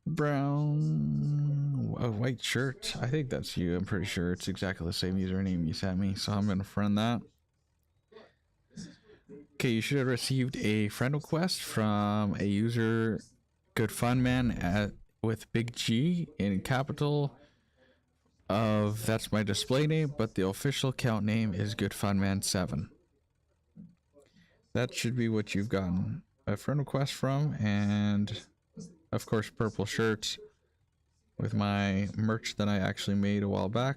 brown, a white shirt. I think that's you. I'm pretty sure it's exactly the same username you sent me. So I'm gonna friend that. Okay, you should have received a friend request from a user, Good Fun Man, with big G in capital. That's my display name, but the official account name is Good Fun Man 7. That should be what you've gotten a friend request from, and of course purple shirts with my merch that I actually made a while back,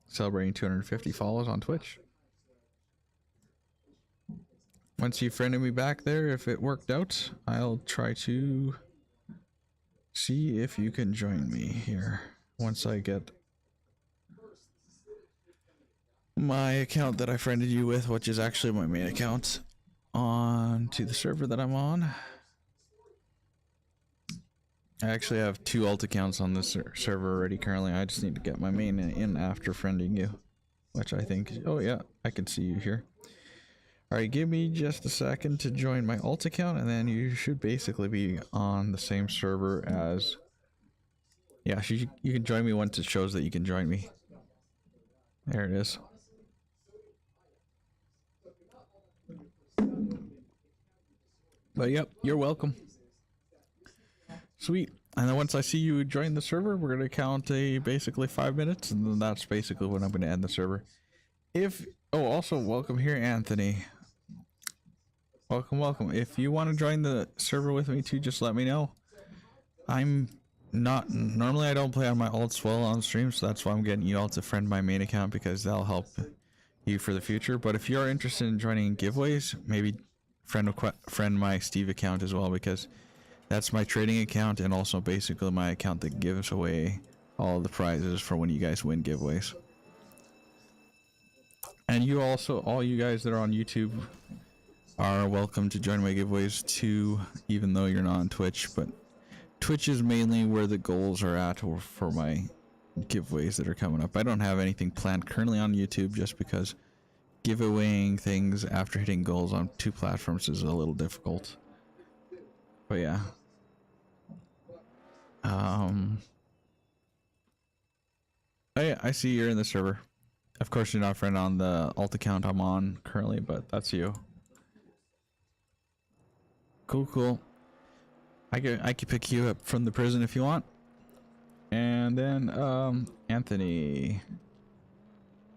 celebrating 250 follows on Twitch. Once you friended me back there, if it worked out, I'll try to see if you can join me here once I get my account that I friended you with, which is actually my main account, on to the server that I'm on. I actually have 2 alt accounts on this server already currently. I just need to get my main in after friending you, which I think, oh yeah, I can see you here. Alright, give me just a second to join my alt account, and then you should basically be on the same server as, yeah, you can join me once it shows that you can join me. There it is. But yep, you're welcome. Sweet. And then once I see you join the server, we're going to count basically 5 minutes, and then that's basically when I'm going to end the server. Oh, also welcome here, Anthony. Welcome. If you want to join the server with me too, just let me know. I'm not normally I don't play on my alts well on stream, so that's why I'm getting you all to friend my main account because that'll help you for the future. But if you're interested in joining giveaways, maybe friend my Steve account as well, because that's my trading account and also basically my account that gives away all the prizes for when you guys win giveaways. And you also, all you guys that are on YouTube are welcome to join my giveaways too, even though you're not on Twitch. But Twitch is mainly where the goals are at for my giveaways that are coming up. I don't have anything planned currently on YouTube just because giveawaying things after hitting goals on 2 platforms is a little difficult. But yeah. Oh yeah, I see you're in the server. Of course you're not a friend on the alt account I'm on currently, but that's you. Cool. I could pick you up from the prison if you want. And then Anthony,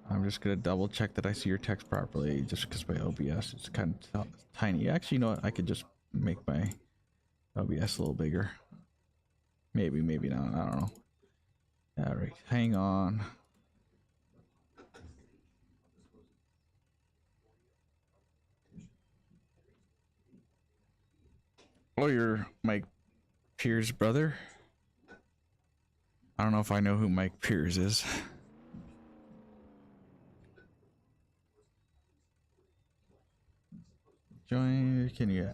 I'm just gonna double check that I see your text properly, just because my OBS is kind of tiny. Actually, you know what? I could just make my OBS a little bigger. Maybe not. I don't know. All right, hang on. Oh, you're Mike Pierce's brother? I don't know if I know who Mike Pierce is. Join, can you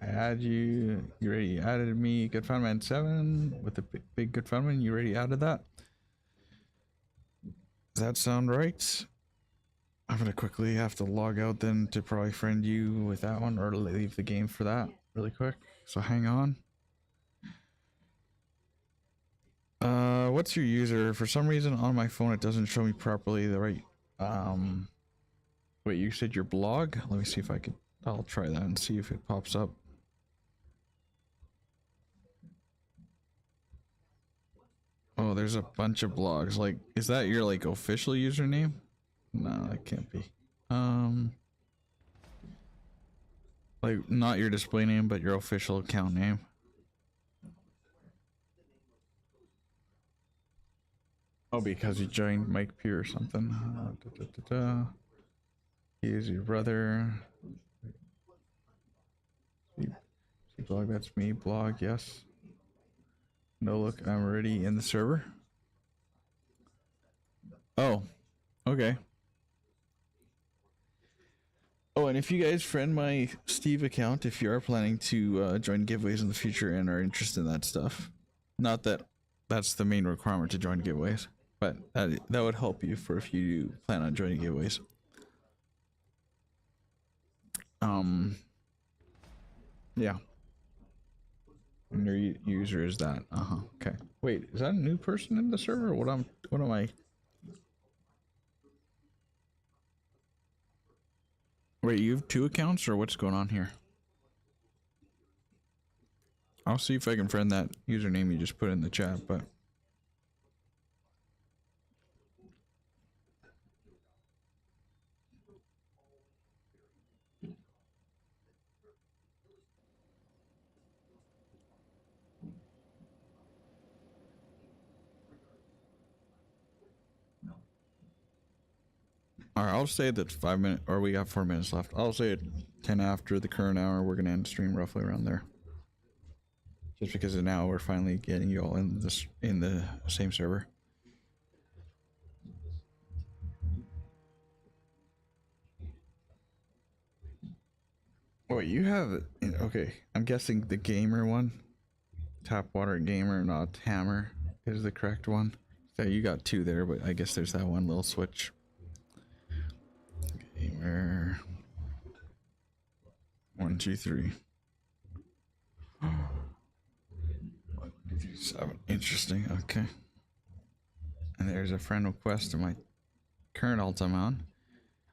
add you? You already added me, Good Fun Man 7 with the big Good Fun Man. You already added that? Does that sound right? I'm gonna quickly have to log out then to probably friend you with that one, or leave the game for that really quick. So hang on. What's your user? For some reason on my phone it doesn't show me properly the right wait, you said your blog? Let me see if I could, I'll try that and see if it pops up. Oh, there's a bunch of blogs. Like, is that your like official username? No, it can't be. Like, not your display name, but your official account name. Oh, because you joined Mike Pure or something. He is your brother. See blog, that's me. Blog, yes. No, look, I'm already in the server. Oh, okay. Oh, and if you guys friend my Steve account, if you are planning to join giveaways in the future and are interested in that stuff, not that that's the main requirement to join giveaways, but that would help you for if you plan on joining giveaways. Yeah. And your user is that. Okay. Wait, is that a new person in the server? What am I? Wait, you have 2 accounts or what's going on here? I'll see if I can friend that username you just put in the chat, but alright, I'll say that 5 minutes, or we got 4 minutes left. I'll say it 10 after the current hour. We're gonna end stream roughly around there. Just because of now we're finally getting you all in this in the same server. Oh, you have okay. I'm guessing the gamer one, Tapwater Gamer, not Hammer, is the correct one. So you got 2 there, but I guess there's that one little switch. Gamer 1, 2, 3. 1, 2, 3, 7. Interesting. Okay. And there's a friend request to my current alt I'm on.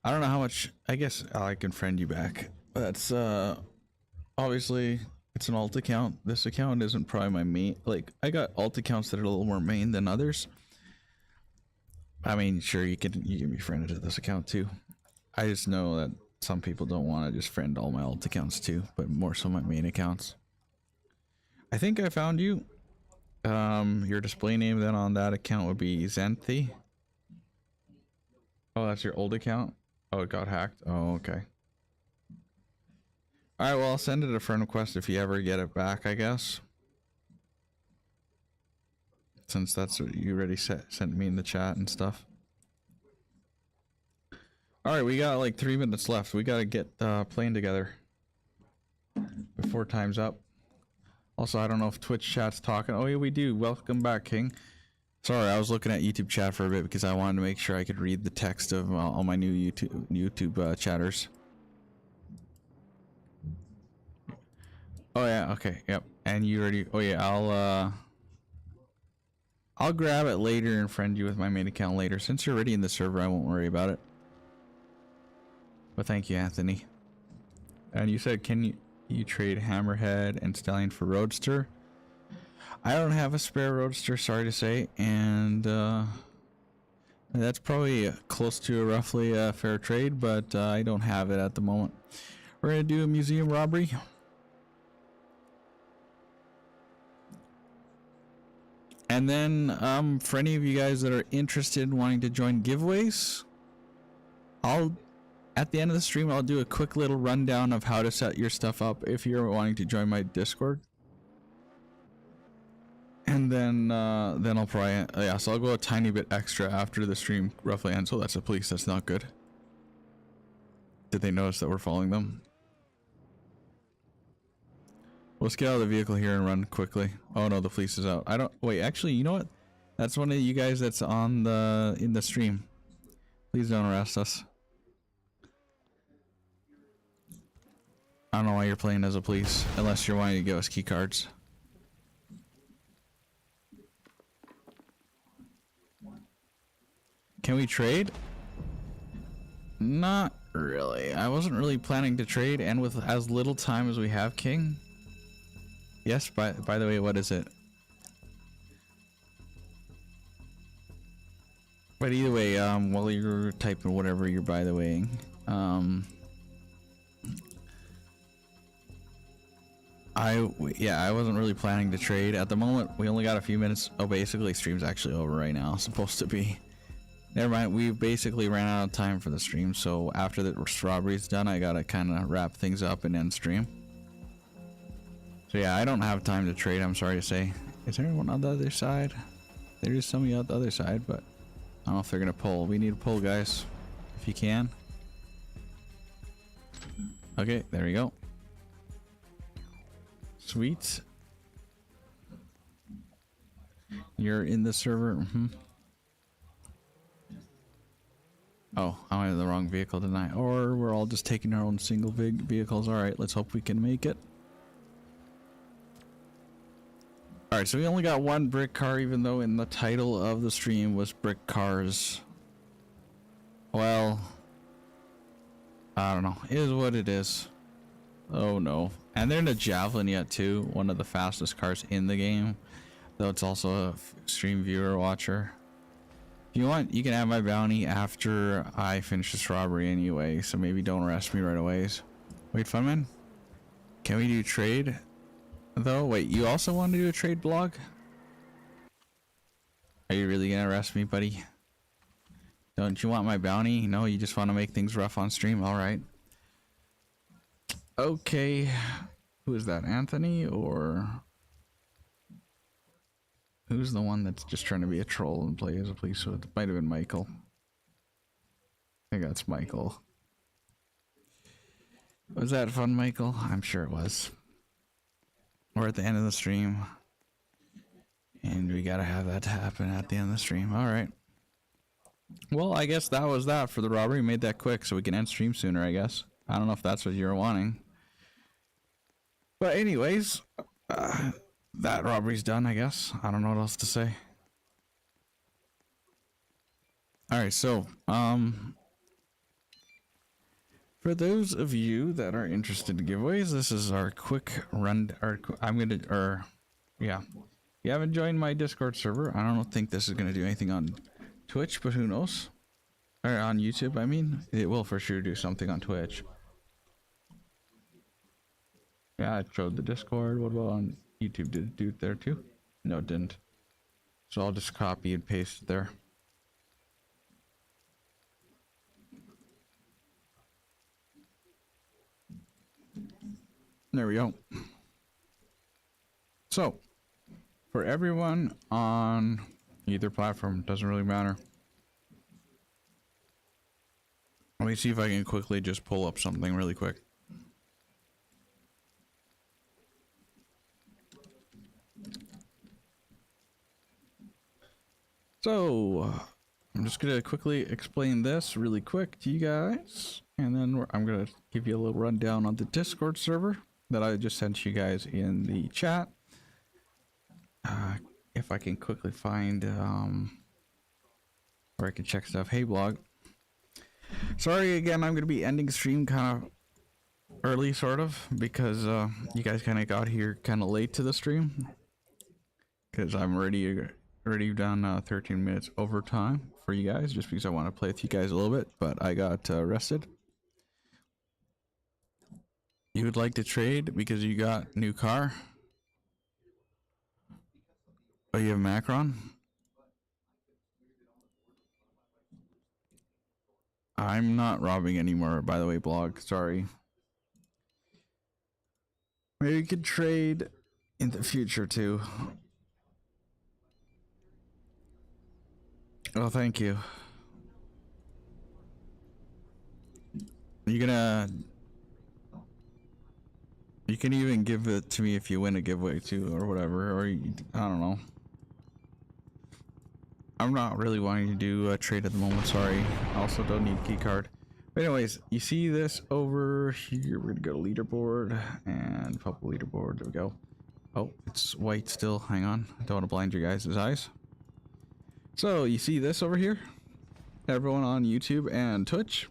I don't know how much. I guess I can friend you back. That's obviously it's an alt account. This account isn't probably my main. Like, I got alt accounts that are a little more main than others. I mean, sure, you can be friended to this account too. I just know that some people don't want to just friend all my alt accounts too, but more so my main accounts. I think I found you. your display name then on that account would be Xanthi. Oh, that's your old account? Oh, it got hacked? Oh, okay. Alright, well, I'll send it a friend request if you ever get it back, I guess. Since that's what you already sent me in the chat and stuff. Alright, we got like 3 minutes left. We gotta get playing together before time's up. Also, I don't know if Twitch chat's talking. Oh yeah, we do. Welcome back, King. Sorry, I was looking at YouTube chat for a bit because I wanted to make sure I could read the text of all my new YouTube chatters. Oh yeah, okay, yep. And you already. Oh yeah, I'll grab it later and friend you with my main account later. Since you're already in the server, I won't worry about it. But thank you, Anthony. And you said, can you trade Hammerhead and Stallion for Roadster? I don't have a spare Roadster, sorry to say, and that's probably close to a roughly fair trade, but I don't have it at the moment. We're gonna do a museum robbery. And then for any of you guys that are interested in wanting to join giveaways, at the end of the stream, I'll do a quick little rundown of how to set your stuff up if you're wanting to join my Discord. And then I'll probably, yeah, so I'll go a tiny bit extra after the stream roughly ends. So that's the police, that's not good. Did they notice that we're following them? Let's get out of the vehicle here and run quickly. Oh no, the police is out. I don't, wait, actually, you know what? That's one of you guys that's on in the stream. Please don't arrest us. I don't know why you're playing as a police, unless you're wanting to give us key cards. Can we trade? Not really. I wasn't really planning to trade, and with as little time as we have, King. Yes, by the way, what is it? But either way, while you're typing whatever you're by the way, I wasn't really planning to trade at the moment. We only got a few minutes. Oh, basically, stream's actually over right now. It's supposed to be. Never mind. We basically ran out of time for the stream. So after the robbery's done, I gotta kind of wrap things up and end stream. So yeah, I don't have time to trade. I'm sorry to say. Is there anyone on the other side? There is somebody on the other side, but I don't know if they're gonna pull. We need to pull, guys, if you can. Okay, there we go. Sweet. You're in the server. Mm-hmm. Oh, I went in the wrong vehicle, didn't I? Or we're all just taking our own single vehicles. Alright, let's hope we can make it. Alright, so we only got one brick car, even though in the title of the stream was Brick Cars. Well, I don't know. It is what it is. Oh no. And they're in a Javelin yet too. One of the fastest cars in the game. Though it's also a stream viewer watcher. If you want, you can have my bounty after I finish this robbery anyway. So maybe don't arrest me right away. Wait, Funman? Can we do trade? Though? Wait, you also want to do a trade blog? Are you really gonna arrest me, buddy? Don't you want my bounty? No, you just want to make things rough on stream? Alright. Okay, who is that, Anthony, or who's the one that's just trying to be a troll and play as a police? So it might have been Michael. I think that's Michael. Was that fun, Michael? I'm sure it was. We're at the end of the stream, and we gotta have that to happen at the end of the stream. Alright. Well, I guess that was that for the robbery. We made that quick so we can end stream sooner, I guess. I don't know if that's what you're wanting. But anyways, that robbery's done, I guess. I don't know what else to say. Alright, so, for those of you that are interested in giveaways, this is our quick run, yeah. If you haven't joined my Discord server, I don't think this is going to do anything on Twitch, but who knows? Or on YouTube, I mean. It will for sure do something on Twitch. Yeah, I showed the Discord. What about on YouTube? Did it do it there too? No, it didn't. So I'll just copy and paste it there. There we go. So, for everyone on either platform, doesn't really matter. Let me see if I can quickly just pull up something really quick. So, I'm just going to quickly explain this really quick to you guys. And then I'm going to give you a little rundown on the Discord server that I just sent you guys in the chat. If I can quickly find where I can check stuff. Hey, blog. Sorry again, I'm going to be ending stream kind of early, sort of, because you guys kind of got here kind of late to the stream. Because I'm already done 13 minutes overtime for you guys, just because I want to play with you guys a little bit, but I got arrested. You would like to trade because you got new car? Oh, you have Macron? I'm not robbing anymore, by the way, blog. Sorry. Maybe you could trade in the future too. Oh, thank you. You can even give it to me if you win a giveaway too, or whatever, or I don't know. I'm not really wanting to do a trade at the moment, sorry. I also don't need key card. But anyways, you see this over here. We're gonna go to leaderboard and purple leaderboard. There we go. Oh, it's white still. Hang on. I don't want to blind your guys' eyes. So you see this over here? Everyone on YouTube and Twitch.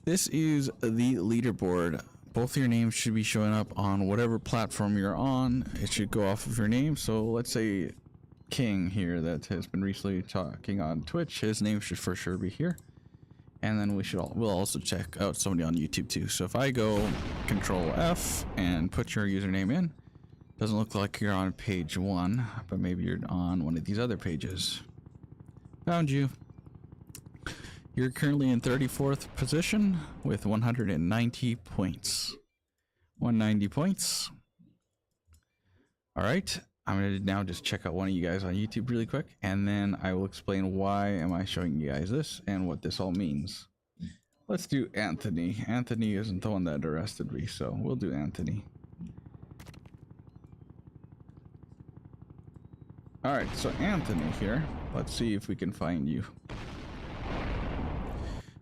This is the leaderboard. Both your names should be showing up on whatever platform you're on. It should go off of your name. So let's say King here that has been recently talking on Twitch. His name should for sure be here. And then we'll also check out somebody on YouTube too. So if I go Control F and put your username in, doesn't look like you're on page 1, but maybe you're on one of these other pages. Found you. You're currently in 34th position with 190 points. 190 points. All right. I'm going to now just check out one of you guys on YouTube really quick, and then I will explain why am I showing you guys this and what this all means. Let's do Anthony. Anthony isn't the one that arrested me, so we'll do Anthony. All right, so Anthony here. Let's see if we can find you.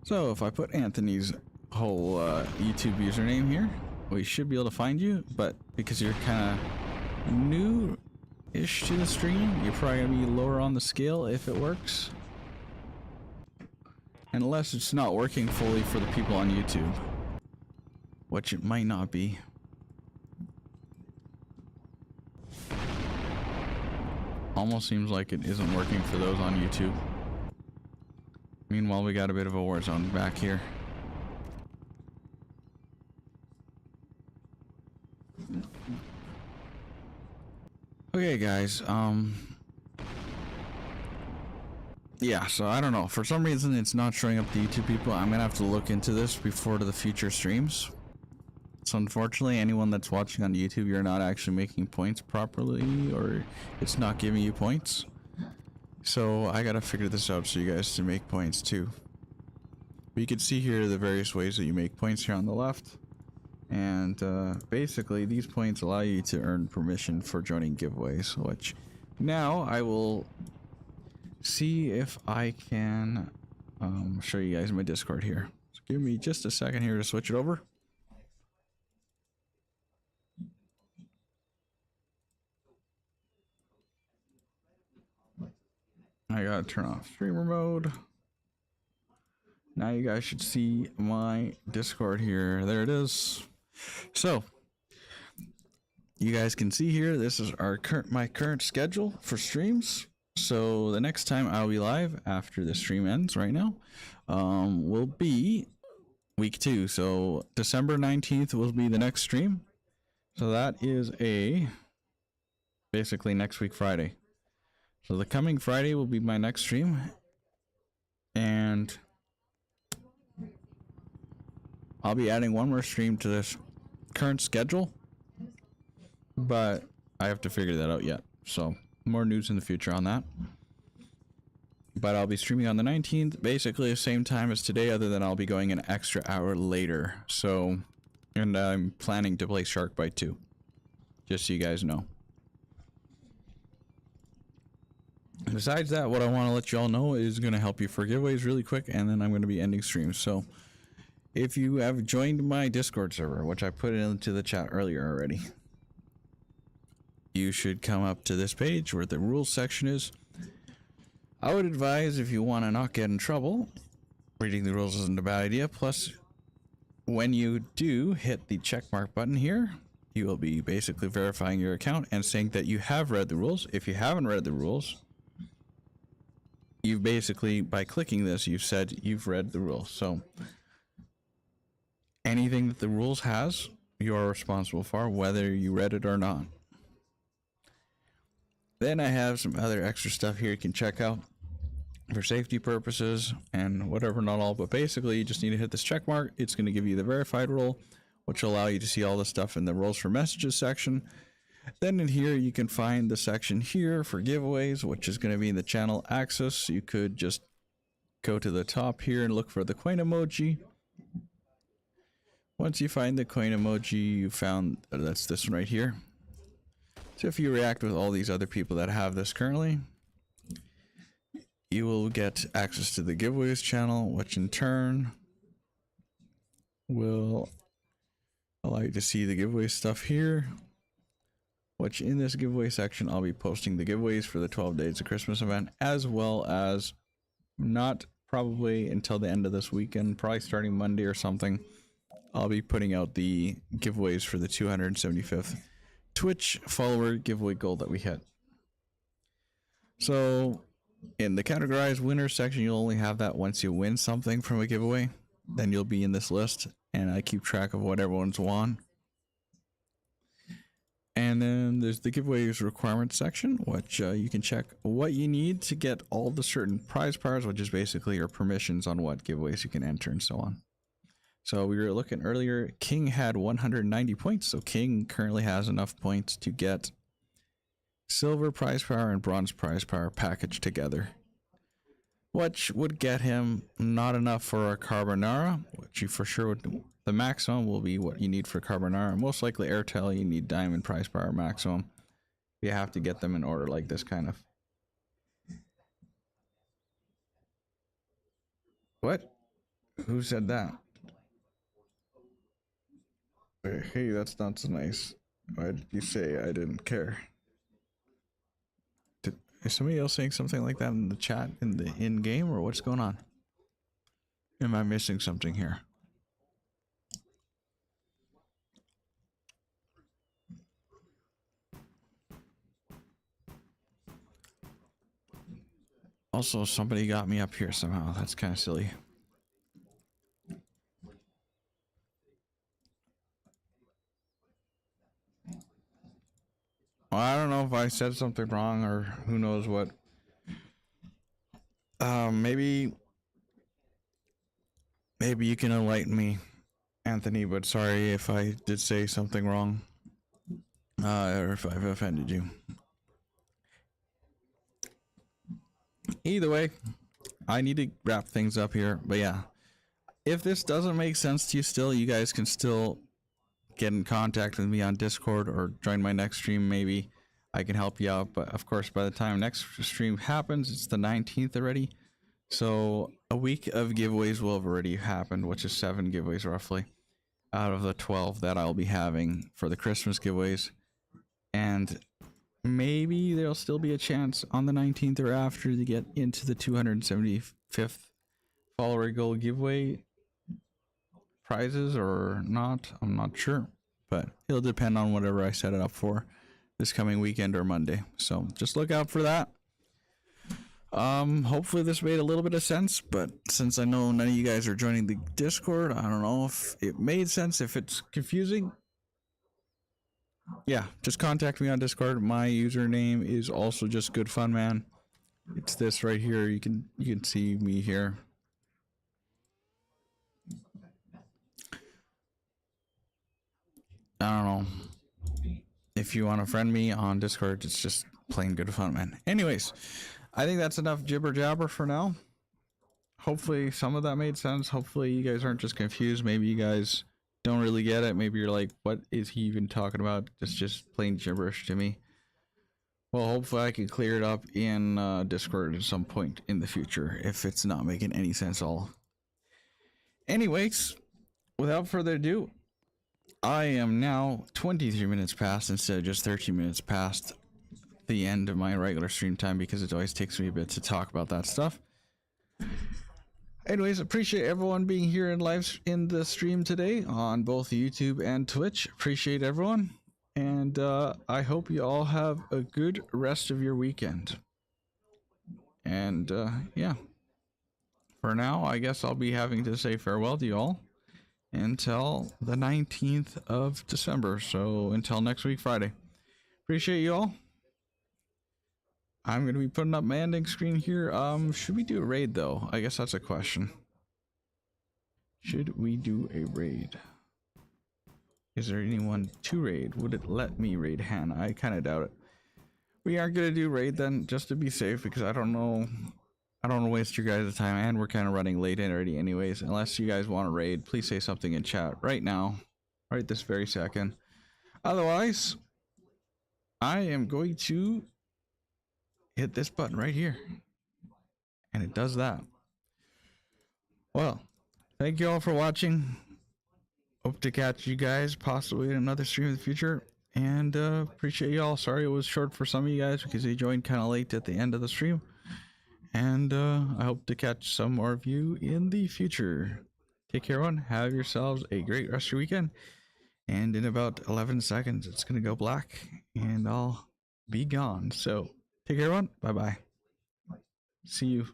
So if I put Anthony's whole YouTube username here, we should be able to find you, but because you're kind of new-ish to the stream, you're probably going to be lower on the scale if it works. Unless it's not working fully for the people on YouTube, which it might not be. Almost seems like it isn't working for those on YouTube. Meanwhile, we got a bit of a war zone back here. Okay, guys, yeah, so I don't know. For some reason, it's not showing up to YouTube people. I'm gonna have to look into this before the future streams. So unfortunately, anyone that's watching on YouTube, you're not actually making points properly, or it's not giving you points. So I gotta figure this out so you guys can make points too. But you can see here the various ways that you make points here on the left. And basically these points allow you to earn permission for joining giveaways, which now I will see if I can show you guys my Discord here. So give me just a second here to switch it over. I gotta turn off streamer mode. Now you guys should see my Discord here. There it is. So you guys can see here, this is my current schedule for streams. So the next time I'll be live after the stream ends right now will be week 2. So December 19th will be the next stream. So that is basically next week Friday. So the coming Friday will be my next stream, and I'll be adding one more stream to this current schedule, but I have to figure that out yet. So more news in the future on that. But I'll be streaming on the 19th, basically the same time as today, other than I'll be going an extra hour later. So, and I'm planning to play Shark Bite 2, just so you guys know. Besides that, what I want to let you all know is going to help you for giveaways really quick, and then I'm going to be ending streams. So if you have joined my Discord server, which I put into the chat earlier already, you should come up to this page where the rules section is. I would advise, if you want to not get in trouble, reading the rules isn't a bad idea. Plus, when you do hit the checkmark button here, you will be basically verifying your account and saying that you have read the rules. If you haven't read the rules, you've basically, by clicking this, you've said you've read the rules. So anything that the rules has, you're responsible for, whether you read it or not. Then I have some other extra stuff here you can check out for safety purposes and whatever, not all, but basically you just need to hit this check mark. It's going to give you the verified role, which will allow you to see all the stuff in the roles for messages section. Then in here you can find the section here for giveaways, which is going to be in the channel access. You could just go to the top here and look for the coin emoji. Once you find the coin emoji, you found that's this one right here. So if you react with all these other people that have this currently, you will get access to the giveaways channel, which in turn will allow you to see the giveaway stuff here, which in this giveaway section, I'll be posting the giveaways for the 12 Days of Christmas event, as well as, not probably until the end of this weekend, probably starting Monday or something, I'll be putting out the giveaways for the 275th Twitch follower giveaway goal that we hit. So in the categorized winners section, you'll only have that once you win something from a giveaway. Then you'll be in this list, and I keep track of what everyone's won. And then there's the giveaways requirements section, which you can check what you need to get all the certain prize powers, which is basically your permissions on what giveaways you can enter and so on. So we were looking earlier, King had 190 points. So King currently has enough points to get silver prize power and bronze prize power packaged together, which would get him not enough for a carbonara, which you for sure would. The maximum will be what you need for carbonara. Most likely airtail, you need diamond prize power maximum. You have to get them in order like this kind of. What? Who said that? Hey, that's not so nice. Why did you say I didn't care? Is somebody else saying something like that in the chat, in the in-game, or what's going on? Am I missing something here? Also, somebody got me up here somehow. That's kind of silly. Well, I don't know if I said something wrong or who knows what. Maybe you can enlighten me, Anthony, but sorry if I did say something wrong, or if I've offended you. Either way, I need to wrap things up here, but yeah, if this doesn't make sense to you still, you guys can still get in contact with me on Discord or join my next stream. Maybe I can help you out, but of course by the time next stream happens, it's the 19th already, so a week of giveaways will have already happened, which is 7 giveaways roughly out of the 12 that I'll be having for the Christmas giveaways. And maybe there'll still be a chance on the 19th or after to get into the 275th follower goal giveaway prizes or not. I'm not sure, but it'll depend on whatever I set it up for this coming weekend or Monday. So just look out for that. Hopefully this made a little bit of sense, but since I know none of you guys are joining the Discord, I don't know if it made sense. If it's confusing, yeah, just contact me on Discord. My username is also just good fun man. It's this right here. You can see me here. I don't know. If you want to friend me on Discord, it's just plain good fun, man. Anyways, I think that's enough jibber jabber for now. Hopefully some of that made sense. Hopefully you guys aren't just confused. Maybe you guys don't really get it. Maybe you're like, what is he even talking about? It's just plain gibberish to me. Well, hopefully I can clear it up in Discord at some point in the future if it's not making any sense at all. Anyways, without further ado, I am now 23 minutes past instead of just 13 minutes past the end of my regular stream time because it always takes me a bit to talk about that stuff. Anyways, appreciate everyone being here in the stream today on both YouTube and Twitch. Appreciate everyone. And I hope you all have a good rest of your weekend. And yeah, for now, I guess I'll be having to say farewell to you all until the 19th of December. So until next week, Friday. Appreciate you all. I'm going to be putting up my ending screen here. Should we do a raid though? I guess that's a question. Should we do a raid? Is there anyone to raid? Would it let me raid Hannah? I kind of doubt it. We aren't going to do raid then, just to be safe, because I don't know. I don't want to waste your guys' time, and we're kind of running late already anyways. Unless you guys want to raid, please say something in chat right now. Right this very second. Otherwise, I am going to hit this button right here. And it does that. Well, thank you all for watching. Hope to catch you guys possibly in another stream in the future. And appreciate you all. Sorry it was short for some of you guys because you joined kind of late at the end of the stream. And I hope to catch some more of you in the future. Take care, everyone. Have yourselves a great rest of your weekend. And in about 11 seconds, it's going to go black. And I'll be gone. So take care, everyone. Bye-bye. See you.